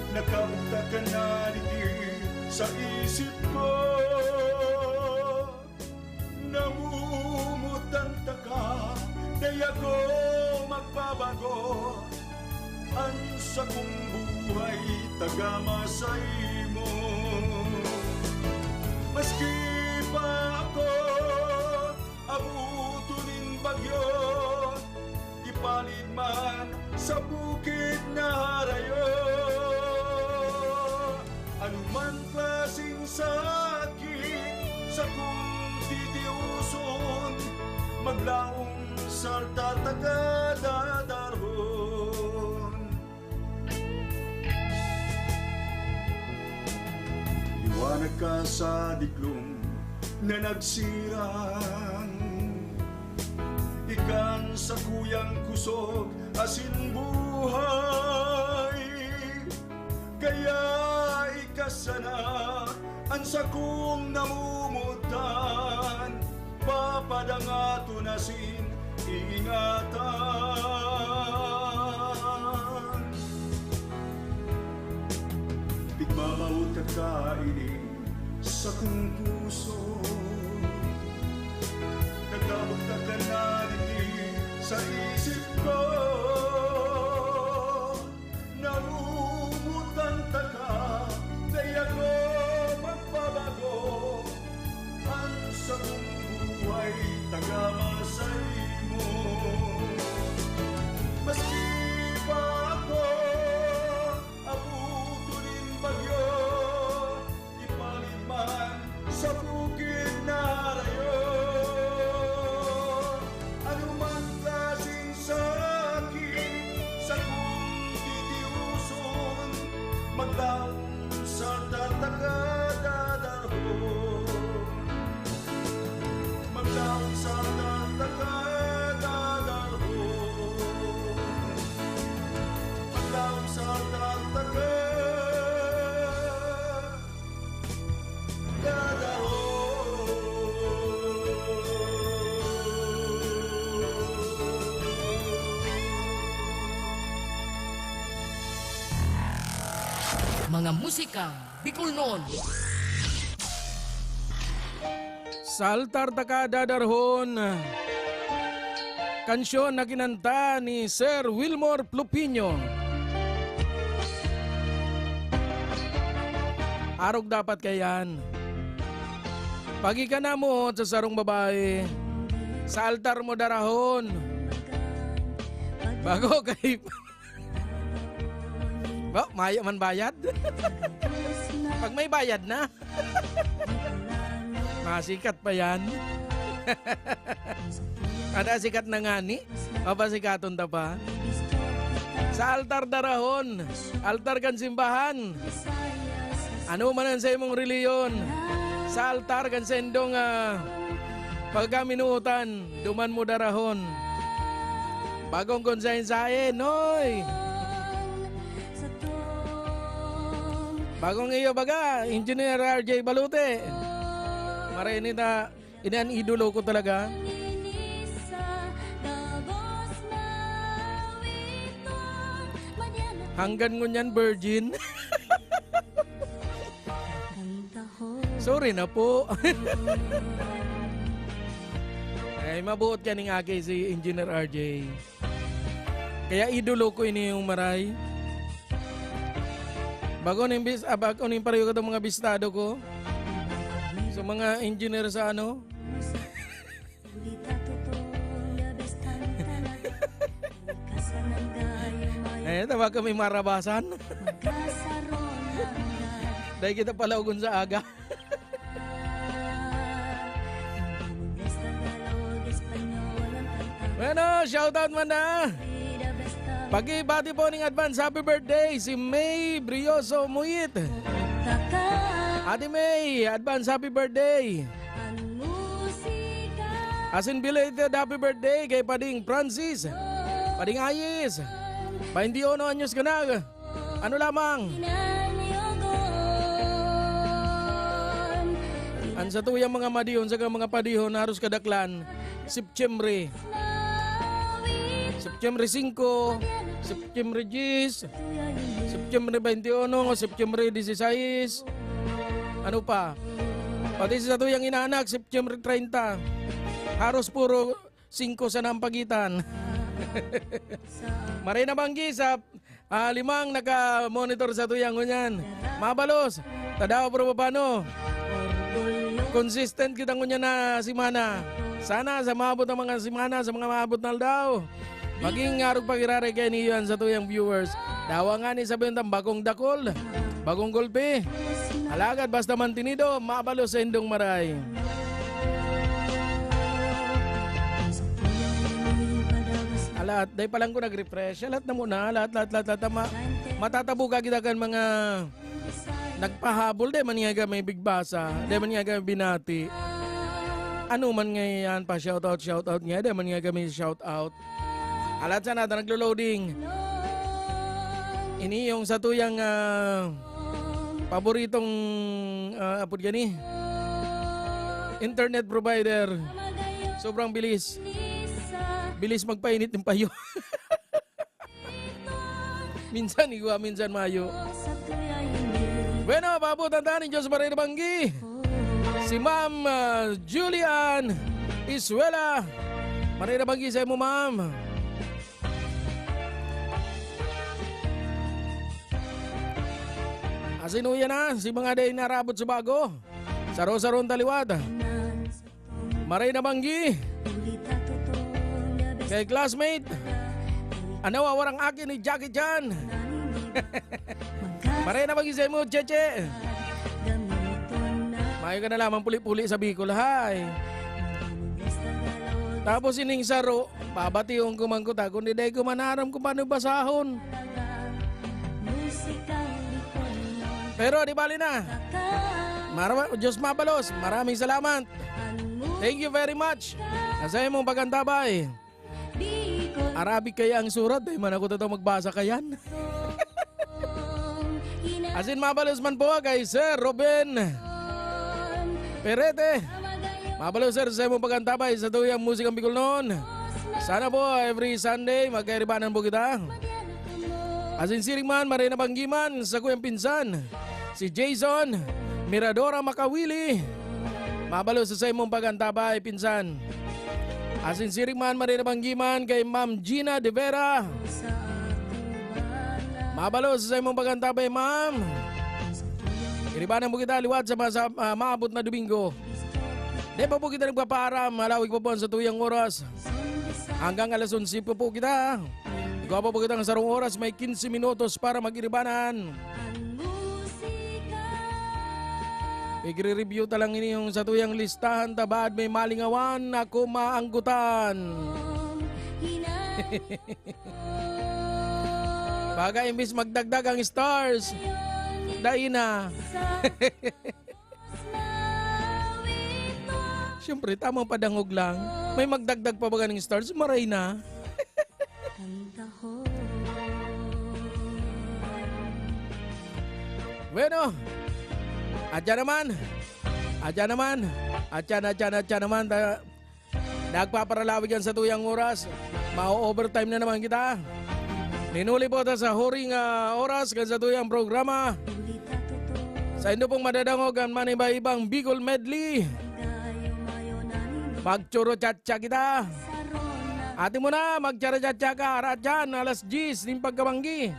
nakabukta ka na sa isip ko. Namumutan ka, di ako magbabago. Ang sa kong buhay tagamasay mo. Maski pa ako abutunin bagyo, ipalid man sa bukid na harayo. Anuman klaseng sakit sa kong titiuson, maglaong salta tagadarhon. Liwanag ka sa diklong na nagsirang, ikan sa kuyang kusog asin buhay. Kaya ikasana ang sakong namumutan, papadangato nasin ingatan. Tigmamawag ka kainin sa kong puso, nagkabagta ka na sa isip ko. Namumutan ka, di ako magbabago. Ang sa kong buhay tagamasay mo. Maski pa ako abutunin bagyo, ipalit man sa bukid na harayo. Anumang klaseng sakit sa kong titiuson, maglaong sa tatagadarhon. Maglaong sa tatagadarhon. Maglaong sa tatagadarhon.
Mga musikang Bicolnon.
Sa altar taka dadarhon, kansyon na kinanta ni Sir Wilmore Plupino. Arog dapat kayan. Pagi ka na mo sa sarong babae, sa altar mo darahon. Bago kay... Ba, man bayad? Pag may bayad na. Masikat pa yan. Ada sikat na nga ni. Papasikaton ta pa. Sa altar darahon, altar kan simbahan. Ano man ang sa imong reliyon, sa altar kan sendong pagkaminutan, duman mo darahon. Bagong konsayin-sayin, noy. Bagong iyo baga, Engineer RJ Balute. Marini na, inan idolo ko talaga. Hanggan ngunyan virgin. Sorry na po. Ay, mabuot ka ning agi si Engineer RJ. Kaya idolo ko ini yung maray. Bago ning pareho ko itong mga bistado ko. So mga engineer sa ano. Eh, tawag kami marabasan. Dahil kita palaugon sa aga. Bueno, shoutout man na. Pagibati po ning advance happy birthday si May Brioso Muit. Ate May, advance happy birthday. Asin belated happy birthday kay Pading Francis. Pading Ayes. 21 anyos ka na. Ano lamang? Ang sa tuyang mga madihon sa mga padihon haros kadaklan September 5, September 10, September 21 o September 16. Ano pa? Pati sa tuyang inaanak September 30. Haros puro 5 sa nampagitan. Marina Banggi sa 5 naka-monitor sa tuyang ngunyan. Mabalos, tadaw pero paano? Consistent kita ngunyan na simana. Sana sa maabot ng mga simana, sa mga maabot na daw. Maging arog pagirare kay niyan sa tuyang viewers. Dawa nga ni sabihin ng bagong dakol, bagong golpe. Alagad basta mantinido, mabalos sa indong maray. Alat, dahil pa lang ko nag-refresh. Lahat na muna, lahat. Matatabuka kita kan mga nagpahabol. Dahil maniyaga may bigbasa. Dahil maniyaga may binati. Ano man ngayon pa shoutout nga. Dahil maniyaga may shoutout. Alat sana na naglo-loading. Ini yung sa tuyang paboritong apod gani. Internet provider. Sobrang bilis. Bilis magpainit ng payo. Minsan igwa, minsan mayo. Bueno, pabutan tayo ni Diyos Marina Banggi. Si Ma'am Julian Isuela. Marina Banggi sa mo, Ma'am. Asinuya na si mga day narabot sa bago. Saro-saron taliwad. Marina Banggi. Kay classmate, ano warang akin ni Jackie Chan. Marina Banggi mo, Cheche. Mayo ka na lamang puli-puli sa Bicol, hay. Tapos ining saro, babatiyon ko man ko ta, kundi day ko manaram kung paano basahon. Pero di bali na. Diyos mabalos, maraming salamat. Thank you very much. Nasa'yo mong pagantabay. Arabic kaya ang surat, eh man ako totoo magbasa kayan. Asin mabalos man po kay Sir Robin Perete. Mabalos sir sa mong pagantabay sa tuyang musikang Bicol noon. Sana po every Sunday magkairibanan po kita. Asin siringman, Marina Banggiman sa kuyang pinsan. Si Jason Miradora Makawili. Mabalos sa mong pagantabay pinsan. Asin siringman, Marina Banggiman kay Ma'am Gina De Vera. Mabalos sa mong pagantabay, Ma'am. Iribanan mo kita liwat sa maabot na Domingo. Di pa po kita nagpaparam, malawig po po sa tuyang oras. Hanggang alas 11 po kita. Ikaw pa po kita ng sarong oras, may 15 minutos para mag-iribanan. Igre-review talang ini yung sa tuyang listahan, tabad may malingawan na kumaanggutan. Baga imbis magdagdag ang stars, dahil na. Siyempre, tamang padangog lang. May magdagdag pa ba ng stars? Maray na. Bueno, adya naman. Nagpaparalawig yan sa tuyang oras. Mau-overtime na naman kita. Ninuli po ta sa huring oras kan sa tuyang programa. Sa indo pong madadangog ang maniba-ibang Bicol Medley. Pagchuro chatcha kita. Ate mo na, magtsara-tsatsa ka, arat dyan, alas 10, ng pagkabanggi.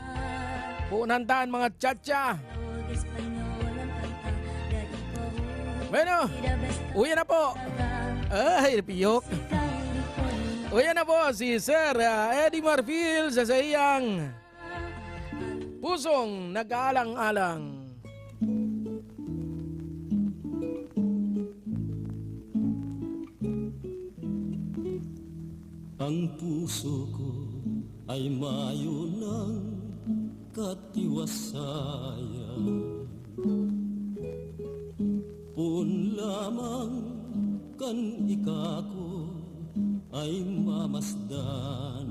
Punantaan mga tsatsa. Bueno, uwi na po. Ay, piyok. Uwi na po si Sir Eddie Marfil sa iyang pusong nag-aalang-alang.
Ang puso ko ay mayo ng katiwasayan. Pun lamang kan ikako ay mamasdan.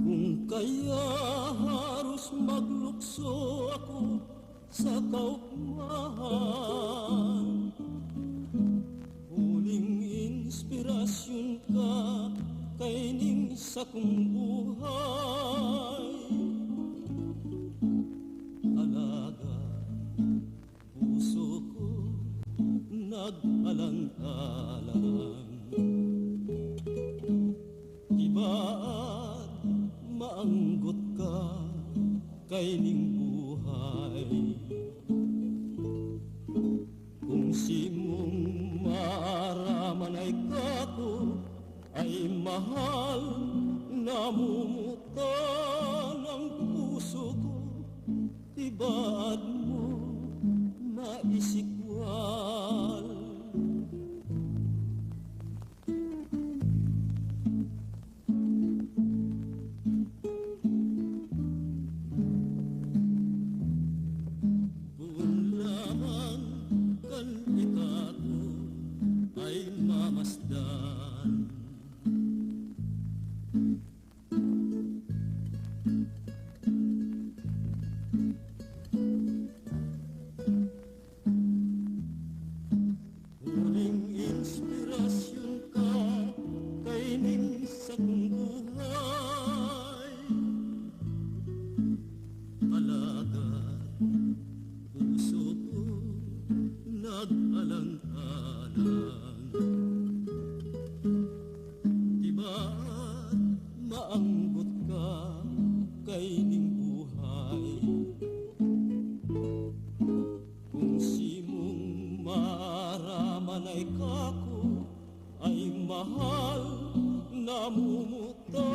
Kung kaya harus maglukso ako sa kaugmahan, huling inspirasyon ka kay ning sa kong buhay. Alaga, puso ko nag-alang-alang. Ibaat maanggot ka kay ning buhay. Kung simong maaraman ay kako ay mahal, namumutan ang puso ko. Ibaat mo maisikwal. Kung lamang kan ikako ay mamasdan. Huling inspirasyon ka kay ning sa kong buhay. Alaga, puso ko nag-alang-alang. Diba't maanggot ka kay ning buhay. Kung simong maraman ay kako ay mahal, namumutan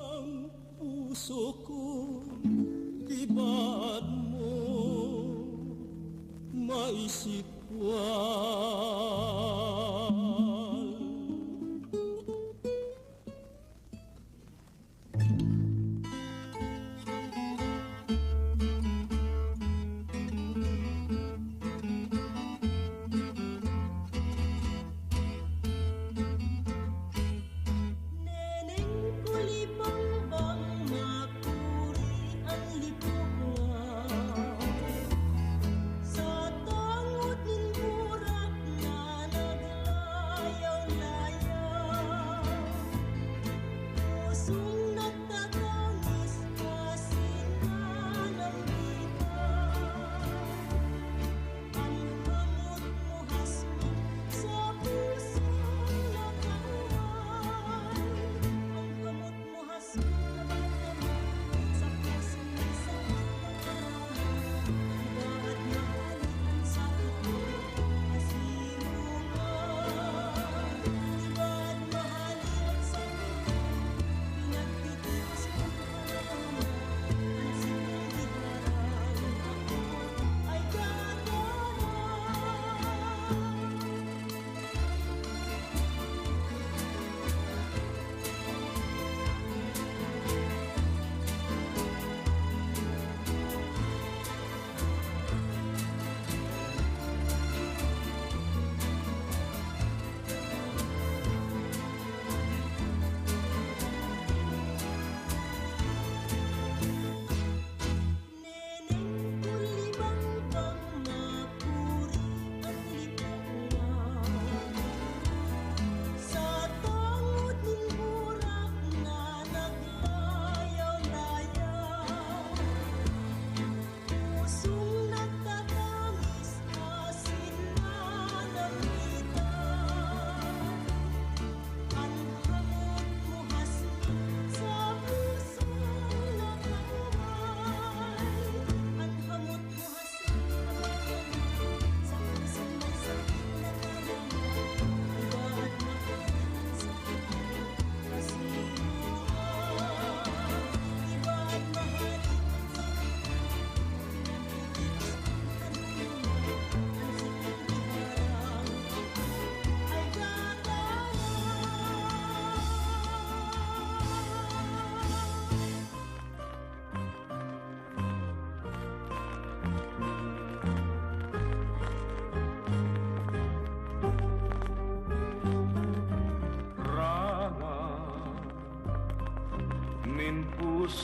ang puso ko. Iba't mo maisikwal.
Neneng kulibang bang makuri ang lipunan. Sa tangot ning burak na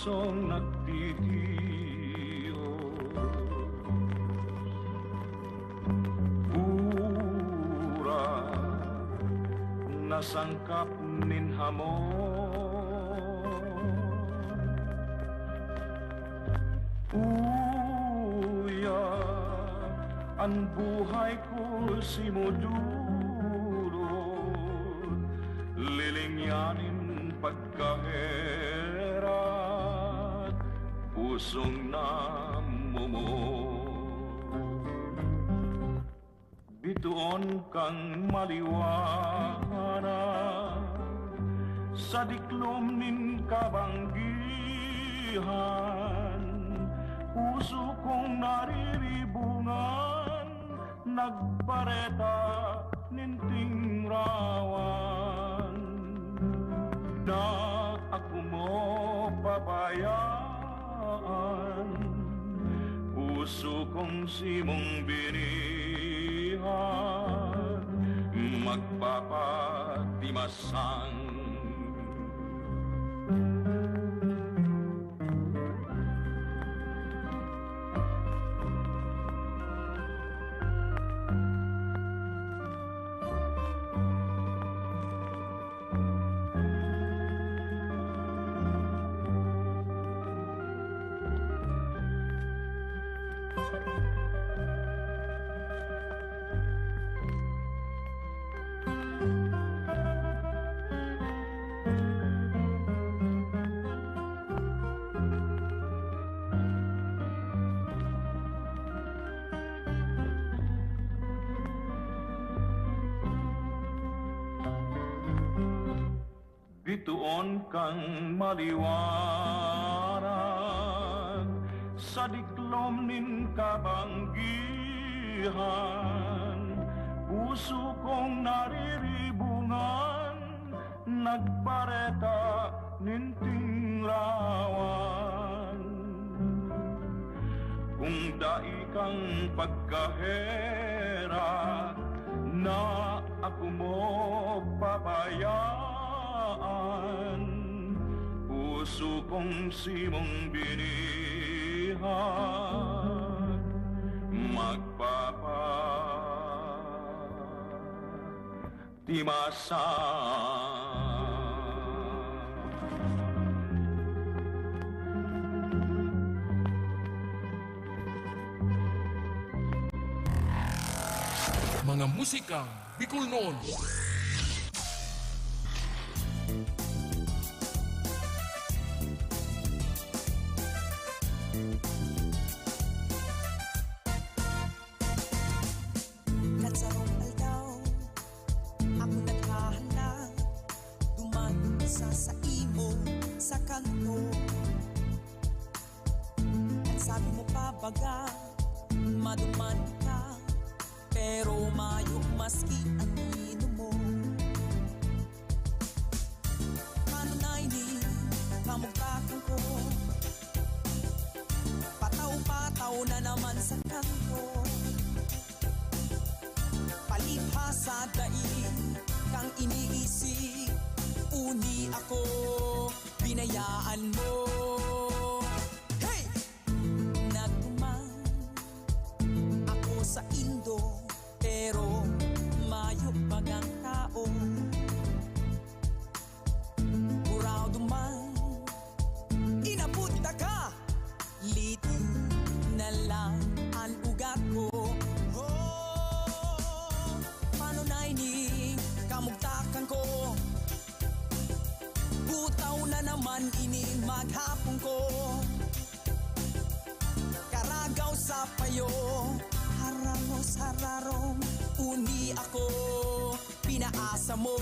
pusong nagtitiyos. Pura nasangkap nin hamon. Uya, ang buhay ko simudulot, lilingyanin pagkaherat, pusong namumot. Bituon kang maliwanag, sa diklom nin kabanggihan, puso kong nariribungan, nagpareta ninting rawan. Na ako mo pabayaan, puso kong simong binihan, magpapatimasang. Bituon kang maliwanag, sa diklom nin kabanggihan, puso kong nariribungan, nagpareta ninting rawan. Kung dai kang pagkahera, na ako mo pabayaan, puso kong simong binihan, magpapatimasang.
Mga musikang Bicol noon.
Nagsarong aldaw, ako naghahanap, duman sa imo sa kanto. Ang sabi mo pa baga, maduman ka, pero mayok maski ang ino mo. Paano na ini, kamugtakan ko, pataw-pataw na naman sa kanto. Palibhasa daig kang iniisip, uni ako, binayaan mo. Hey! Nagtumang ako sa Indo, pero mayo bagang tao. Buraw duman, inapunta ka, liti na lang ang ugat ko. Oh, paano na ini, kamugtakan ko, butaw na naman ini maghapon ko. Karagaw sa payo, haramos hararong, uni ako, pinaasa mo.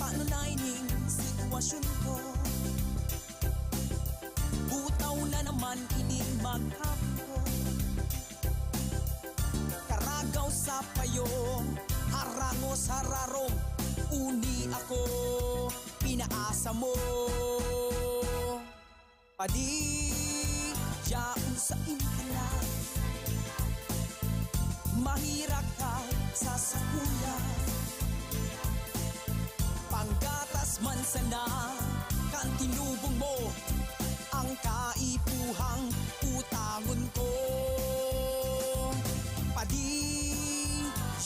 Paano na ining sitwasyon ko, butaw na naman ining maghapon ko. Karagaw sa payo, Hango sa rarong uni ako pinaasa mo. Padi yaon sa imhala, mahirap ka sa sakuya. Panggatas man sana kan tinubong mo ang kaipuhang utangon ko. Padi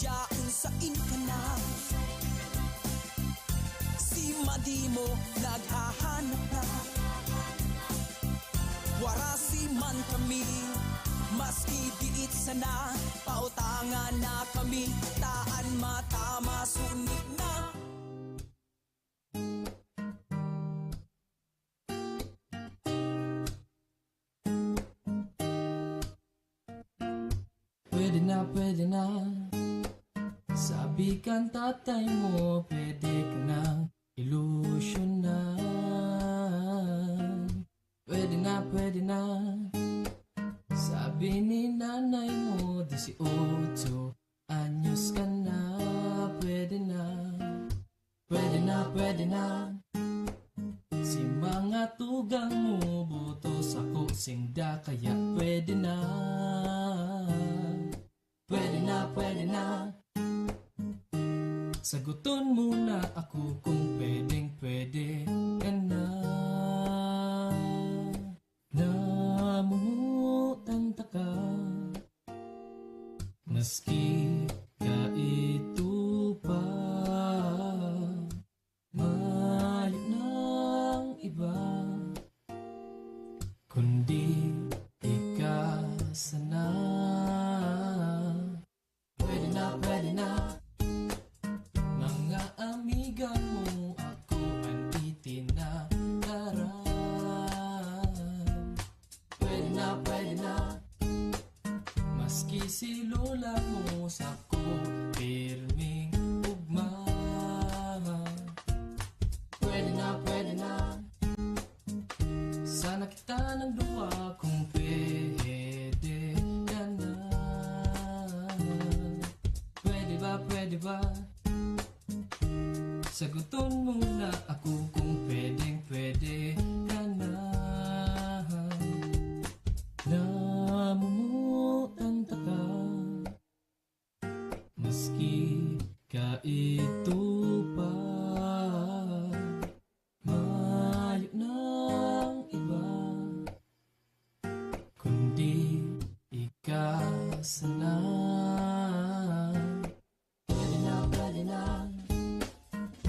yaon sa inkana, si madi mo naghahanap na. Warasi man kami, maski diit sana, pautangan na kami, taan mata masunik na.
Pwede na, sabi kan tatay mo, pwede ka nang ilusyonan. Pwede na, sabi ni nanay mo, 18 anyos ka na. Pwede na, si mga tugang mo, butos ako singda, kaya pwede na. Pwede na, saguton mo na ako kung pwede ka na. Namumutan ka, maski ka ito pa, mayo ng iba, kundi ika sana. Pwede na, mga amiga mo ako ang itinataran. Pwede na, maski si lola mo sa ko pirming ugma. Pwede na, sana kita ng duwa kung pwede ka na. Pwede ba? Saguton mo na ako kung pwede ka na. Namumutan ka, maski ka ito pa, mayo ng iba, kundi ika sana.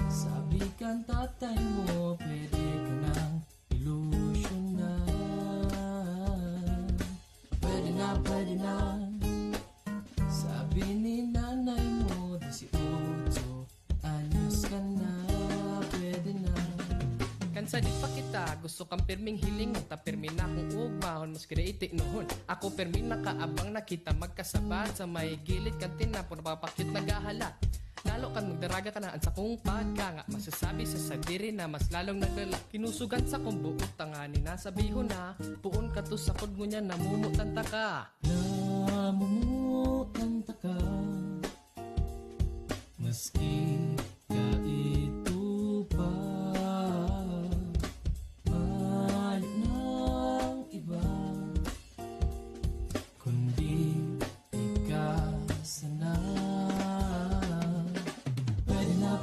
Sabi kan tatay mo, pwede ka nang ilusyonan. Pwede na, sabi ni nanay mo, 18 anyos ka na. Pwede na.
Kansa di pa kita, gusto kang pirming hiling, ta pirmi na kong ugmahon, mas kreiti nohon. Ako pirmi na kaabang na kita magkasabat, sa may gilid kantina, puro papakyut nagahalat. Lalo kan magdaraga ka na sa kong pagkanga, masasabi sa sadiri na mas lalong naglala. Kinusugan sa kong buot tangani na sabihin na, puon ka to sa kod mo niya, namumutan ta ka.
Namumutan ta ka, maski ka ito pa, mayo ng iba, kundi ika sana.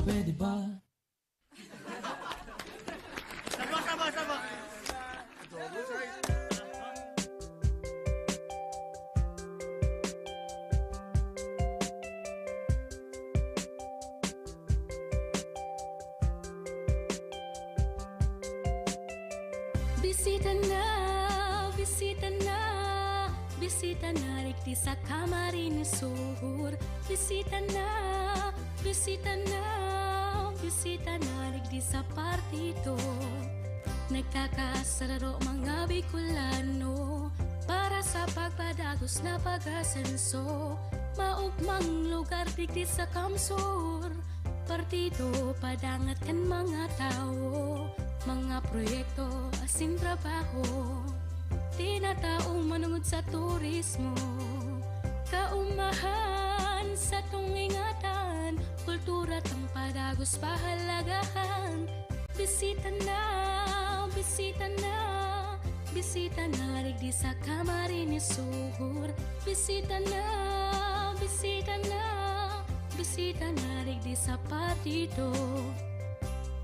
Pwede ba?
Sama.
Bisita na rikti sa kamarin sur. Bisita na rikti sa partito. Nagkakasararo mga Bicolano para sa pagpadagos na pag-asenso. Maugmang lugar rikti sa kamsur. Partido padangat kan mga tao, mga proyekto asin trabaho. Tinataong manungod sa turismo, kaumahan sa tungingatan,
kultura tang padagos pahalagahan. Bisita na, bisita na, bisita na rigdi sa Camarines Sur. Bisita na, bisita na, bisita na rigdi sa partido.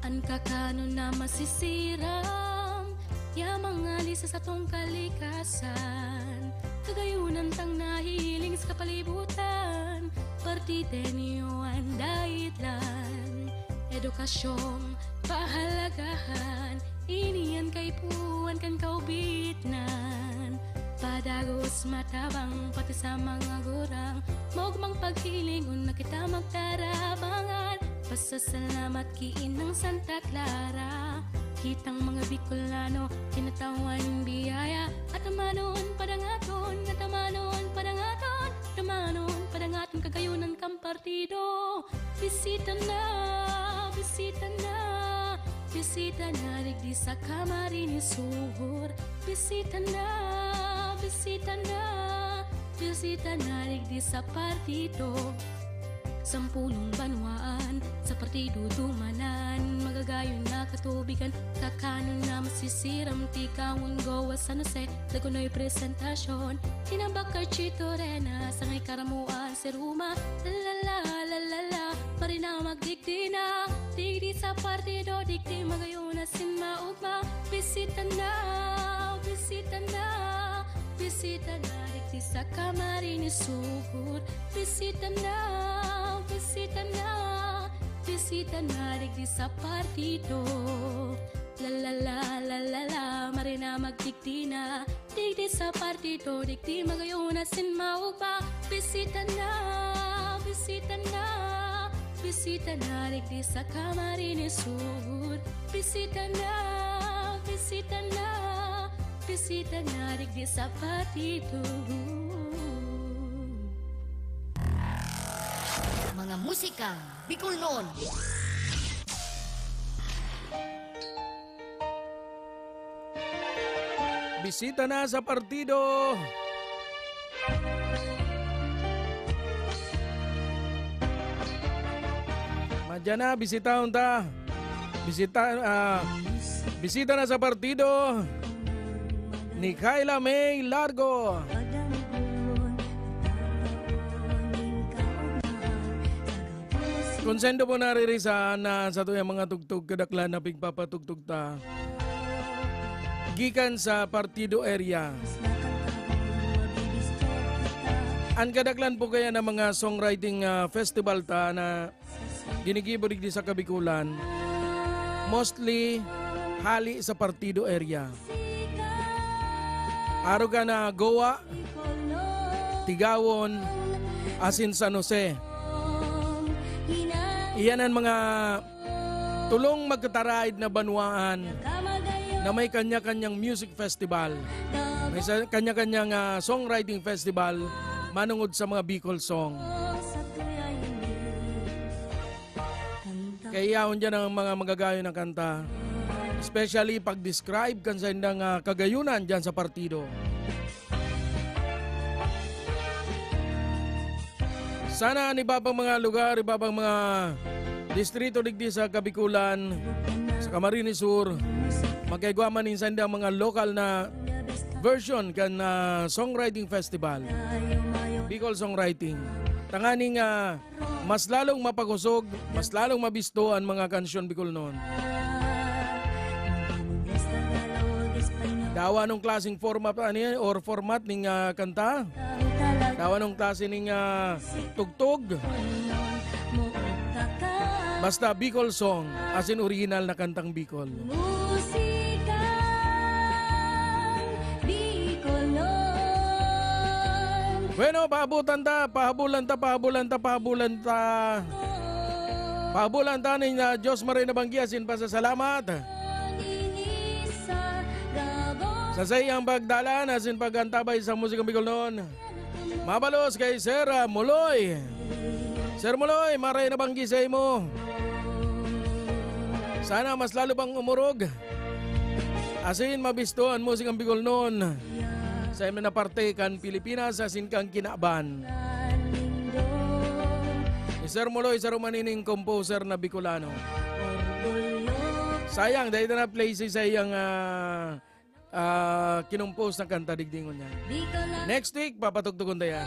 An kakano na masisiram, yamang alisa sa tong kalikasan. Kagayunan tang nahiling sa kapalibutan, partidenyo ang daitlan. Edukasyong pahalagahan, iniyan kay puan kan kaubitnan. Padagos matabang pati sa mga gurang, mogmang paghilingon na kita magtarabangan. Pasasalamat kiin ng Santa Clara, kitang mga Bicolano, kinatawan biyaya. At amanon padangaton, at amanon padangaton, amanon padangaton kagayunan kang partido. Bisita na, bisita na, bisita na rigdi sa Camarines Sur. Bisita na, bisita na, bisita na rigdi sa partido. 10 banwaan sa partido dumanan, magagayon na katubigan, kakanon na masisiram, tikawon gowa San Jose, lagunoy presentasyon, tinabakar Chito Rena, sangay karamuan si Ruma, lalala, lalala, marina magdigdi na, digdi sa partido, digdi magayon na sinmaugma. Bisita na, bisita na, bisita na rigdi sa Camarines Sur. Bisita na, bisita na, bisita na rigdi sa partido. Lalala, lalala, marina magdigdi na, digdi sa partido, digdi magayon na sinmaugma. Bisita na, bisita na, bisita na rigdi sa Camarines Sur. Bisita na, bisita na, bisita na rigdi sa partido.
Mga musika Bicolnon.
Bisita na sa partido. Madya na, bisita unta. Bisita na sa partido ni Kyla May Largo. Konsendo po naririsan na sa tuyang mga tugtog kadaklan na pigpapatugtog ta. Gikan sa partido area. Ang kadaklan po kaya ng mga songwriting festival ta na ginigiburig di sa Kabikulan. Mostly hali sa partido area. Aro ka na Goa, Tigawon, asin San Jose. Iyan ang mga tulong magkataraid na banwaan na may kanya-kanyang music festival. May kanya-kanyang songwriting festival manungod sa mga Bicol song. Kaya yun dyan ang mga magagayon ng kanta. Especially pag-describe kan sa indang kagayunan dyan sa partido. Sana ni babang mga lugar, ibabang mga distrito digdi sa Kabikulan, sa Camarines Sur, magkaigwaman insan ang mga local na version kan songwriting festival. Bicol Songwriting. Tanganing mas lalong mapagusog, mas lalong mabisto ang mga kansyon Bicolnon. Dawa nung klaseng format or format ning kanta. Dawa nung klase ning tugtog. Basta Bicol song, as in original na kantang Bicol. Bueno, pahabulan ta ni Diyos Marina Banggiasin pasasalamat. Sa sayang pagdalan, asin pagantabay sa musikang Bicolnon. Mabalos kay Sir Muloy. Sir Muloy, maray na banggi sa imo. Sana mas lalo pang umurog. Asin mabistuan musikang Bicolnon. Sa imo na parte kan Pilipinas, asin kang kinaban. Sir Moloy sa rumanining composer na Bicolano. Sayang, dahil na play si sayang kinumpos na kanta digdingon niya. Next week, papatugtugon tayo yan.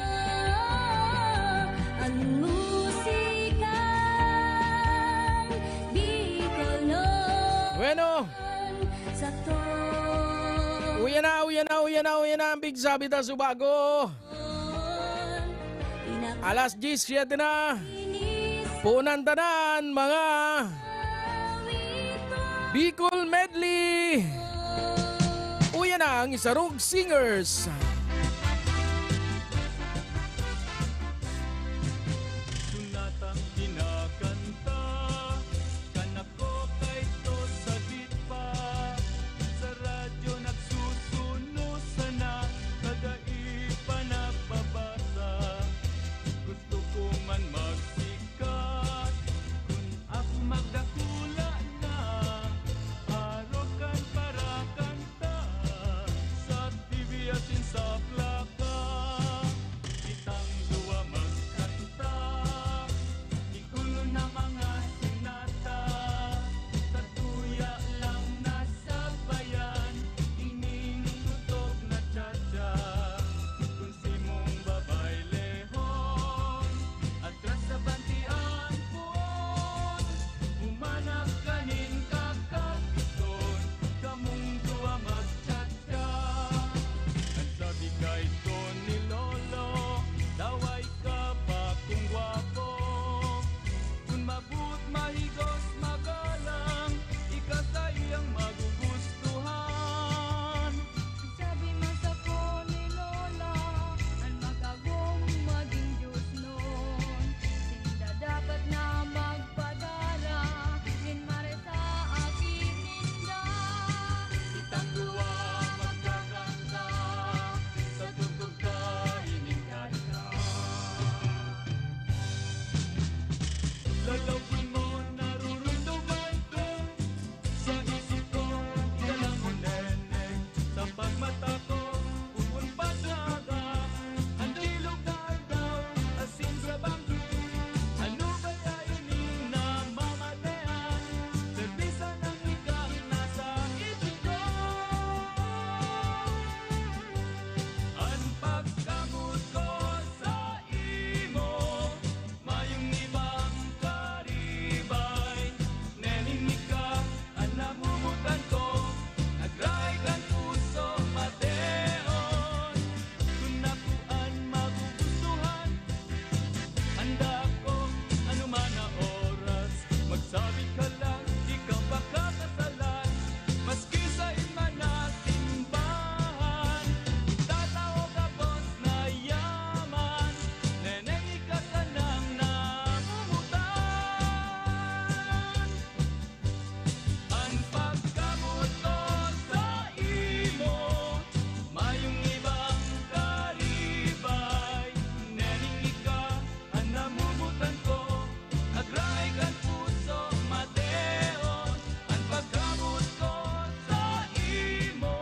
Ang musika Bicolon.
Bueno.
Sa to.
Uyan na ang Big Sabita Subago. Alas 17 na. Punan tanan mga Bicol Medley. Uyan na ang Isarog Singers.
Sunatang kinakanta kanako kay to saglit pa sa radyo nagsusuno sana kada ipa napabasa gusto ko man magsikat kung ako magdakula na arokan para kanta sa TV at sa plaka kitang duwa magkanta ikulo na mga sinata sa tuya lang nasa bayan ining tutok na tsa-tsa kung si mong babay lehon atras sa bantian poon umanak kanin kakapiton kamong duwa magtsatsa ang sabi kay ni Lolo daway ka pa kung gwapo kung mabut mahigos magalang ikasayang magugustuhan sabi man sa ko ni Lola ang magagong maging Diyos noon sinda dapat na magpadala din mare sa akin ninda kitang duwa magkakanta sa tugtog ka ining kanta lalawin mo narurunduman ko sa isip ko dalang mo nene sa pagmata ko upon paglaga ang dilog na daw asin grabang ano kaya ining namamalayan serbisa ng ikang nasa isip ko ang pagkamot ko sa imo mayong ibang karibay nening ika ang namumutan ko nagray kang puso mateon kung nakuan magugustuhan handa ako anuman na oras magsabi ka lang ikaw pakakasalan maski sa iba na simbahan tataog akos na yaman neneng ika ka nang namumutan ang pagkamot ko sa imo mayong ibang karibay nening ika ang namumutan ko agray kang puso mateon ang pagkamot ko sa imo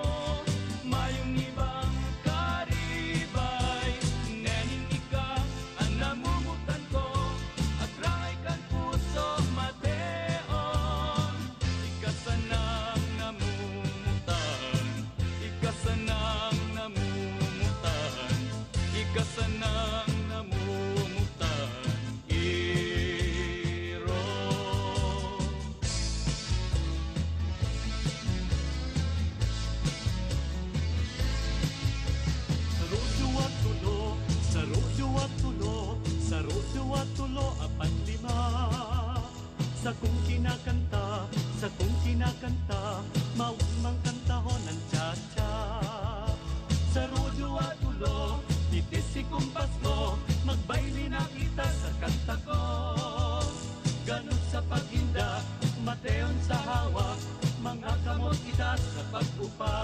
mayong ibang karibay nening ika ang namumutan ko agray kang puso mateon ikasanang namumutan ikasanang namumutan ikasanang namumutan iro sa rodyo at tulo apat lima sa kong kinakanta mawag mang kantahon ang tsa-tsa sa rodyo at tulo titis si kumpas ko magbayli na kita sa kanta ko ganun sa paghinda mateon sa hawak mga kamot kita sa pag-upa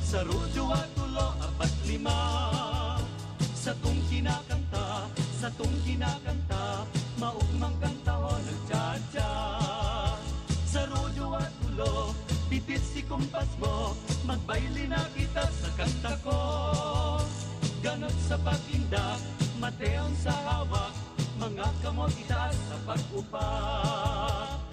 sa rodyo at tulo apat lima sa kung kumpas mo, magbaili na kita sa kanta ko. Ganap sa pag-indak, mateon sa hawak, mga kamot itaas sa pag-upak.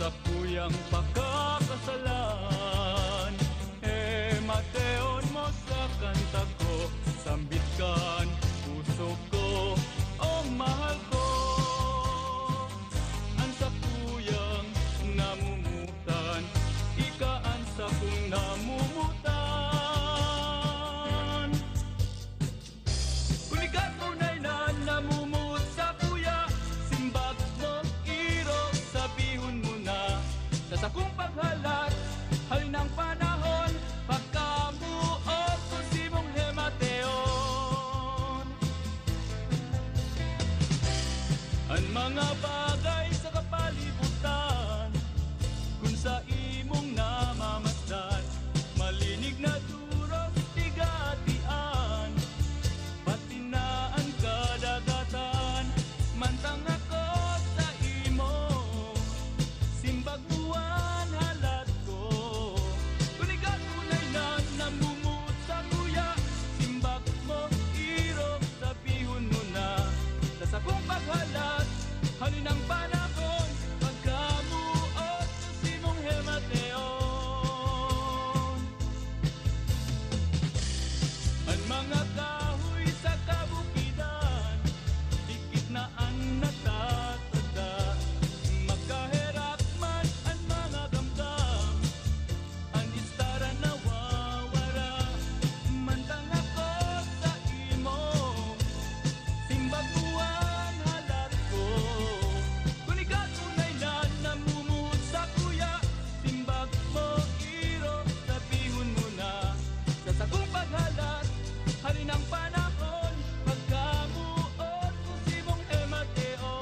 Sa kuyang pakakasalan, mateon mo sa kanta ko, sambit kan puso ko, oh mahal ko. Ang sa kuyang namumutan, ikaan sa kong namumutan. Kuligat tunay na namumut sa kuya, simbag mo irog sa bihon mo. Sa akong paghalat, hal ng panahon, pagkamuot ko si mong hemateon. Ang mga bagay sa kapalibutan, kung sa imong namamasdan, malinig na duros tigatian, pati na ang kadagatan, mantang ako sa imo, simbag buwan halat ko. Kuligat tunay na namumut sa kuya, simbag mo irog sa bihon mo na. Sa akong paghalat, halin ang panahon, pagkamuot sa simong hemateon. Ang mga kahoy sa kabukidan, dikit na ang natatada, magkahirap man ang mga gamgam, ang istara nawawara, mantang ako sa imo, simbag buwan halat ko. Kuligat tunay na namumut sa kuya, simbag mo irog sa bihon mo na. Sa sakong paghalat, halin ang panahon, pagkamuot ko si mong hemateon.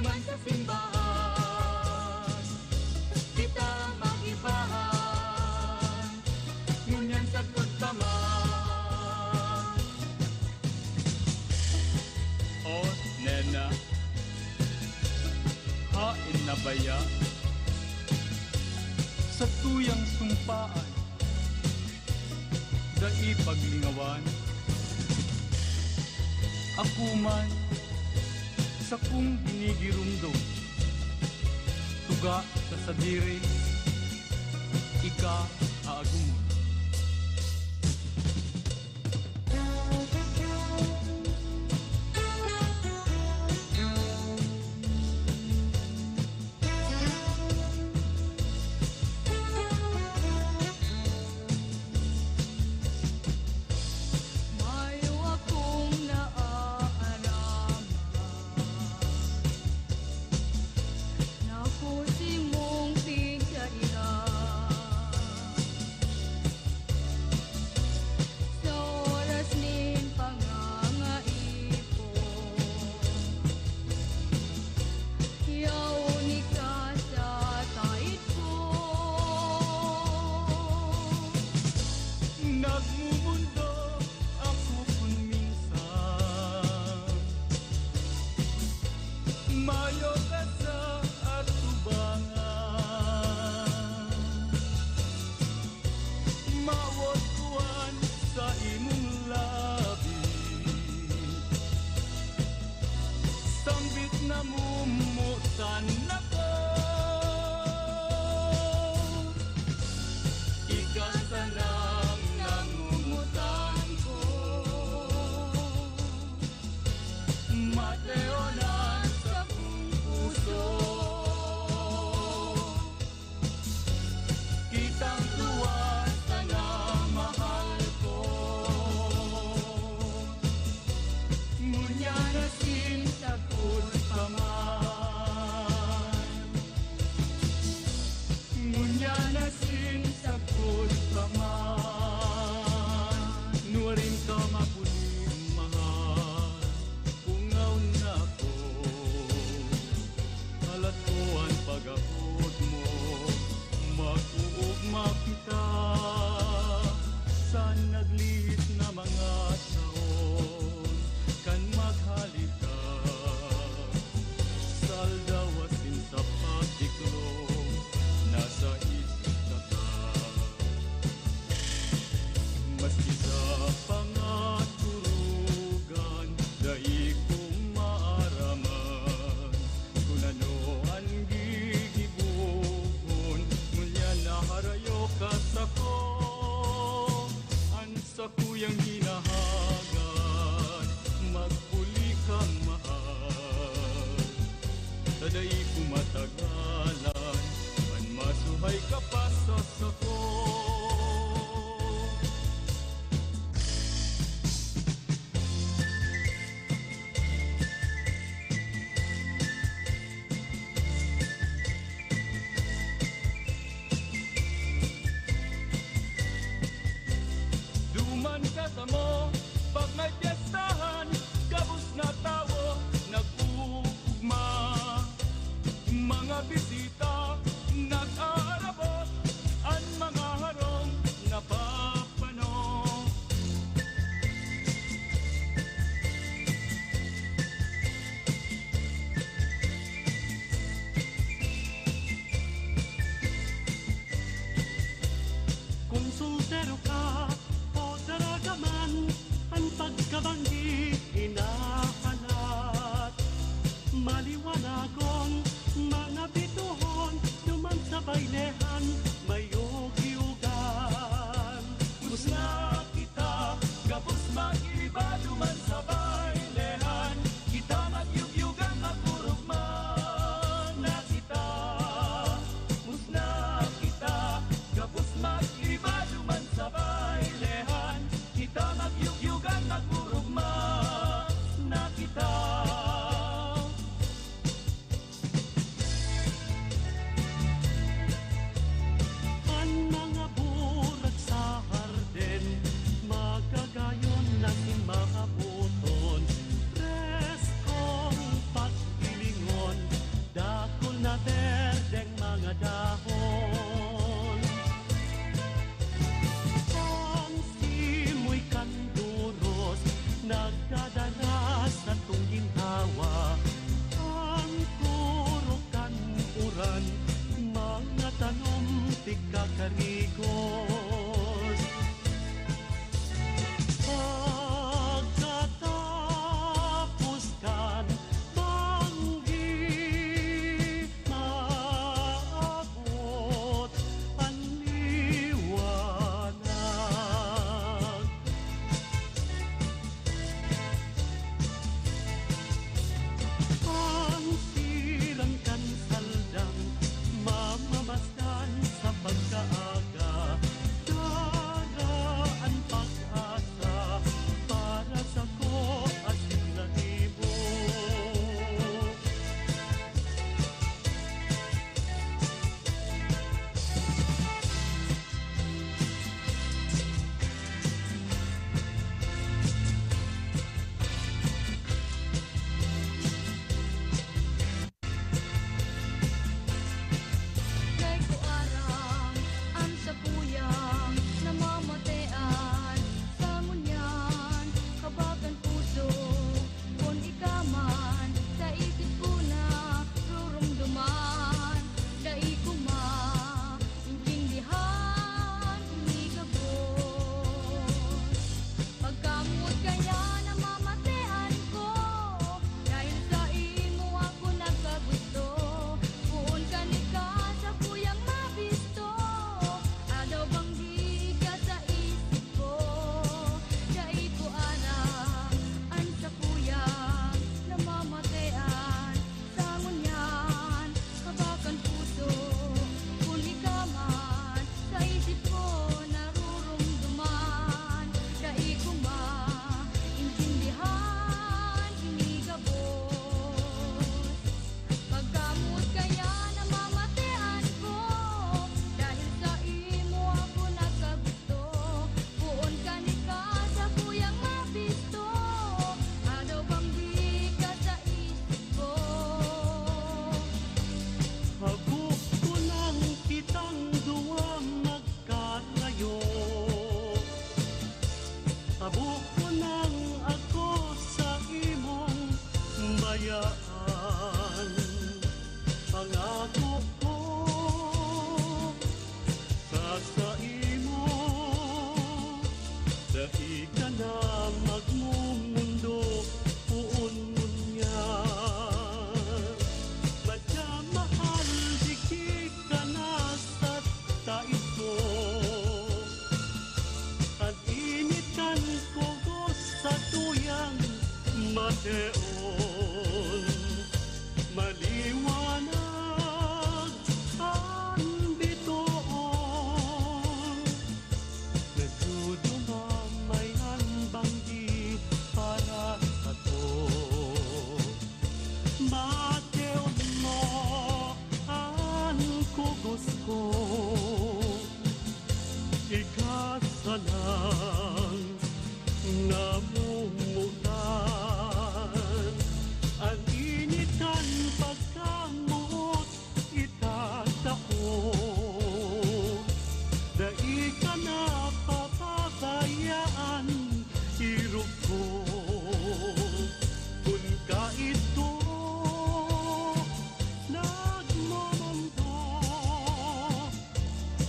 duman sa simbahan, kita magibahan, ngunyan sa kutpaman. O, nena, hain na baya sa tuyang sumpaan, dai paglingawan, ako man sa kung ginigirumdum, tuga sa sadiri, ika aagumon.
Mayo akong naaaraman na ako si mong pigkaira. Sa oras nin pangangaipo, yaw ni ka sa tait ko.
Nagmumundo ako kung minsan, mayo ka sa atubangan, mawat kuwan sa imong labi, sambit na mumutan ako. Ika sa nang nangumutan ko, mateonan sa kong puso, kitang tuwa sa namahal ko, ngunya nasin sa kutpaman, ngunya nasin sa kutpaman, nuwarin ka mapunin mahal, ungaw na ko, halat ko ang pag-abot mo, mag-uugma kita, sa nagliit na mga taon, kan maghalita, saldawasin sa pagdiklong, nasa isip na ka. Maski sa pangaturugan, dai kong maaraman, kung ano ang gigibugon, ngunya naharayo ka sa ko, ang sa kuyang hinahagan, magpuli kang mahal, taday kumatagalan, man masuhay ka pa sa sako. Duman ka sa mo, pag may piyestahan, gabos na tawo, nag-uugma. Mga bisita, nag-aarabot, ang mga harong napapano.
Kung soltero ka o daragaman, ang pagkabanggi hinahanap. Maliwanagong mga bituhon, duman sa bayle pangako ko sa imo, dahil ka na magmumundo puon niya. Madya mahal dikik ka na sa taito, at initan ko sa tuyang mateon. Maliwanag ang bitoon, nagdudumamayan banggi para sa to. Mateon mo ang kugos ko, ikasalang namumutan. Ang initan pagkamot itatao, dahil ka na papabayaan hirap ko. Kung ka ito nagmamando,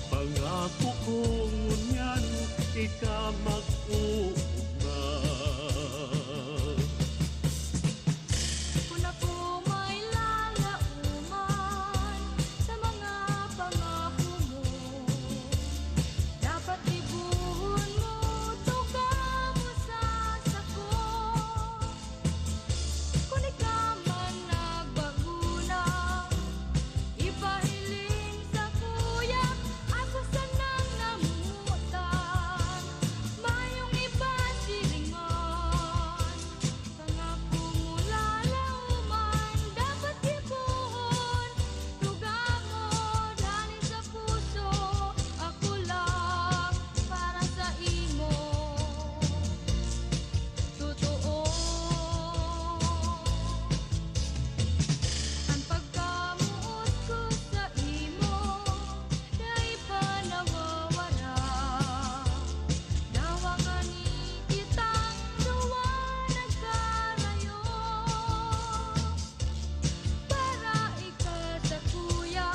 pangako kong ngunyan ika mag-uugma.
Kung ako may lalauman sa mga pangako mo, dapat ibuhon mo, tugaw mo sa sako. Kung ikaw man nagbaguna, ipahiling sa kuya, ako sanang namumutan. Mayong iba silingan, pangako mo lalauman, dapat ibuhon, tugaw mo dali sa puso, ako lang para sa imo. Totoo ang pagkamuot ko sa imo, dahil pa nawawala. Nawa ka ni kitang duwa nagkarayo, para ikaw sa kuya,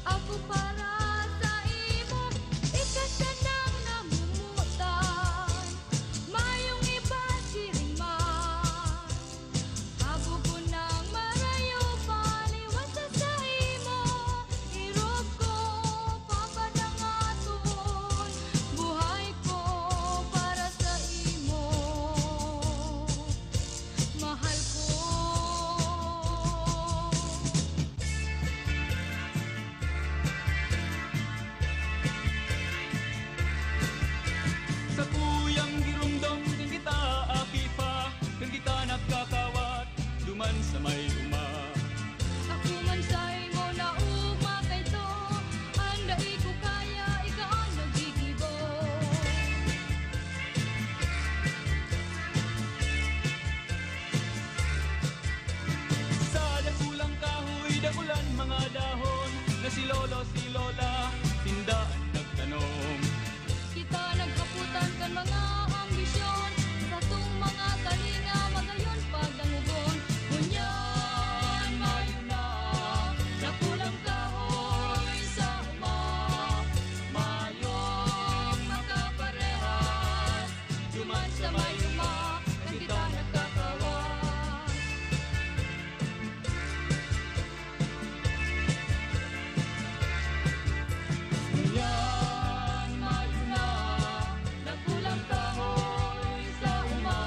ako para sa imo, ikaw sanang namumutan. Mayong iba siringman, habo ko nang marayo, paliwasa sa imo, hirap ko papadangaton, buhay ko para sa imo, mahal ko.
Sa tuyang girumdom kang kita akipa, kang kita nagkakawat duman sa may uma.
Ako man sa imo na ugma kay to, anda ko kaya ikaw ang nagigibo.
Sa dakulang kahoy, dakulan mga dahon, na si lolo si lola tindaan nagtanom.
Kita nagkaputan kan mga ambisyon, sa tung mga kalinga magayon pagdangugon. Kunyan mayo na, nakulang kahoy sa uma, mayong makaparehas, duman sa may uma, kang kita nagkakawan. Yan mayo na, nakulang kahoy sa uma,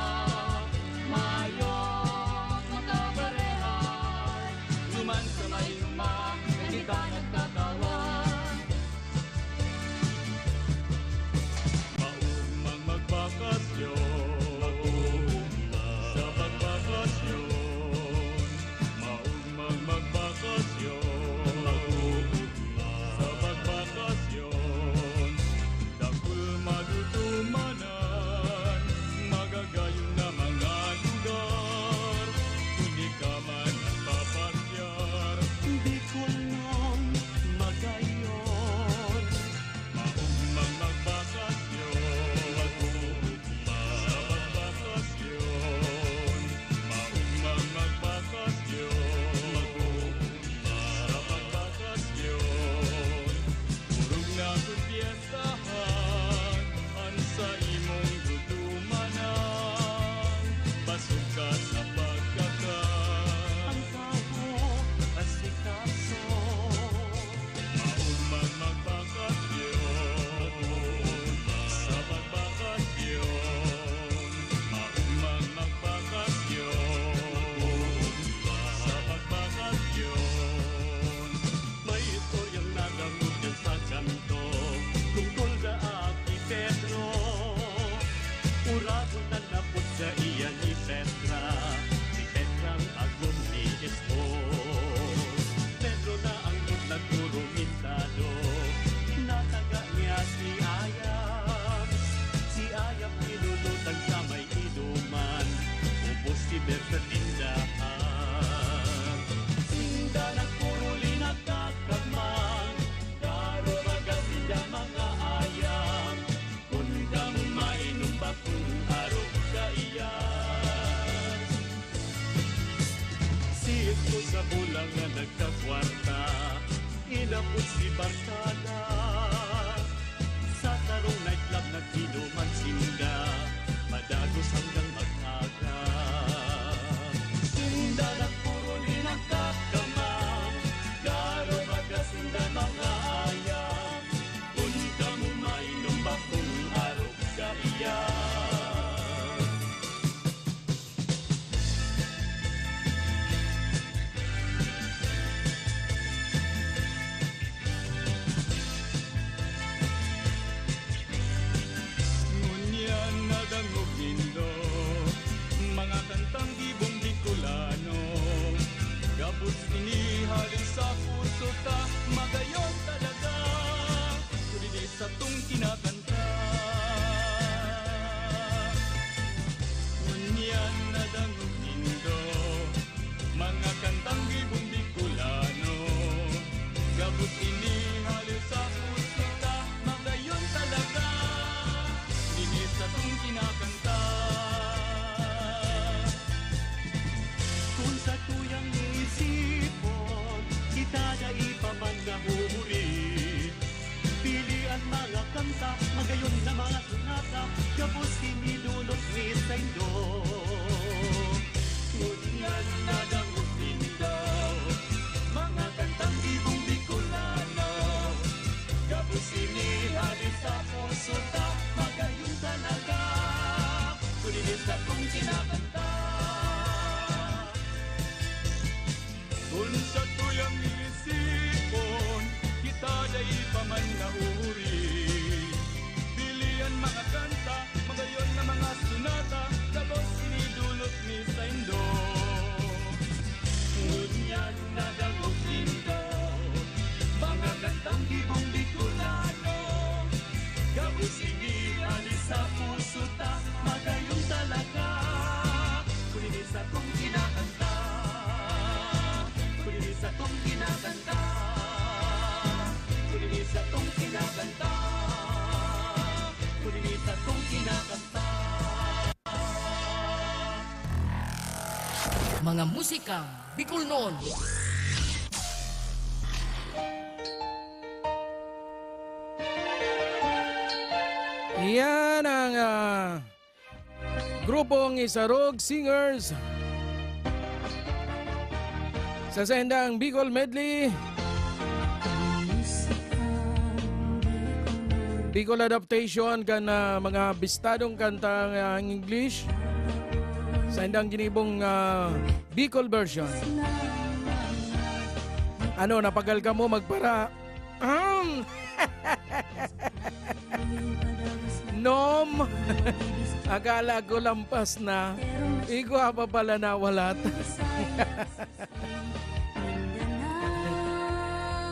mayong makaparehas, duman sa may uma, kang kita nagkakawan.
Maugmang magbakasyon, sa pagbakasyon. Maugmang magbakasyon, sa pagbakasyon. Dakul madutumanan, magagayon na mga lugar. Kung di ka man nagpapasyar,
Di ko lang mga nagkakwarta, inapos si Barkada. Sa tarong nightclub nagkinuman sinda, madagos hanggang mag-aga. Sinda na puro ninagkakamang, karo magasinda mga ayam. Punta mo mainom bakong araw sa iyan. Mga kantang gibong Bicolano, gabos inihalin sa puso ta, magayon talaga, kundi sa tong kinakanta. Ngunyan na dangog nindo, mga kantang gibong Bicolano, gabos inihalin sa puso ta, magayon talaga, kundi sa tong kinakanta. Sa tuyang isipon, kita na ipaman na huri. Pilian mga kanta, magayon na mga sunata, gabos hinidulot ni Saindo. Ngunyan na dangog nindo, mga kantang ibong Bicolano, gabos hinihali sa puso ta, magayon talaga, kulinis na kong kinakanta. Kung sa tuyang isipon, kita day paman na uri. Pilian mga kanta, magayon na mga sunata, gabos sinidulot ni Saindo. Ngunyan na dangog nindo, mga kantang ibong Bicolano, gabos sinihali sa puso ta, magayon talaga, kulinis akong kinakanta. Sa tong kinakanta, kulinis sa tong kinakanta, kulinis sa tong kinakanta.
Mga musikang Bicolnon.
Yan ang grupong Isarog Singers sa sendang Bicol Medley, Bicol adaptation kan mga bistadong kantang English, sendang ginibong Bicol version. Ano, napagal ka mo magpara? Nom, akala ko lampas na, igwa pa pala nawalat.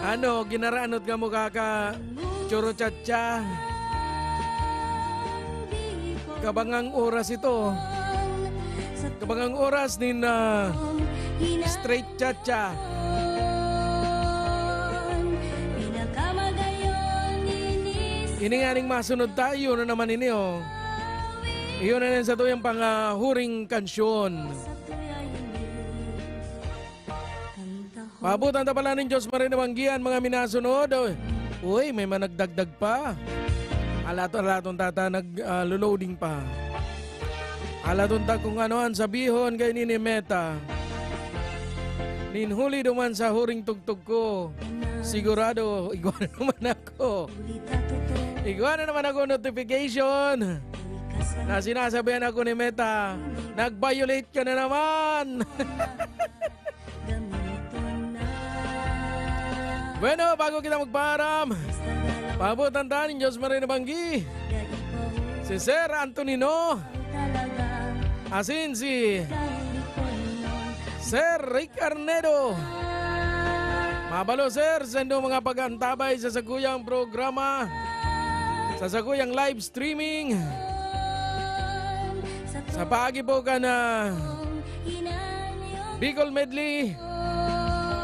Ano, ginaraanot ka mo kaka choro chacha. Kabangang oras ito. Kabangang oras ni straight chacha. Ini nga ning masunod tayo na naman ini oh. Iyon na sa tuyang huring kansyon. Pabutan ta pala ng Diyos marinabanggian mga minasunod. Uy, may managdagdag pa. Alaton tata nag-loading pa. Alaton ta kung anoan sabihon kay ni Meta. Ninhuli duman sa huring tugtog ko. Sigurado, iguana naman ako. Iguana naman ako notification. Na sinasabihan ako ni Meta, nag-violate ka na naman. Bueno, bago kita magparam, pabutan tayo ng Diyos marinabanggi. Si Sir Antonino, asin si Sir Rick Arnedo. Mabalo sir, sendo mga pag-antabay sa saguyang programa, sa saguyang live streaming. Sa pagi po ka na Bicol Medley.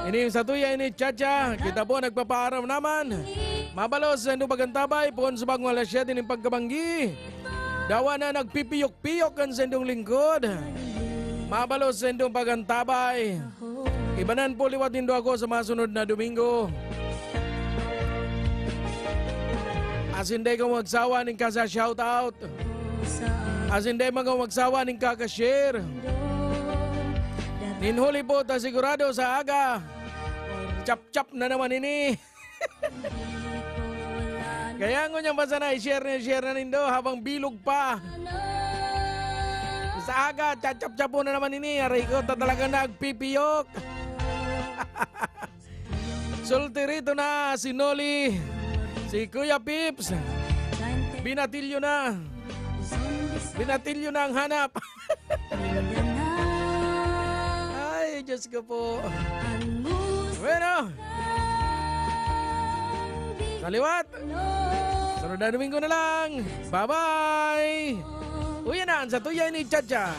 Ini sa tuya ini Chacha, kita po nagpapaaram naman. Mabalos sa pagantabay po sa bagong alas 7 ng pagkabanggi. Dawa na nagpipiyok-piyok ang sendong lingkod. Mabalos sa pagantabay. Ibanan po liwat nindo ako sa masunod na Domingo. As hindi ko magsawa ning kasa shoutout. As hindi mga magsawa ning kaka-share. Ninhuli po ta sigurado sa aga. Chap-chap na naman ini. Kaya ngo niyang basta na i-share na nindo habang bilog pa. Sa aga, chap-chap po na naman ini. Aray ko, talaga nagpipiyok. Solterito na si Noli. Si Kuya Pips. Binatilyo na. Binatilyo na ang hanap. Ay, Diyos ko po. Bueno. Saliwat. Sunod na Domingo na lang. Bye-bye. Uyan na, sa tuya ni Chacha.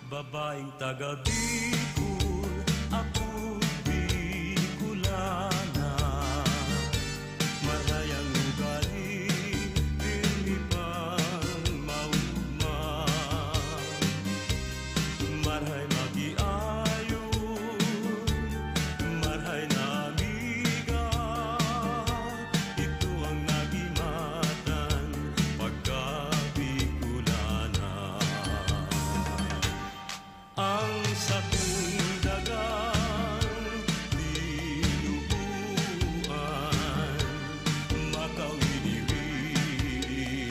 Babaeng taga Bicol, ako Bicolana. Marayang ugali, pirmi pang maugma. Marhay magiayo, marhay na amiga. Ito ang nagimatan pagka Bicolana. Ang sakong dagang dinubuan, makawili-wili,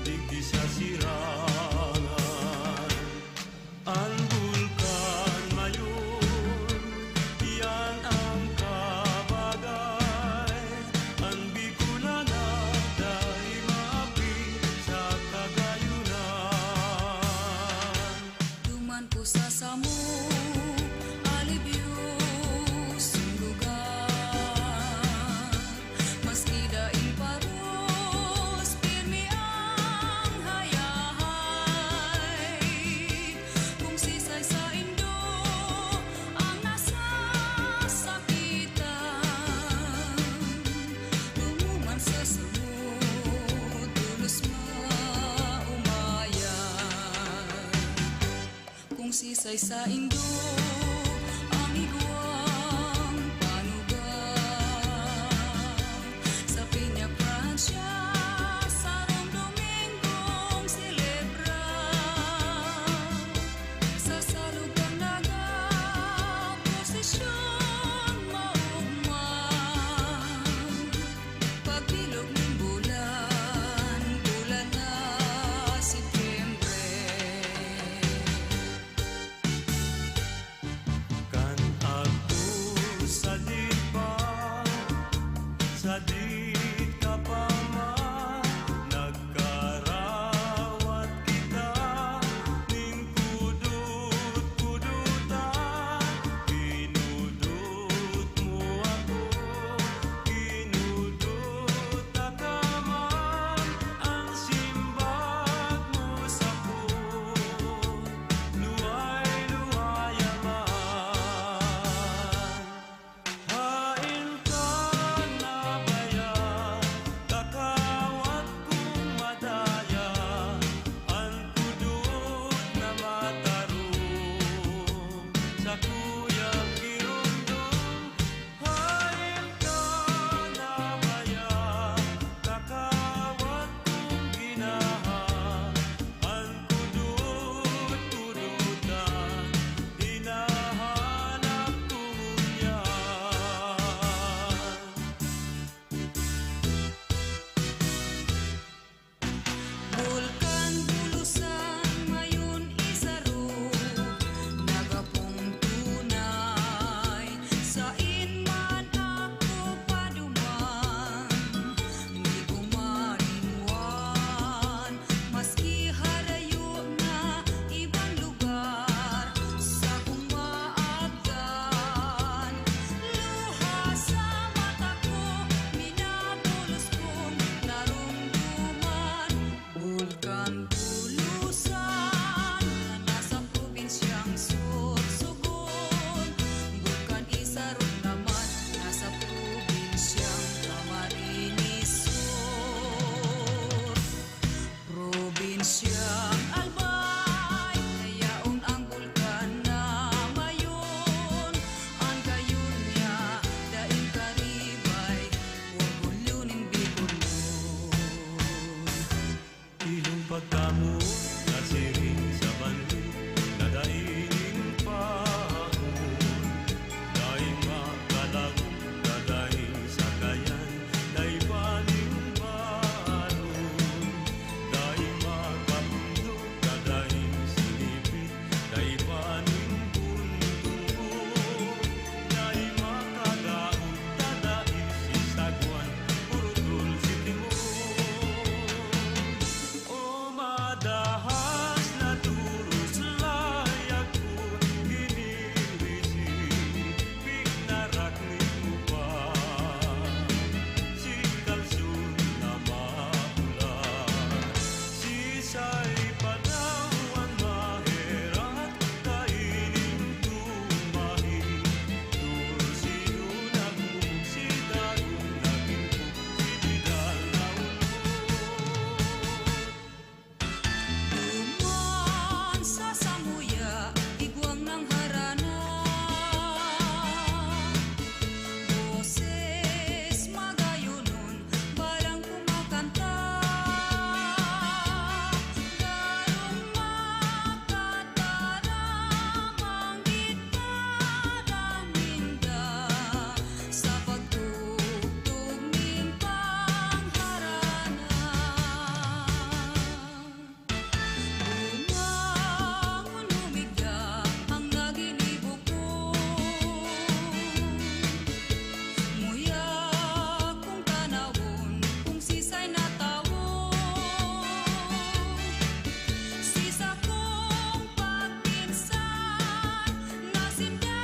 digdi sa sirangan. Ang bulkan mayon, yan ang kabagay. Ang Bicolana, dahil maapi sa kagayunan.
Duman ko sa samo, alibyos ang lugar. Maski daing paros, pirmi ang hayahay. Kung sisay sa indo, ang nasasakitan. Lumuman sa samot, tulos maumayan. Kung sisay sa indo, amiguang panugang. Sa Piña Francia, sarong Domingong silebra. Sa salugang naga, prosesyon maugmang. Pagbilog ng bulan, bulan na Setyembre.
kamu nasiring sa banli nadainin pahon dahil makalago dadahin sa kayan dahil paning baron dahil makapundo dadahin sinipit dahil paning buntungko dahil makadaon dadahin si sagwan purutol si timon o madahas na turus layak ko hinirisi pinarak ni upa si kalsun na mapula si say panawan maherat kainin tumahi tursiyo nagmumug si dagon nagingkog si bidal na
Duman sa samuya, igwang ng harana. Boses magayunon, balang kumakanta. Darong makataramang gitara minda sa pagtugtog ning pangharana. Bumangon humigda ang naginibok ko. Muya kung tanawon, kung sisay na tawon. Sisa kong pagpinsan, nasinda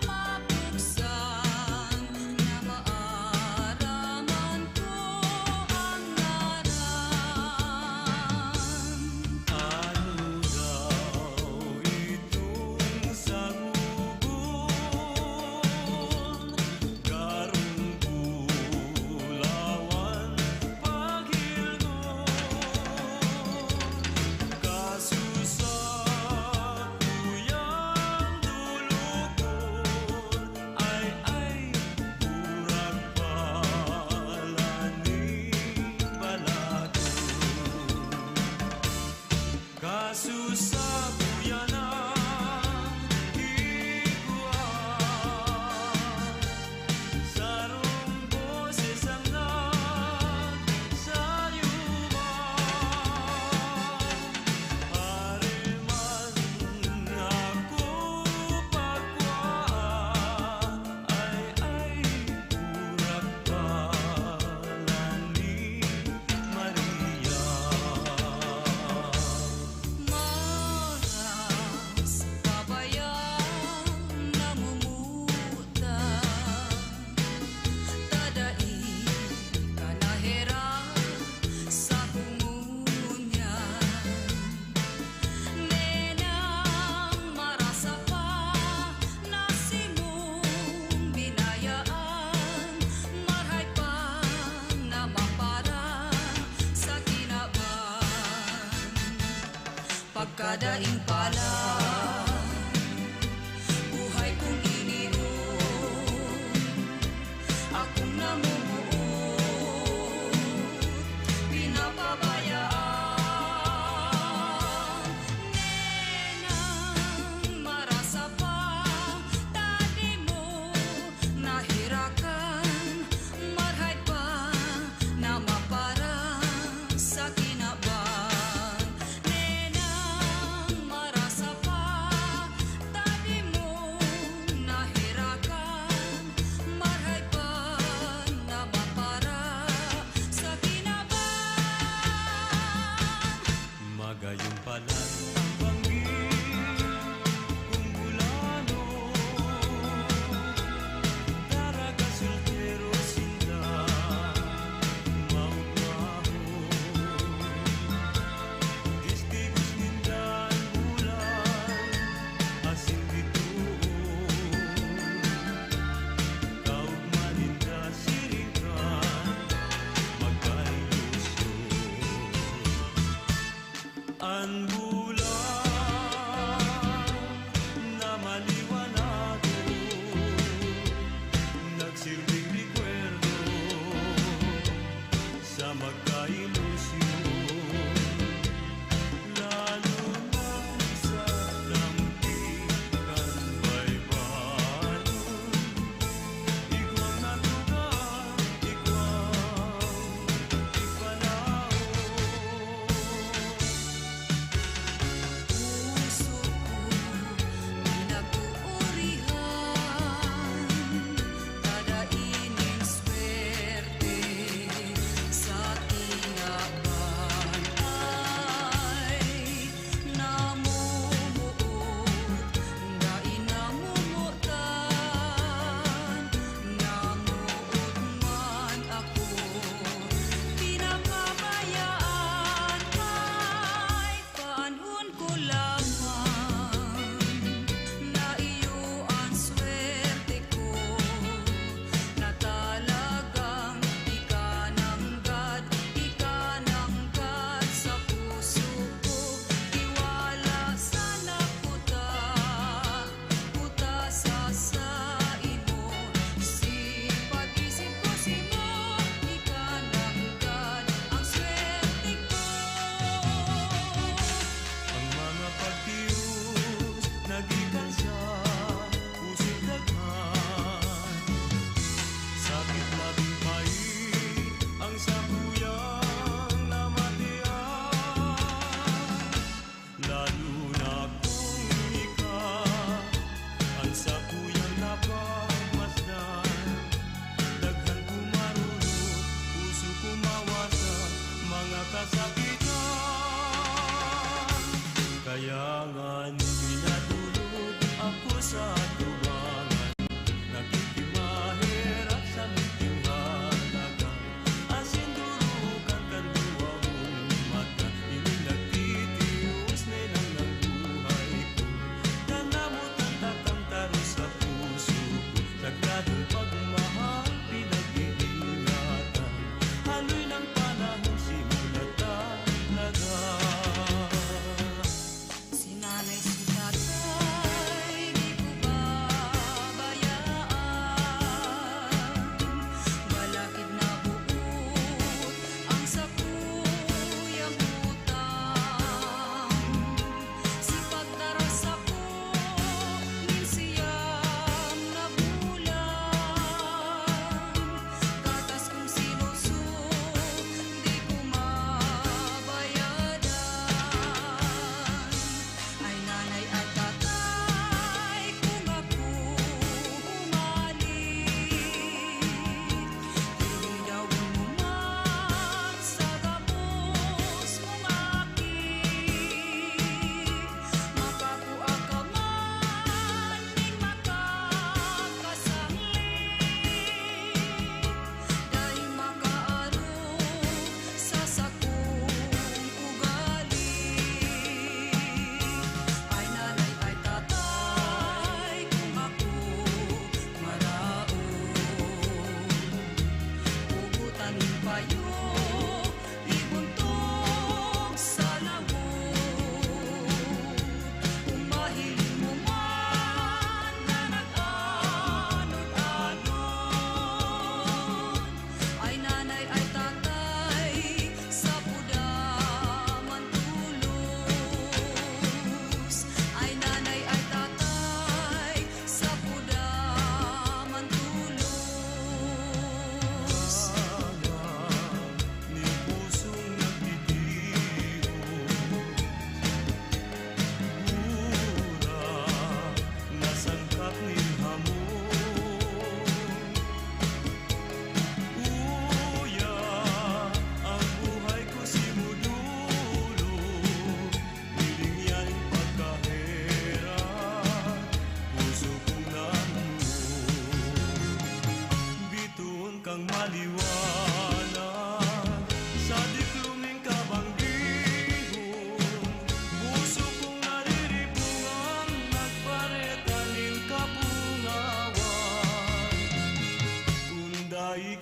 mapuksan, na maaraman ko ang ngaran.
Ano daw itong sagugon karong bulawan paghilgon kasusa kuyang dulugon ay burag palaning balagon kasusa kuyana sarong boses ang nagsayuma Hareman ako pagkwaan ay burak palani Maria Maras pabayang namumuta Tadai kanahera sa kumunyan Nenang marasa pa nasimong binayaan Marhay pa na mapara sa kinaban Pagkadaing pala buhay kong iniron akong namumuot pinapabayaan Nenang marasa pa tadi mo nahirakan marhay pa na mapara sa kinaban Nenang marasa pa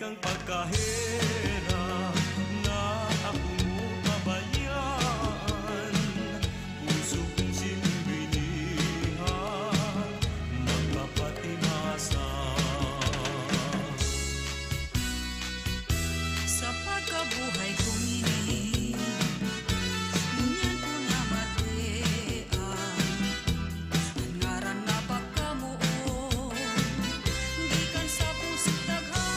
kang pagkahera na ako mo pabayaan. Puso kong sinibinihan, magpapatimasa.
Sa pagkabuhay kong ini, ngunyan ko na matean. Ang ngaran na pagkamuo, gikan sa pusong daghan.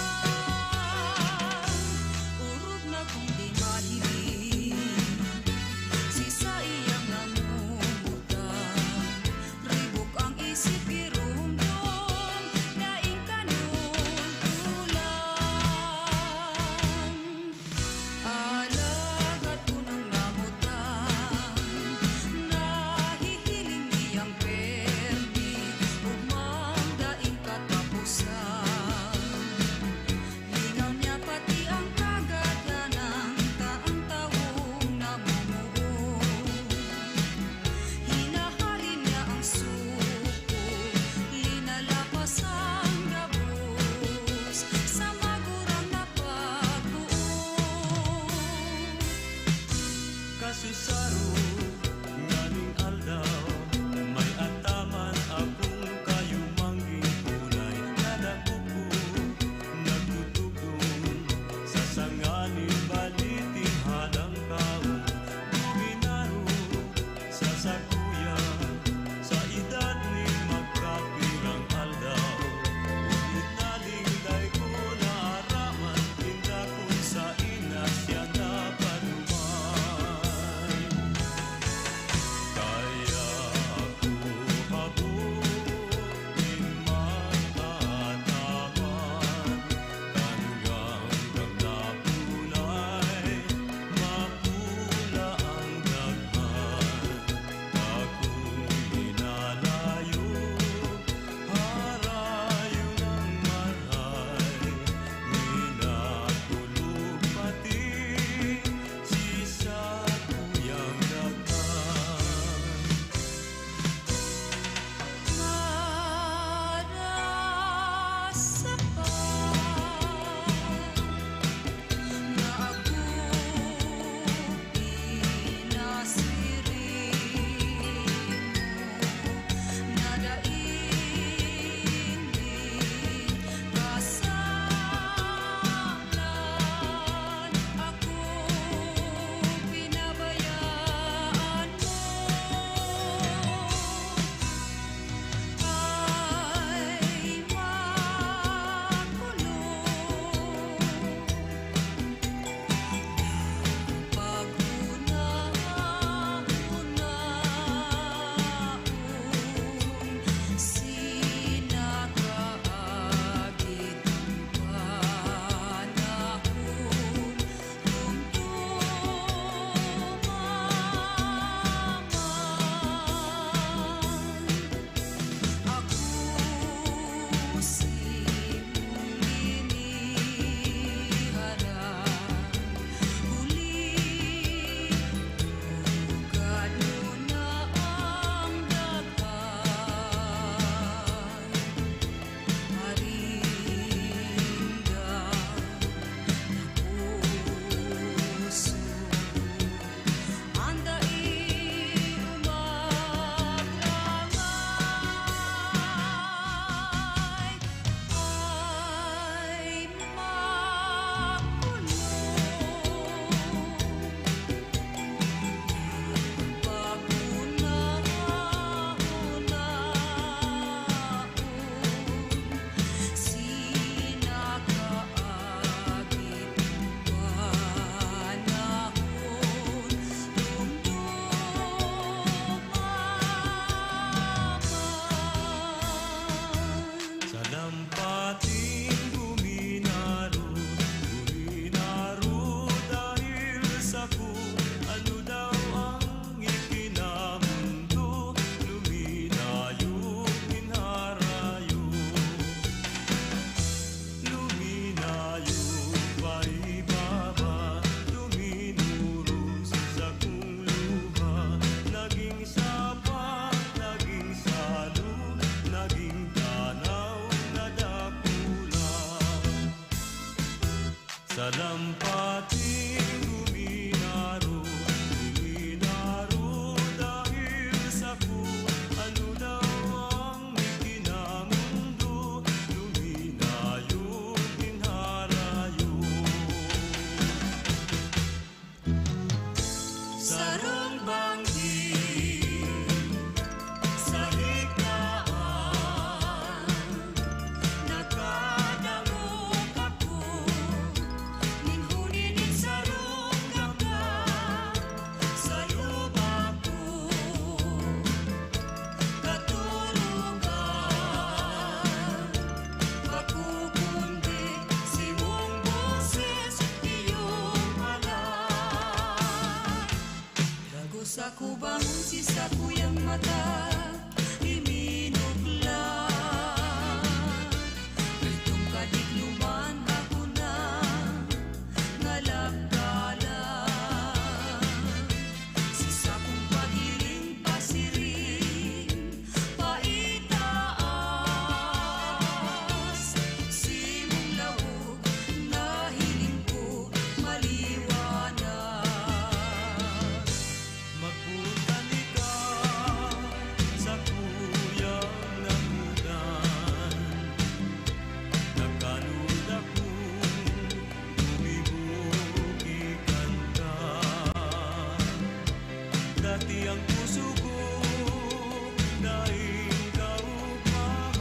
Sa lampating luminaro dahil sa ku ano daw ang ikinamundo, luminayo hinarayo. Sarong banggi sa higdaan, nakadangog ako, ninhuninin sarong gangga, sa lupa ko, katurugan, makukundi si mong boses, iyong alam. Dagos ako bangon si sa kuyang mata, iminugla. Itong kadikluman ako na ngalagdala. Si sa kong pagiling pasiring, paitaas. Si mong lawog na hiling ko maliwanag. Magbutan ikaw sa kuyang namudan, nagkalud akong lumibog ikanta. Dati ang puso ko daing kaupahan,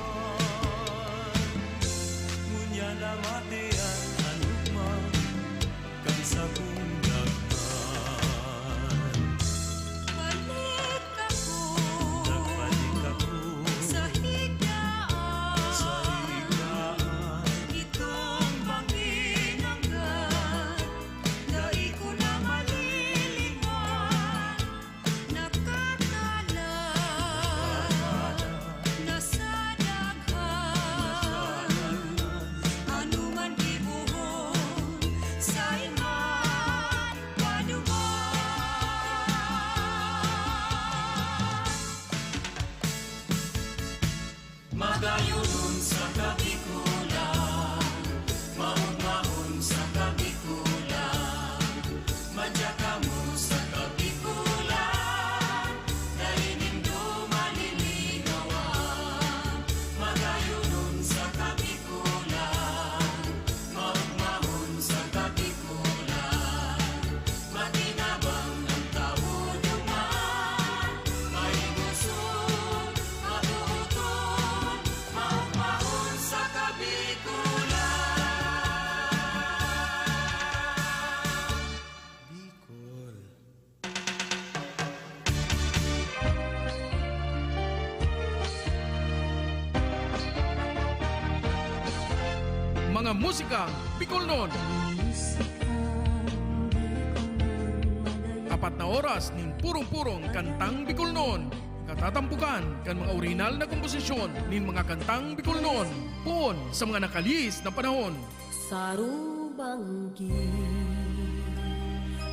ngunya na matean anugma kang sa kong daghan. Balik ako sa higdaan, itong banginanggan, dai ko na malilingan, nakatala na sa daghan, anuman gibuhon sa iman paduman. Magayunon sa kabikulan, maugmaon sa kabikulan, madya mo sa kabikulan, dahil malilinawan. Magayunon sa kabikulan, maugmaon sa kabikulan, matinabang ang kabuduman, mahimuson, matuuton, maugmaon sa kabikulan. Bicol.
Mga musikang Bicolnon. 4 na oras ning purong-purong kantang Bicolnon. Katatampukan kan mga original na komposisyon nin mga kantang Bicolnon. Puon sa mga nakalis na panahon.
Sarubanggi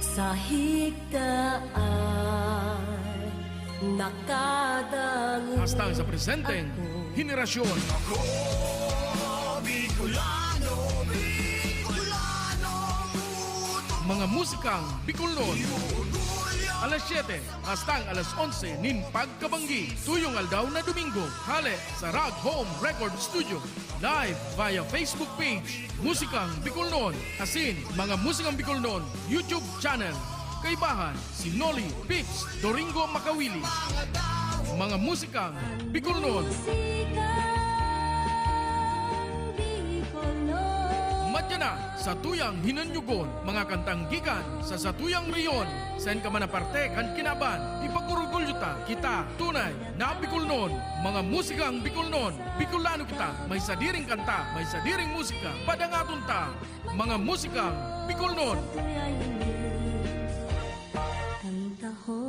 sa higdaan, nakadango
Hastang sa presenteng henerasyon. Mga musikang Bicolnon. Alas 7 hastang alas 11 nin pagkabanggi. Tuyong aldaw na Domingo. Hale sa Rock Home Record Studio. Live via Facebook page Musikang Bicolnon. Asin mga Musikang Bicolnon YouTube channel. Kaibahan si Noli Pips Doringo Makawili. Mga musikang Bicolnon. Madya na sa tuyang hinanyugon, mga kantang gikan sa satuyang riyon. Sen ka man aparte kan kinaban, ipagurugulyo ta kita tunay na Bicolnon. Mga musikang Bicolnon, Bicolano kita, may sadiring kanta, may sadiring musika, padangaton ta. Mga musikang Bicolnon.
Kantahon